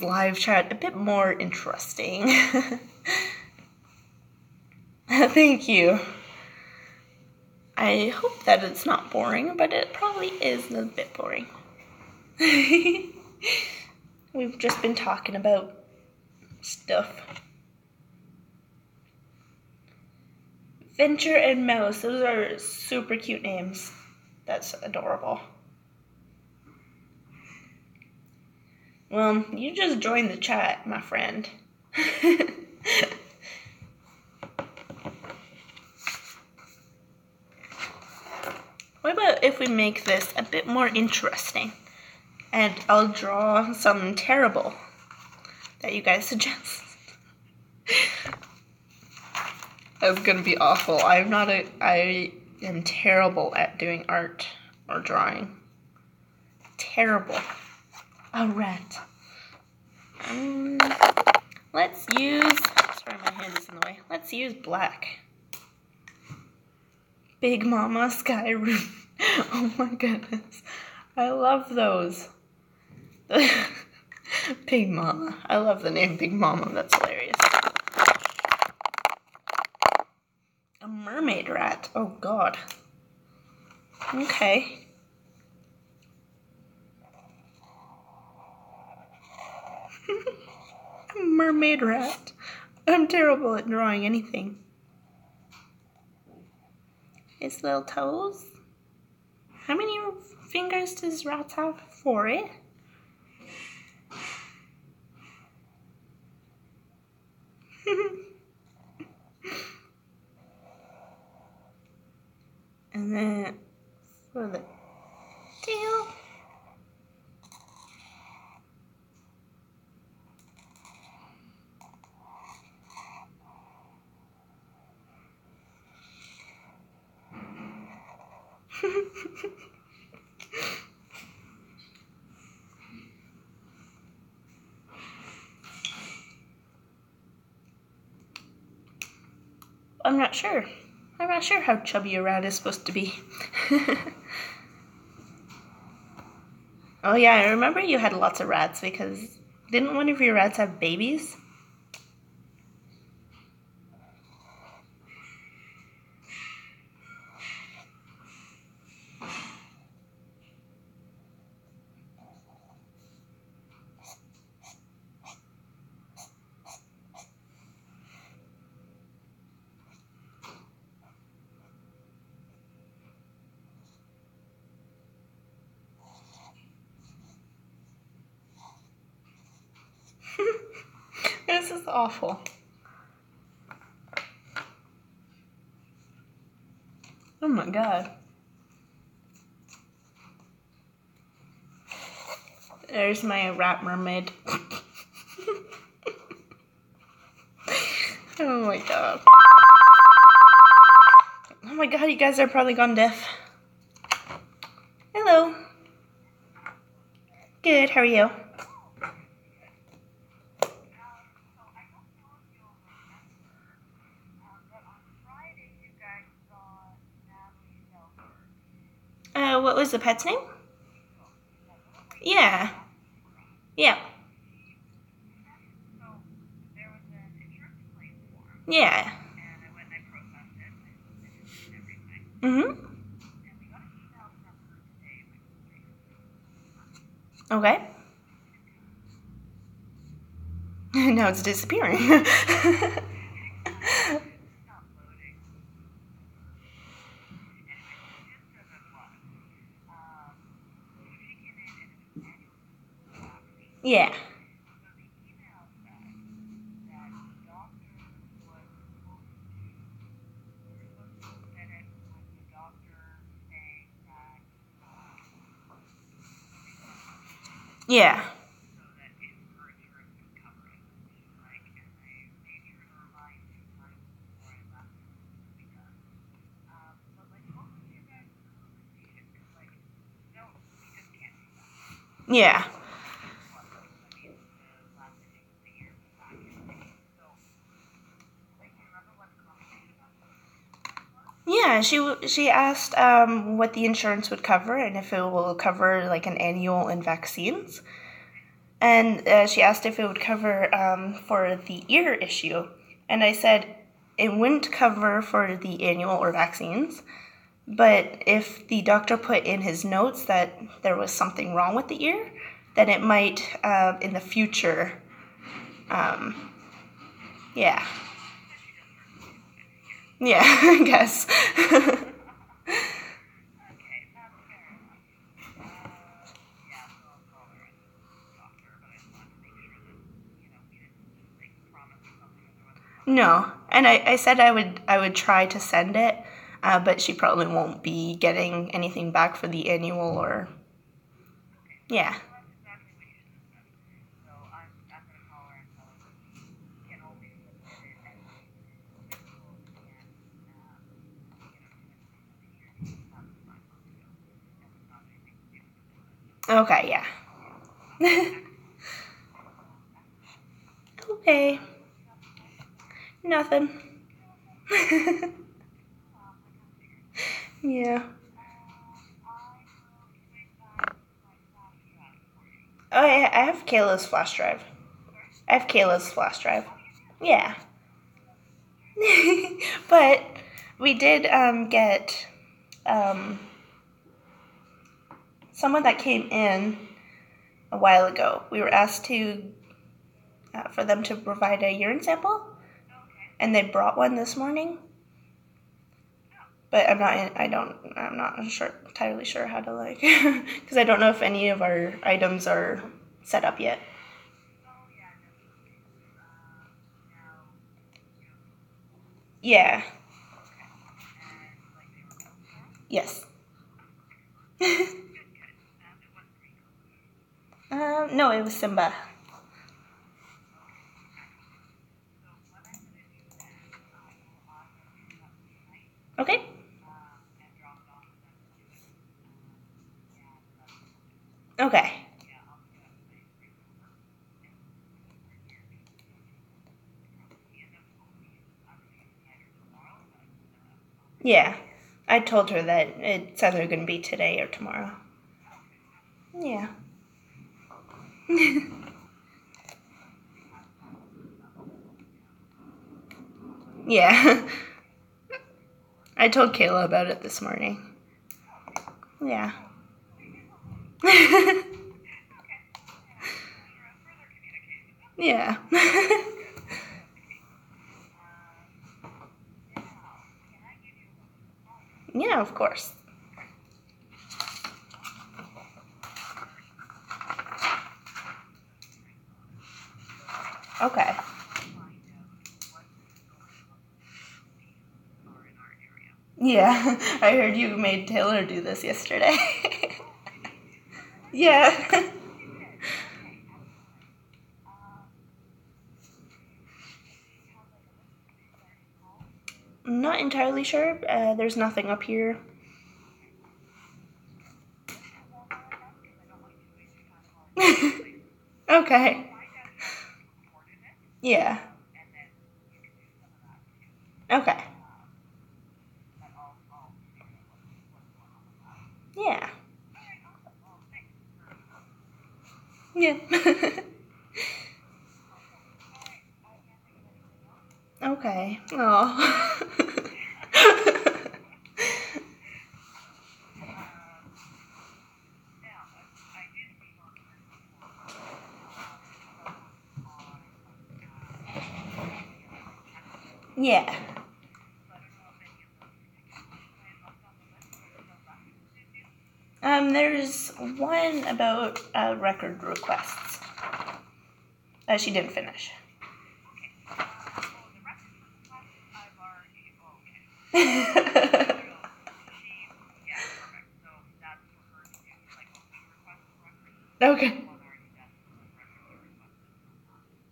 live chat a bit more interesting. Thank you. I hope that it's not boring, but it probably is a bit boring. We've just been talking about stuff. Venture and Mouse, those are super cute names. That's adorable. Well, you just joined the chat, my friend. What about if we make this a bit more interesting? And I'll draw some terrible that you guys suggest. That's gonna be awful. I am terrible at doing art or drawing. Terrible. A rat. Let's use, sorry, my hand is in the way. Let's use black. Big Mama Skyrim. Oh my goodness. I love those. Pig Mama. I love the name Pig Mama. That's hilarious. A mermaid rat. Oh god. Okay. A mermaid rat. I'm terrible at drawing anything. Its little toes. How many fingers does rats have? 4, eh? And then for the tail. I'm not sure. I'm not sure how chubby a rat is supposed to be. Oh yeah, I remember you had lots of rats because didn't one of your rats have babies? This is awful. Oh my god. There's my rat mermaid. Oh my god. Oh my god, you guys are probably gone deaf. Hello. Good, how are you? What was the pet's name? Yeah. Yeah. Yeah. Mm-hmm. Okay. Now it's disappearing. Yeah. Yeah. Yeah. Yeah, she asked what the insurance would cover and if it will cover like an annual in vaccines. And she asked if it would cover for the ear issue. And I said it wouldn't cover for the annual or vaccines. But if the doctor put in his notes that there was something wrong with the ear, then it might in the future. Yeah. Yeah, I guess. No, and I said I would try to send it, but she probably won't be getting anything back for the annual or. Yeah. Okay, yeah. Okay. Nothing. Yeah. Oh, I have Kayla's flash drive. I have Kayla's flash drive. Yeah. But we did get someone that came in a while ago. We were asked to for them to provide a urine sample, and they brought one this morning. But I'm not entirely sure how to because I don't know if any of our items are set up yet. Yeah. Yes. No, it was Simba. Okay. Okay. Yeah. I told her that it's either going to be today or tomorrow. Yeah. Yeah. I told Kayla about it this morning. Yeah. Yeah. Yeah, of course. Okay. Yeah, I heard you made Taylor do this yesterday. Yeah. I'm not entirely sure. There's nothing up here. Okay. Yeah. Okay. Yeah. Yeah. Okay. Oh. Yeah. There's one about record requests. She didn't finish. Okay.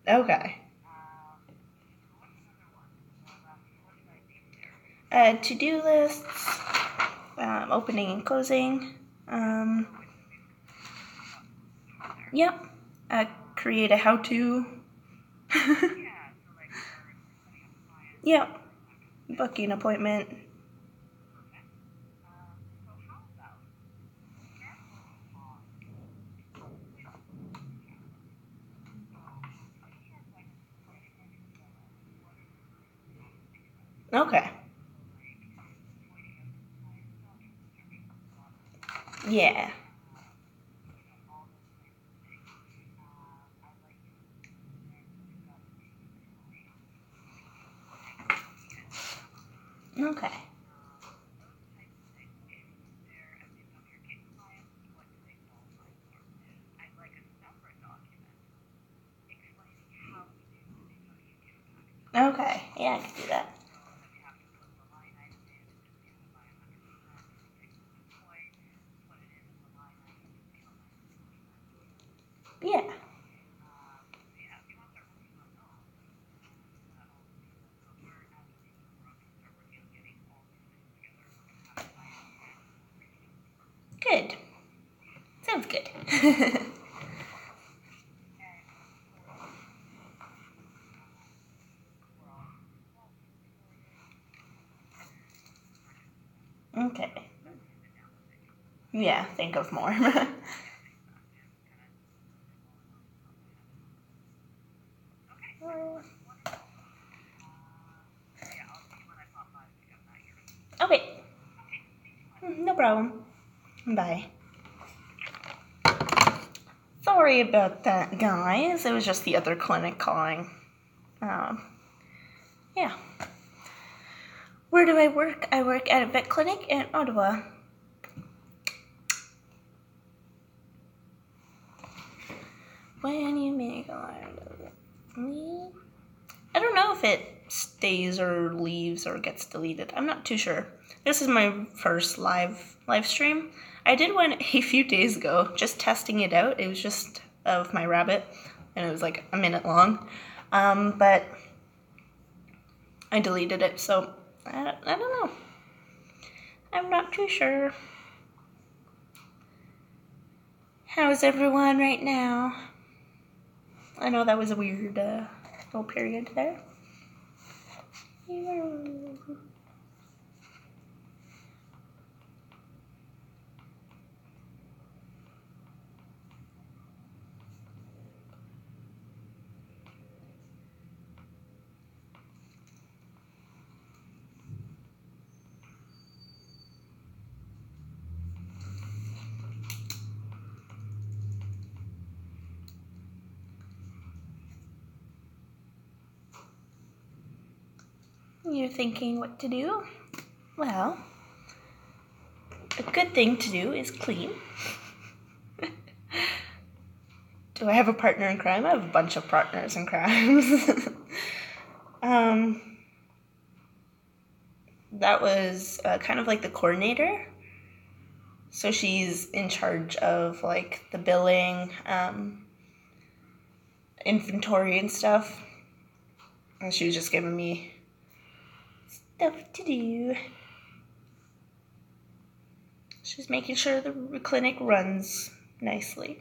Okay. To-do lists, opening and closing. Yep. Create a how-to. Yep. Booking appointment. Okay. Yeah. Okay. Okay. Yeah, I can do that. Yeah. Good. Sounds good. Okay. Yeah, think of more. No problem. Bye. Sorry about that, guys. It was just the other clinic calling. Yeah. Where do I work? I work at a vet clinic in Ottawa. When you make a me, I don't know if it stays or leaves or gets deleted. I'm not too sure. This is my first live stream. I did one a few days ago, just testing it out. It was just of my rabbit, and it was like a minute long. But I deleted it, so I don't know. I'm not too sure. How's everyone right now? I know that was a weird little period there. You're thinking what to do? Well, a good thing to do is clean. Do I have a partner in crime? I have a bunch of partners in crimes. That was kind of like the coordinator. So she's in charge of like the billing, inventory and stuff. And she was just giving me stuff to do. She's making sure the clinic runs nicely.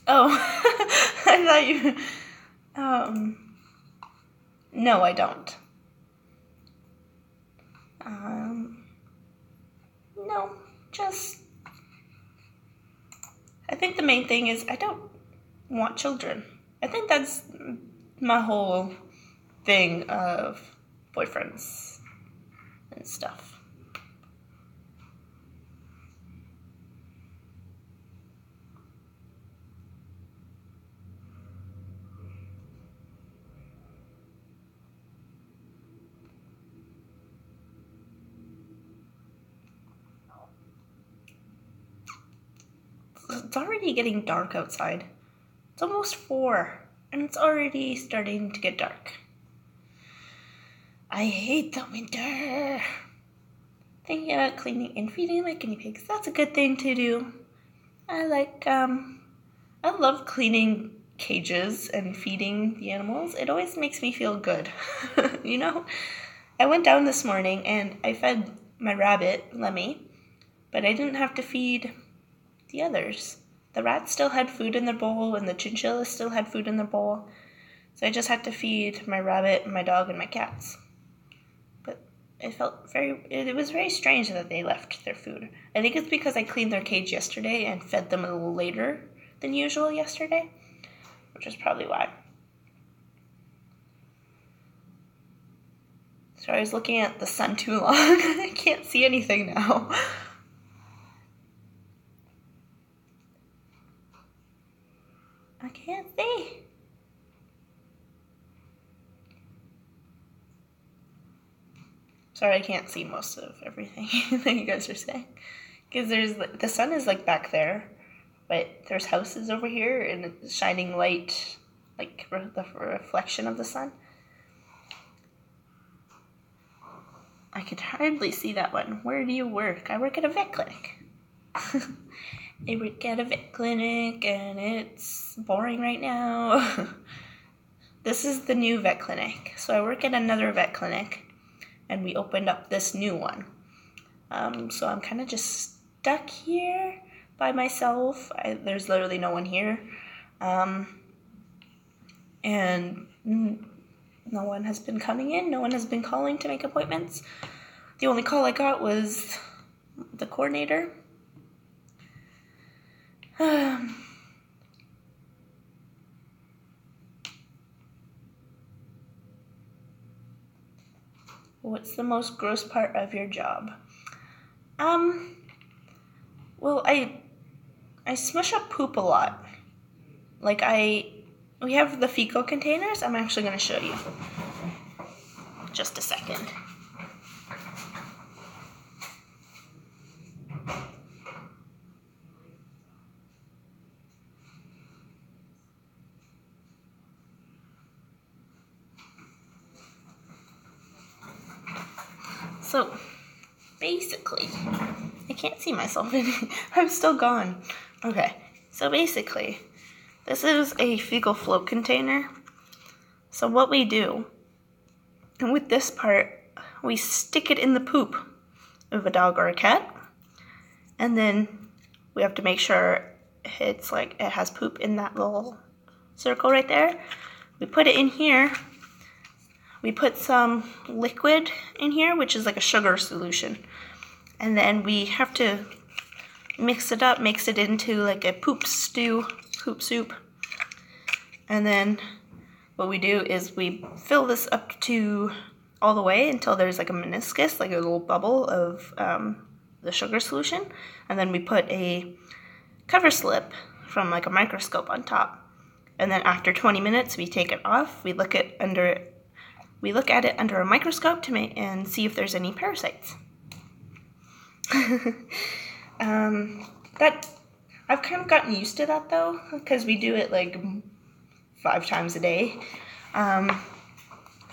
Oh, I thought you... No, I don't. No, just... I think the main thing is I don't want children. I think that's my whole thing of boyfriends and stuff. It's already getting dark outside. It's almost 4, and it's already starting to get dark. I hate the winter. Thinking about cleaning and feeding my guinea pigs. That's a good thing to do. I love cleaning cages and feeding the animals. It always makes me feel good. You know? I went down this morning and I fed my rabbit, Lemmy, but I didn't have to feed the others. The rats still had food in their bowl and the chinchillas still had food in their bowl. So I just had to feed my rabbit, my dog, and my cats. But it was very strange that they left their food. I think it's because I cleaned their cage yesterday and fed them a little later than usual yesterday, which is probably why. So I was looking at the sun too long. I can't see anything now. I can't see. Sorry, I can't see most of everything that you guys are saying. Because the sun is like back there, but there's houses over here and it's shining light, like the reflection of the sun. I could hardly see that one. Where do you work? I work at a vet clinic. I work at a vet clinic and it's boring right now. This is the new vet clinic. So I work at another vet clinic and we opened up this new one. So I'm kind of just stuck here by myself. There's literally no one here. And no one has been coming in. No one has been calling to make appointments. The only call I got was the coordinator. What's the most gross part of your job? Well, I smush up poop a lot. Like we have the fecal containers. I'm actually going to show you. Just a second. So, basically, I can't see myself in it. I'm still gone. Okay, so basically, this is a fecal float container. So what we do, and with this part, we stick it in the poop of a dog or a cat, and then we have to make sure it's like it has poop in that little circle right there. We put it in here. We put some liquid in here, which is like a sugar solution. And then we have to mix it up, mix it into like a poop soup. And then what we do is we fill this up to all the way until there's like a meniscus, like a little bubble of the sugar solution. And then we put a cover slip from like a microscope on top. And then after 20 minutes, we take it off. We look at it under a microscope and see if there's any parasites. That I've kind of gotten used to that though, because we do it like 5 times a day.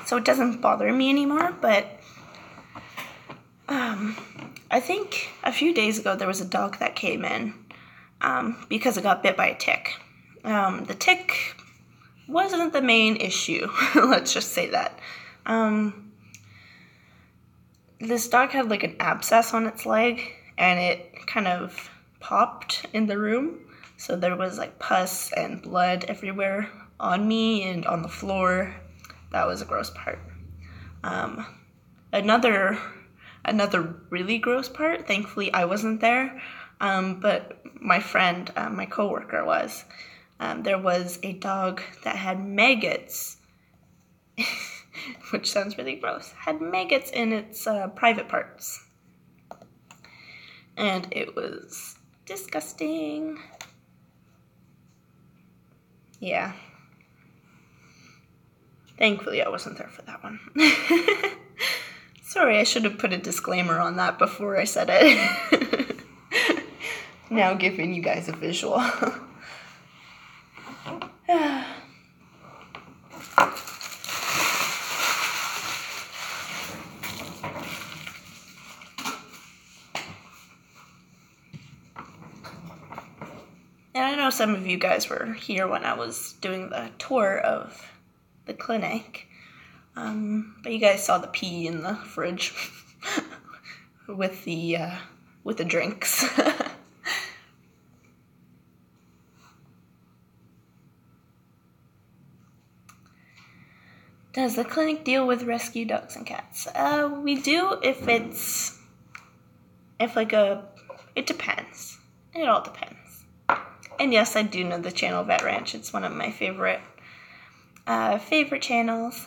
So it doesn't bother me anymore, but I think a few days ago there was a dog that came in because it got bit by a tick. The tick wasn't the main issue, let's just say that. This dog had like an abscess on its leg, and it kind of popped in the room, so there was like pus and blood everywhere on me and on the floor. That was a gross part. Another really gross part, thankfully I wasn't there, but my friend, my coworker was. There was a dog that had maggots, which sounds really gross, had maggots in its private parts. And it was disgusting. Yeah. Thankfully, I wasn't there for that one. Sorry, I should have put a disclaimer on that before I said it. Now giving you guys a visual. And I know some of you guys were here when I was doing the tour of the clinic, but you guys saw the pee in the fridge with the drinks. Does the clinic deal with rescue dogs and cats? We do it depends. It all depends. And yes, I do know the channel Vet Ranch. It's one of my favorite channels.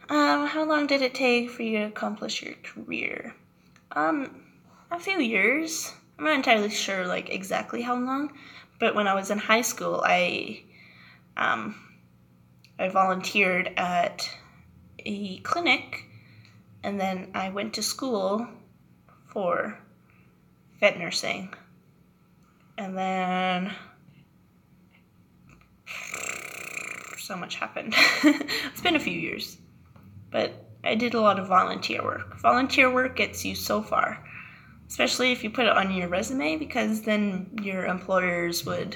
How long did it take for you to accomplish your career? A few years. I'm not entirely sure like exactly how long, but when I was in high school, I volunteered at a clinic, and then I went to school for vet nursing. And then so much happened. It's been a few years, but I did a lot of volunteer work. Volunteer work gets you so far, especially if you put it on your resume, because then your employers would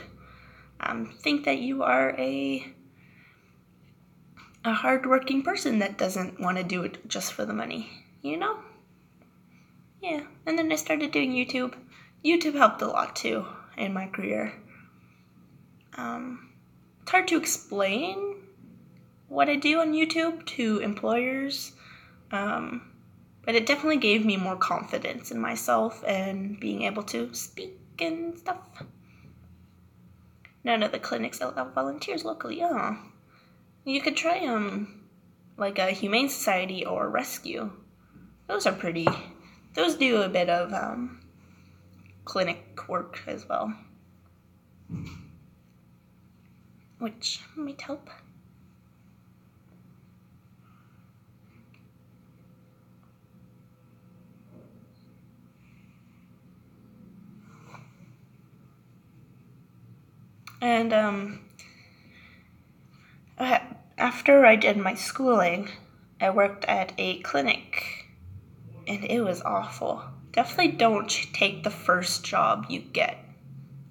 think that you are a hardworking person that doesn't want to do it just for the money, you know? Yeah, and then I started doing YouTube. YouTube helped a lot too in my career. It's hard to explain what I do on YouTube to employers, But it definitely gave me more confidence in myself and being able to speak and stuff. None of the clinics allow volunteers locally. Oh, you could try like a Humane Society or Rescue. Those are pretty. Those do a bit of clinic work as well, which might help. And after I did my schooling, I worked at a clinic, and it was awful. Definitely don't take the first job you get,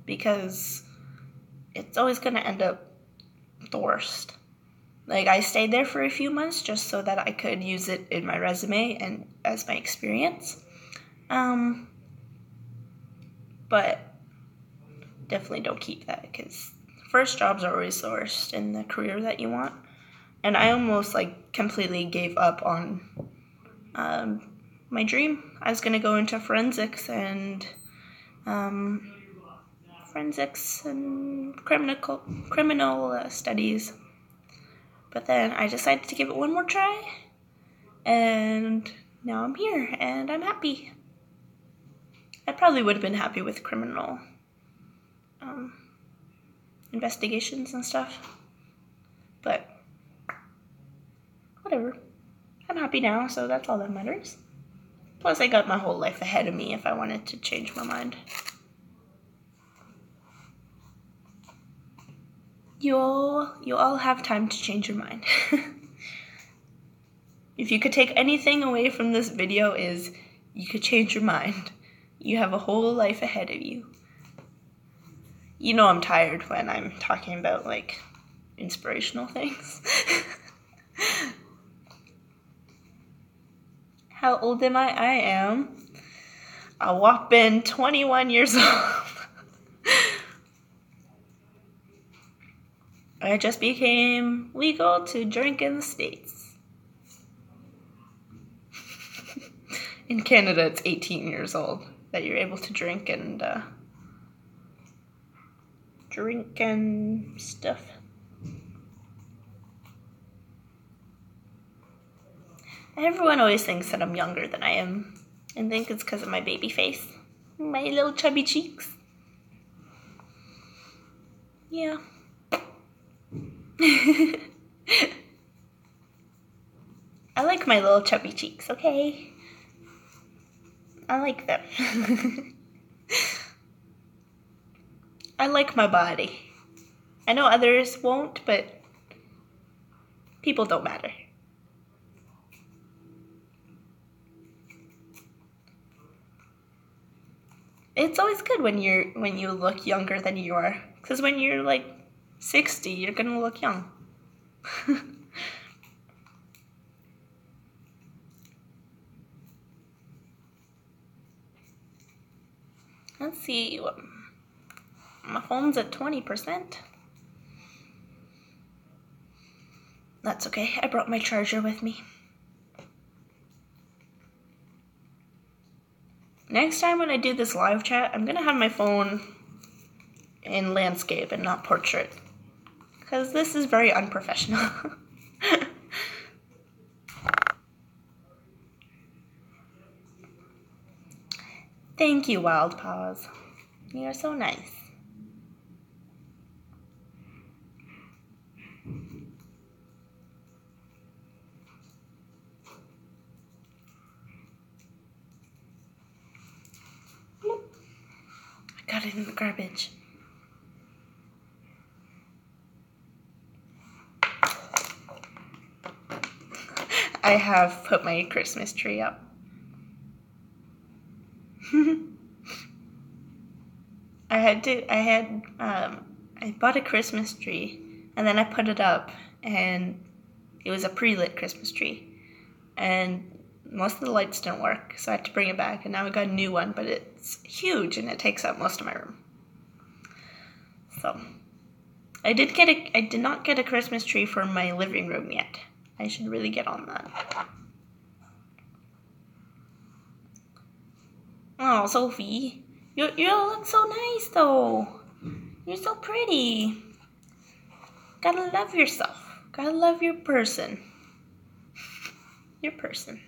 because it's always going to end up the worst. Like, I stayed there for a few months just so that I could use it in my resume and as my experience. But definitely don't keep that, because first jobs are always the worst in the career that you want. And I almost completely gave up on my dream. I was going to go into forensics and criminal studies. But then I decided to give it one more try, and now I'm here and I'm happy. I probably would have been happy with criminal investigations and stuff, but whatever. I'm happy now, so that's all that matters. Plus, I got my whole life ahead of me if I wanted to change my mind. You all have time to change your mind. If you could take anything away from this video, is you could change your mind. You have a whole life ahead of you. You know I'm tired when I'm talking about inspirational things. How old am I? I am a whopping 21 years old. I just became legal to drink in the States. In Canada, it's 18 years old that you're able to drink and stuff. Everyone always thinks that I'm younger than I am, and think it's because of my baby face, my little chubby cheeks. Yeah. I like my little chubby cheeks, okay? I like them. I like my body. I know others won't, but people don't matter. It's always good when you look younger than you are, because when you're 60, you're gonna look young. Let's see. My phone's at 20%. That's okay. I brought my charger with me. Next time when I do this live chat, I'm gonna have my phone in landscape and not portrait, because this is very unprofessional. Thank you, Wild Paws. You are so nice. Bloop. I got it in the garbage. I have put my Christmas tree up. I bought a Christmas tree, and then I put it up, and it was a pre-lit Christmas tree, and most of the lights didn't work, so I had to bring it back, and now I got a new one, but it's huge, and it takes up most of my room. So, I did not get a Christmas tree for my living room yet. I should really get on that. Oh, Sophie, you look so nice though. You're so pretty. Gotta love yourself. Gotta love your person. Your person.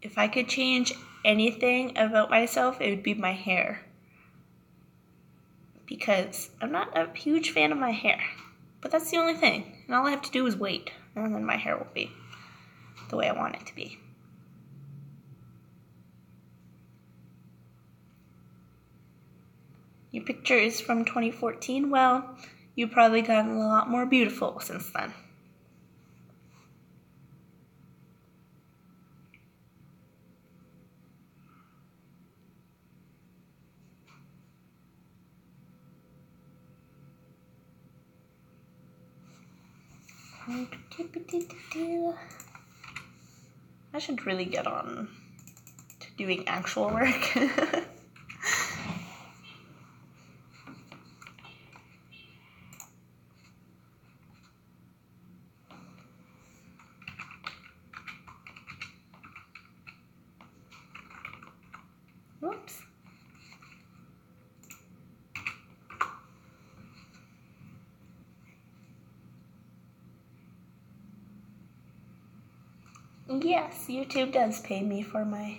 If I could change anything about myself, it would be my hair. Because I'm not a huge fan of my hair. But that's the only thing. And all I have to do is wait. And then my hair will be the way I want it to be. Your picture is from 2014. Well, you've probably gotten a lot more beautiful since then. I should really get on to doing actual work. Whoops. Yes, YouTube does pay me for my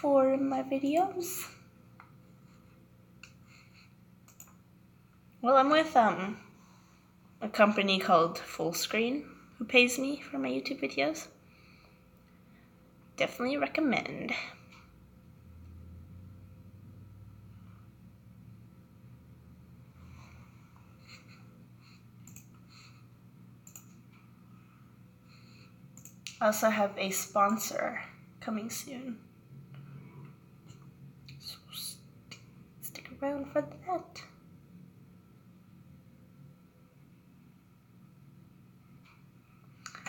videos. Well, I'm with a company called Fullscreen who pays me for my YouTube videos. Definitely recommend. I also have a sponsor coming soon. So stick around for that.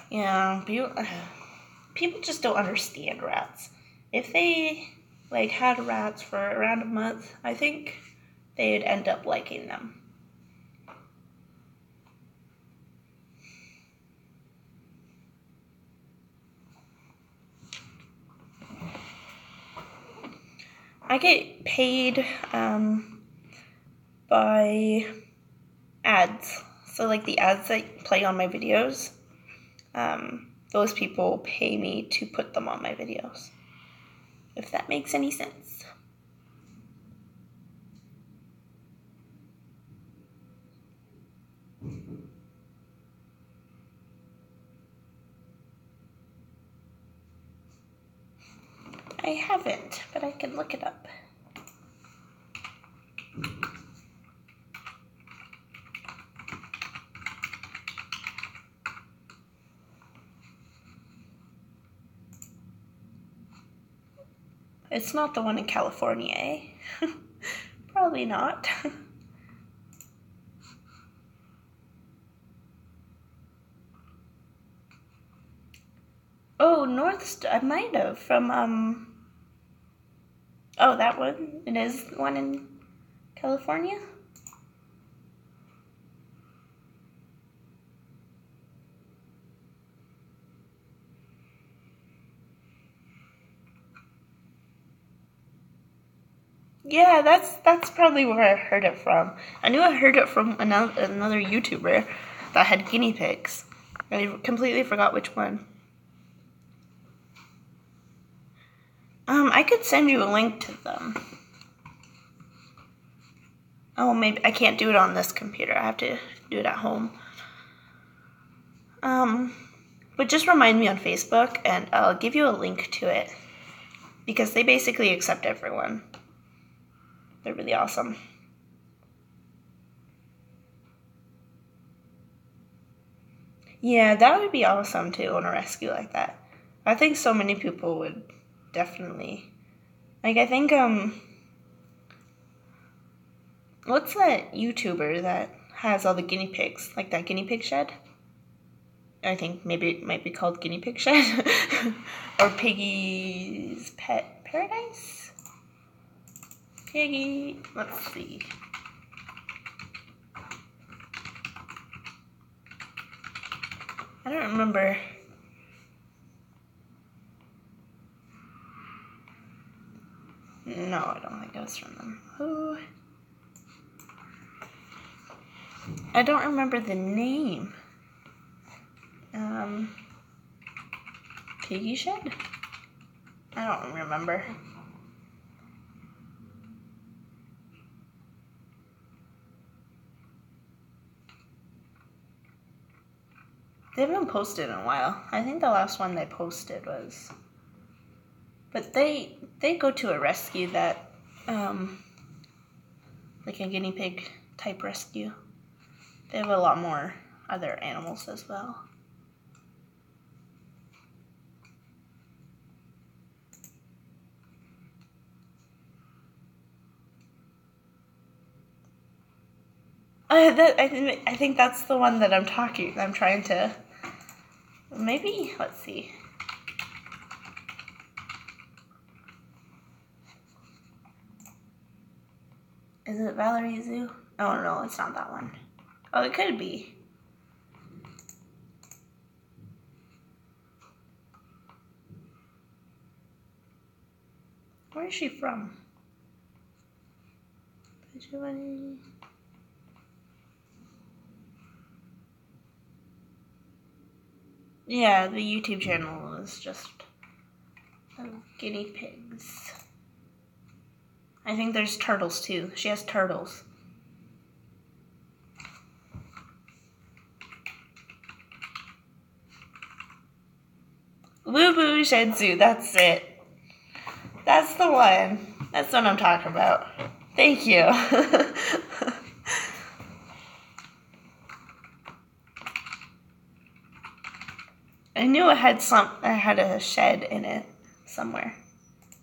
Yeah, people just don't understand rats. If they had rats for around a month, I think they'd end up liking them. I get paid by ads. So the ads that play on my videos, those people pay me to put them on my videos. If that makes any sense. I haven't, but I can look it up. It's not the one in California, eh? Probably not. Oh, I might have from oh, that one. It is one in California. Yeah, that's probably where I heard it from. I knew I heard it from another YouTuber that had guinea pigs. I completely forgot which one. I could send you a link to them. Oh, maybe I can't do it on this computer. I have to do it at home. But just remind me on Facebook and I'll give you a link to it. Because they basically accept everyone. They're really awesome. Yeah, that would be awesome to own a rescue like that. I think so many people would definitely. I think What's that YouTuber that has all the guinea pigs? Like that guinea pig shed? I think maybe it might be called Guinea Pig Shed. Or Piggy's Pet Paradise? Piggy, let's see. I don't remember. No, I don't think it was from them. Who? I don't remember the name. Piggy Shed? I don't remember. They haven't posted in a while. I think the last one they posted was... But they go to a rescue that, like a guinea pig type rescue. They have a lot more other animals as well. I think that's the one that I'm trying to, maybe, let's see. Is it Valerie Zoo? Oh no, it's not that one. Oh, it could be. Where is she from? Yeah, the YouTube channel is just guinea pigs. I think there's turtles too. She has turtles. Lubu Shed Zoo, that's it. That's the one. That's what I'm talking about. Thank you. I knew it had a shed in it somewhere.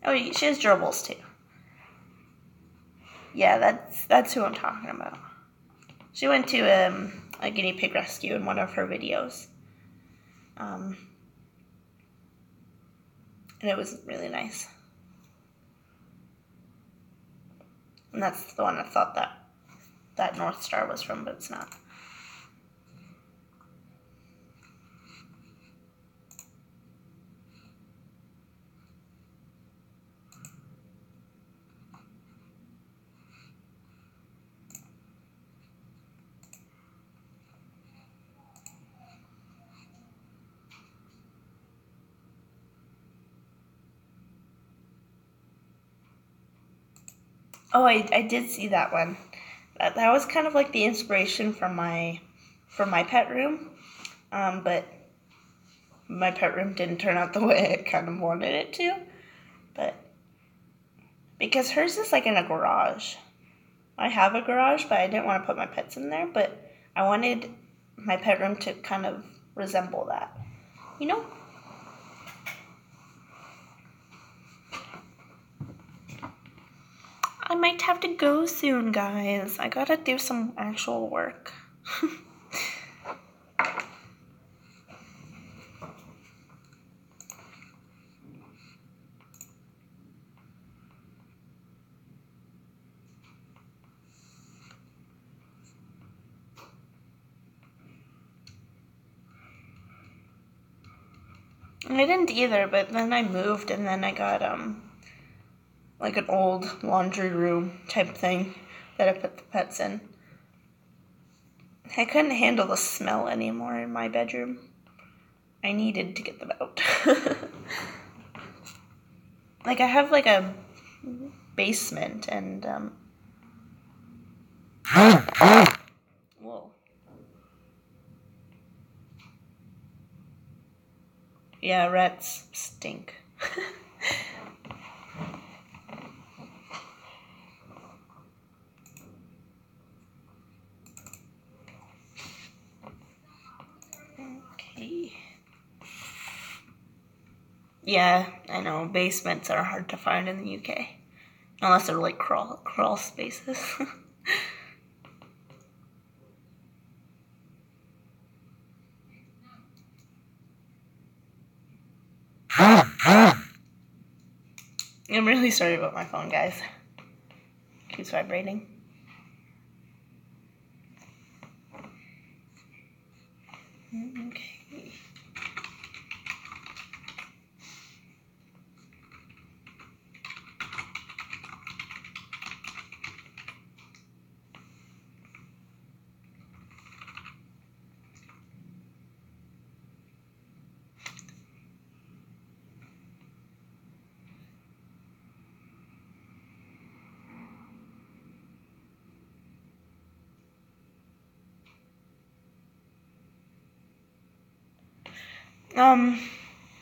Oh, she has gerbils too. Yeah, that's who I'm talking about. She went to a guinea pig rescue in one of her videos. And it was really nice. And that's the one I thought that North Star was from, but it's not. Oh, I did see that one. That was kind of like the inspiration for my pet room, but my pet room didn't turn out the way I kind of wanted it to. But because hers is like in a garage. I have a garage, but I didn't want to put my pets in there. But I wanted my pet room to kind of resemble that, you know? I might have to go soon, guys. I gotta do some actual work. I didn't either, but then I moved and then I got, like an old laundry room type thing that I put the pets in. I couldn't handle the smell anymore in my bedroom. I needed to get them out. Like I have like a basement and, whoa. Yeah, rats stink. Okay. Yeah, I know. Basements are hard to find in the UK. Unless they're like crawl spaces. I'm really sorry about my phone, guys. Keeps vibrating. Okay.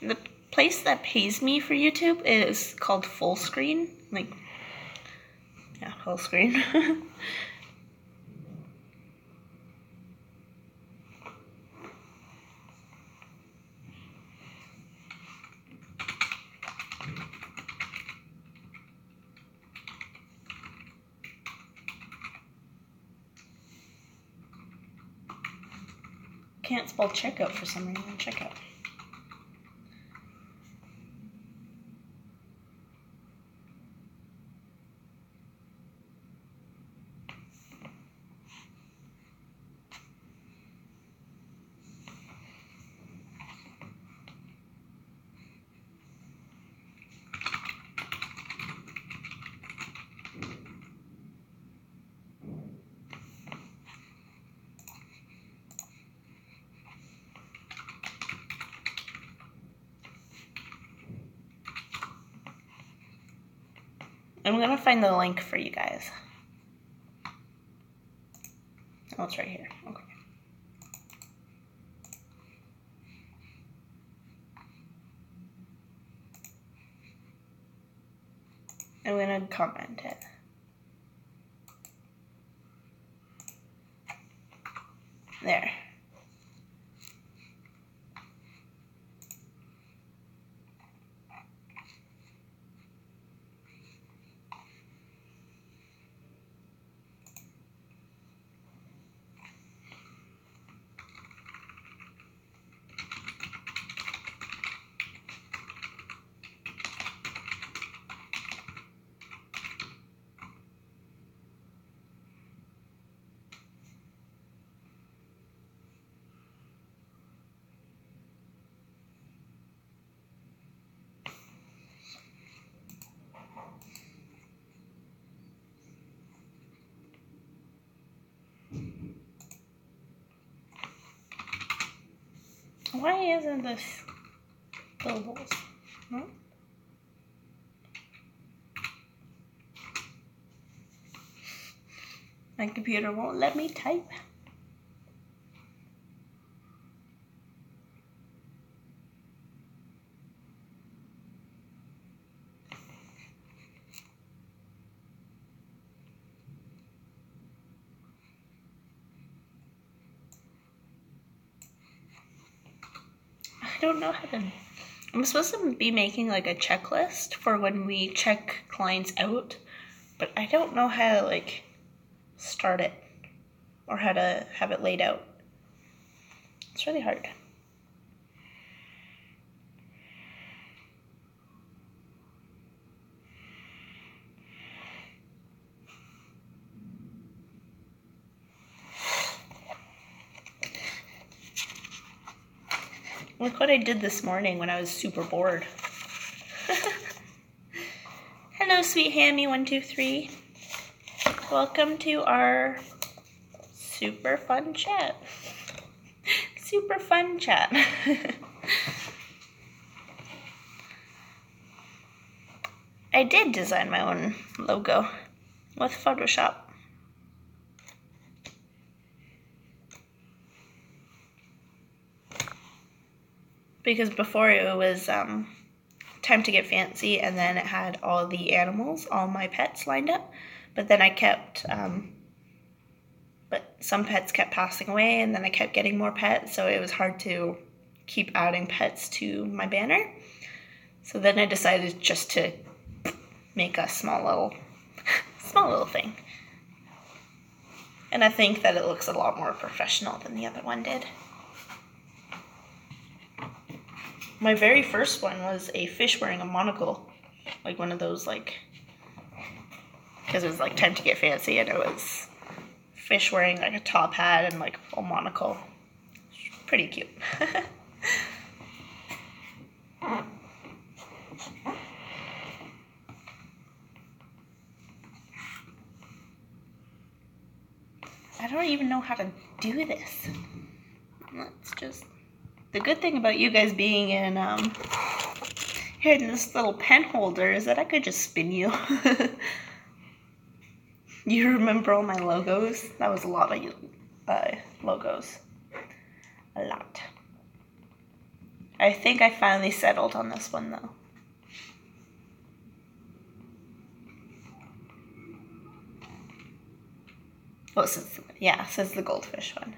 The place that pays me for YouTube is called Fullscreen. Like, yeah, Fullscreen. Can't spell checkout for some reason. Checkout. I'm gonna find the link for you guys. Oh, it's right here. Okay. I'm gonna comment it. There. Why isn't this bubbles? Huh? My computer won't let me type. I don't know how to. I'm supposed to be making like a checklist for when we check clients out, but I don't know how to like start it or how to have it laid out. It's really hard. Look what I did this morning when I was super bored. Hello, sweet hammy123. Welcome to our super fun chat. Super fun chat. I did design my own logo with Photoshop. Because before it was Time to Get Fancy, and then it had all the animals, all my pets lined up. But then I kept, but some pets kept passing away, and then I kept getting more pets, so it was hard to keep adding pets to my banner. So then I decided just to make a small little thing. And I think that it looks a lot more professional than the other one did. My very first one was a fish wearing a monocle. Like one of those, like, because it was like time to get fancy, and it was fish wearing like a top hat and like a monocle. Pretty cute. I don't even know how to do this. Let's just... The good thing about you guys being in here in this little pen holder is that I could just spin you. You remember all my logos? That was a lot of logos. A lot. I think I finally settled on this one though. Oh, it says the goldfish one.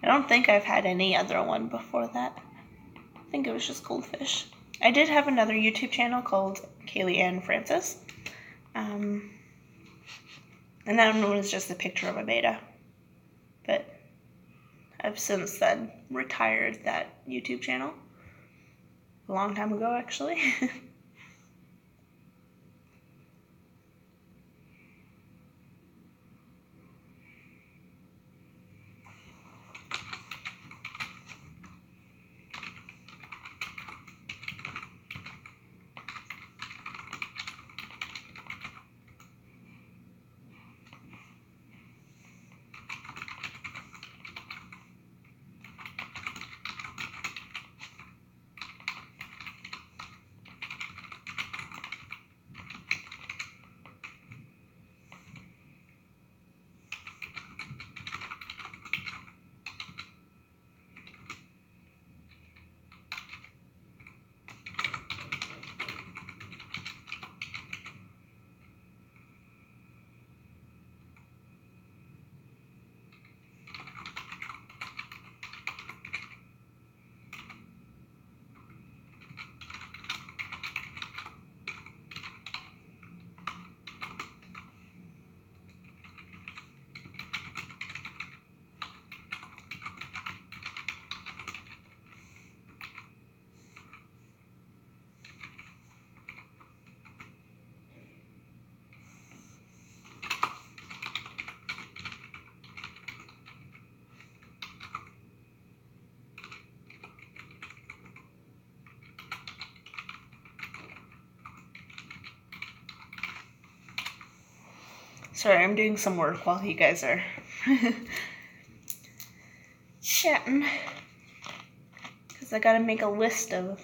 I don't think I've had any other one before that. I think it was just goldfish. I did have another YouTube channel called Kaylee Ann Francis. And that one was just a picture of a beta. But I've since then retired that YouTube channel. A long time ago, actually. Sorry, I'm doing some work while you guys are chatting. Because I gotta make a list of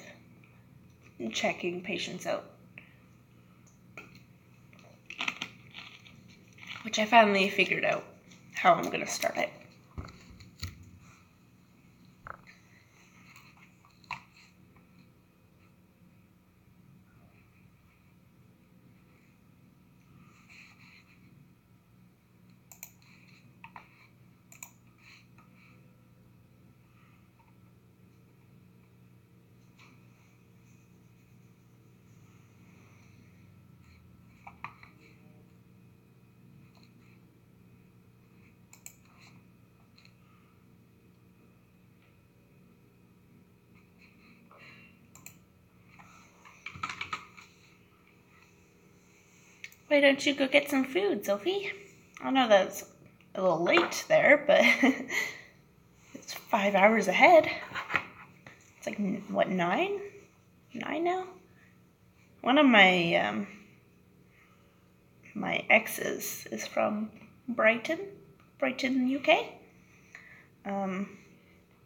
checking patients out. Which I finally figured out how I'm gonna start it. Why don't you go get some food, Sophie? I know that's a little late there, but it's 5 hours ahead. It's like, what, 9? 9 now? One of my my exes is from Brighton, UK. And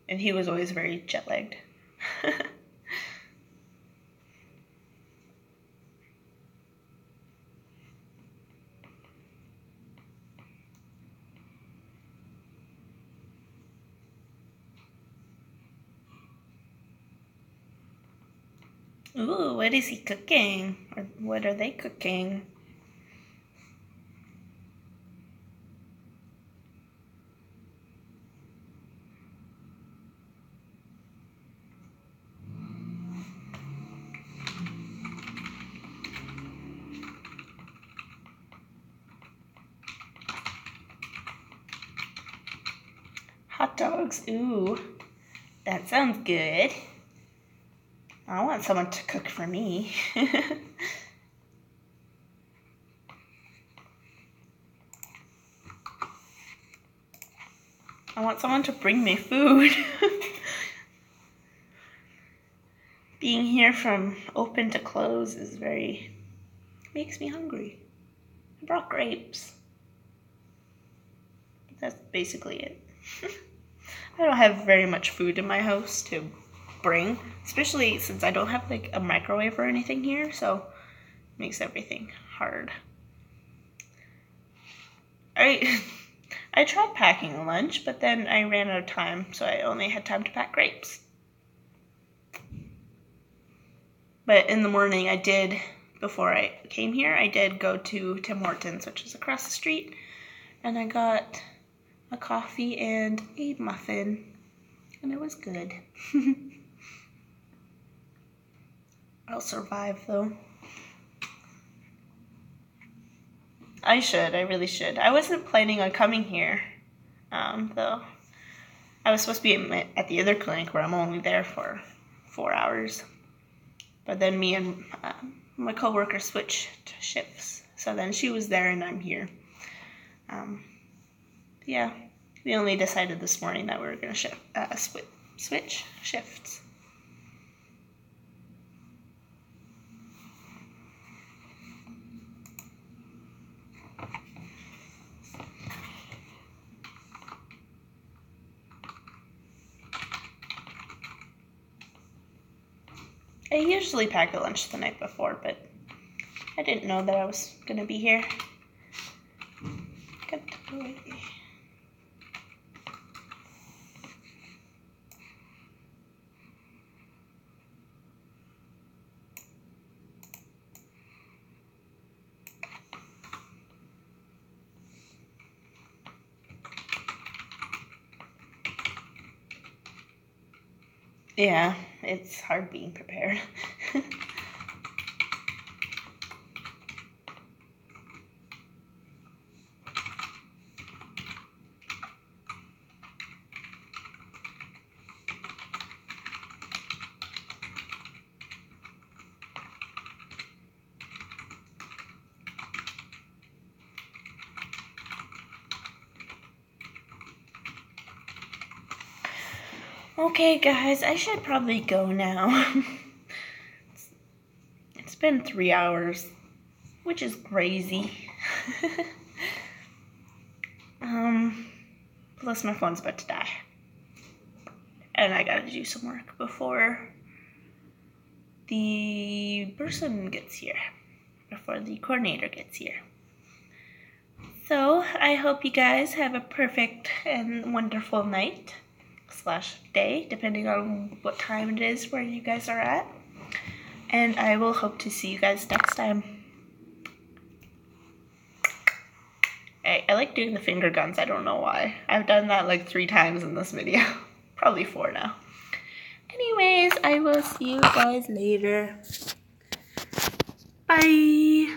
he was always very jet-lagged. Ooh, what is he cooking? Or what are they cooking? Hot dogs, ooh, that sounds good. I want someone to cook for me. I want someone to bring me food. Being here from open to close is makes me hungry. I brought grapes. That's basically it. I don't have very much food in my house to bring, especially since I don't have like a microwave or anything here, so it makes everything hard. I tried packing a lunch, but then I ran out of time, so I only had time to pack grapes. But in the morning before I came here, I did go to Tim Hortons, which is across the street, and I got a coffee and a muffin, and it was good. I'll survive though. I really should. I wasn't planning on coming here, though. I was supposed to be at the other clinic where I'm only there for 4 hours. But then me and my coworker switched shifts. So then she was there and I'm here. Yeah, we only decided this morning that we were going to switch shifts. I usually pack a lunch the night before, but I didn't know that I was going to be here. Got to go ready. Yeah, it's hard being prepared. Okay, guys, I should probably go now. It's been 3 hours, which is crazy. Plus my phone's about to die. And I gotta do some work before the person gets here, before the coordinator gets here. So, I hope you guys have a perfect and wonderful night / day, depending on what time it is where you guys are at. And I will hope to see you guys next time. I like doing the finger guns, I don't know why. I've done that like 3 times in this video. Probably 4 now. Anyways, I will see you guys later. Bye!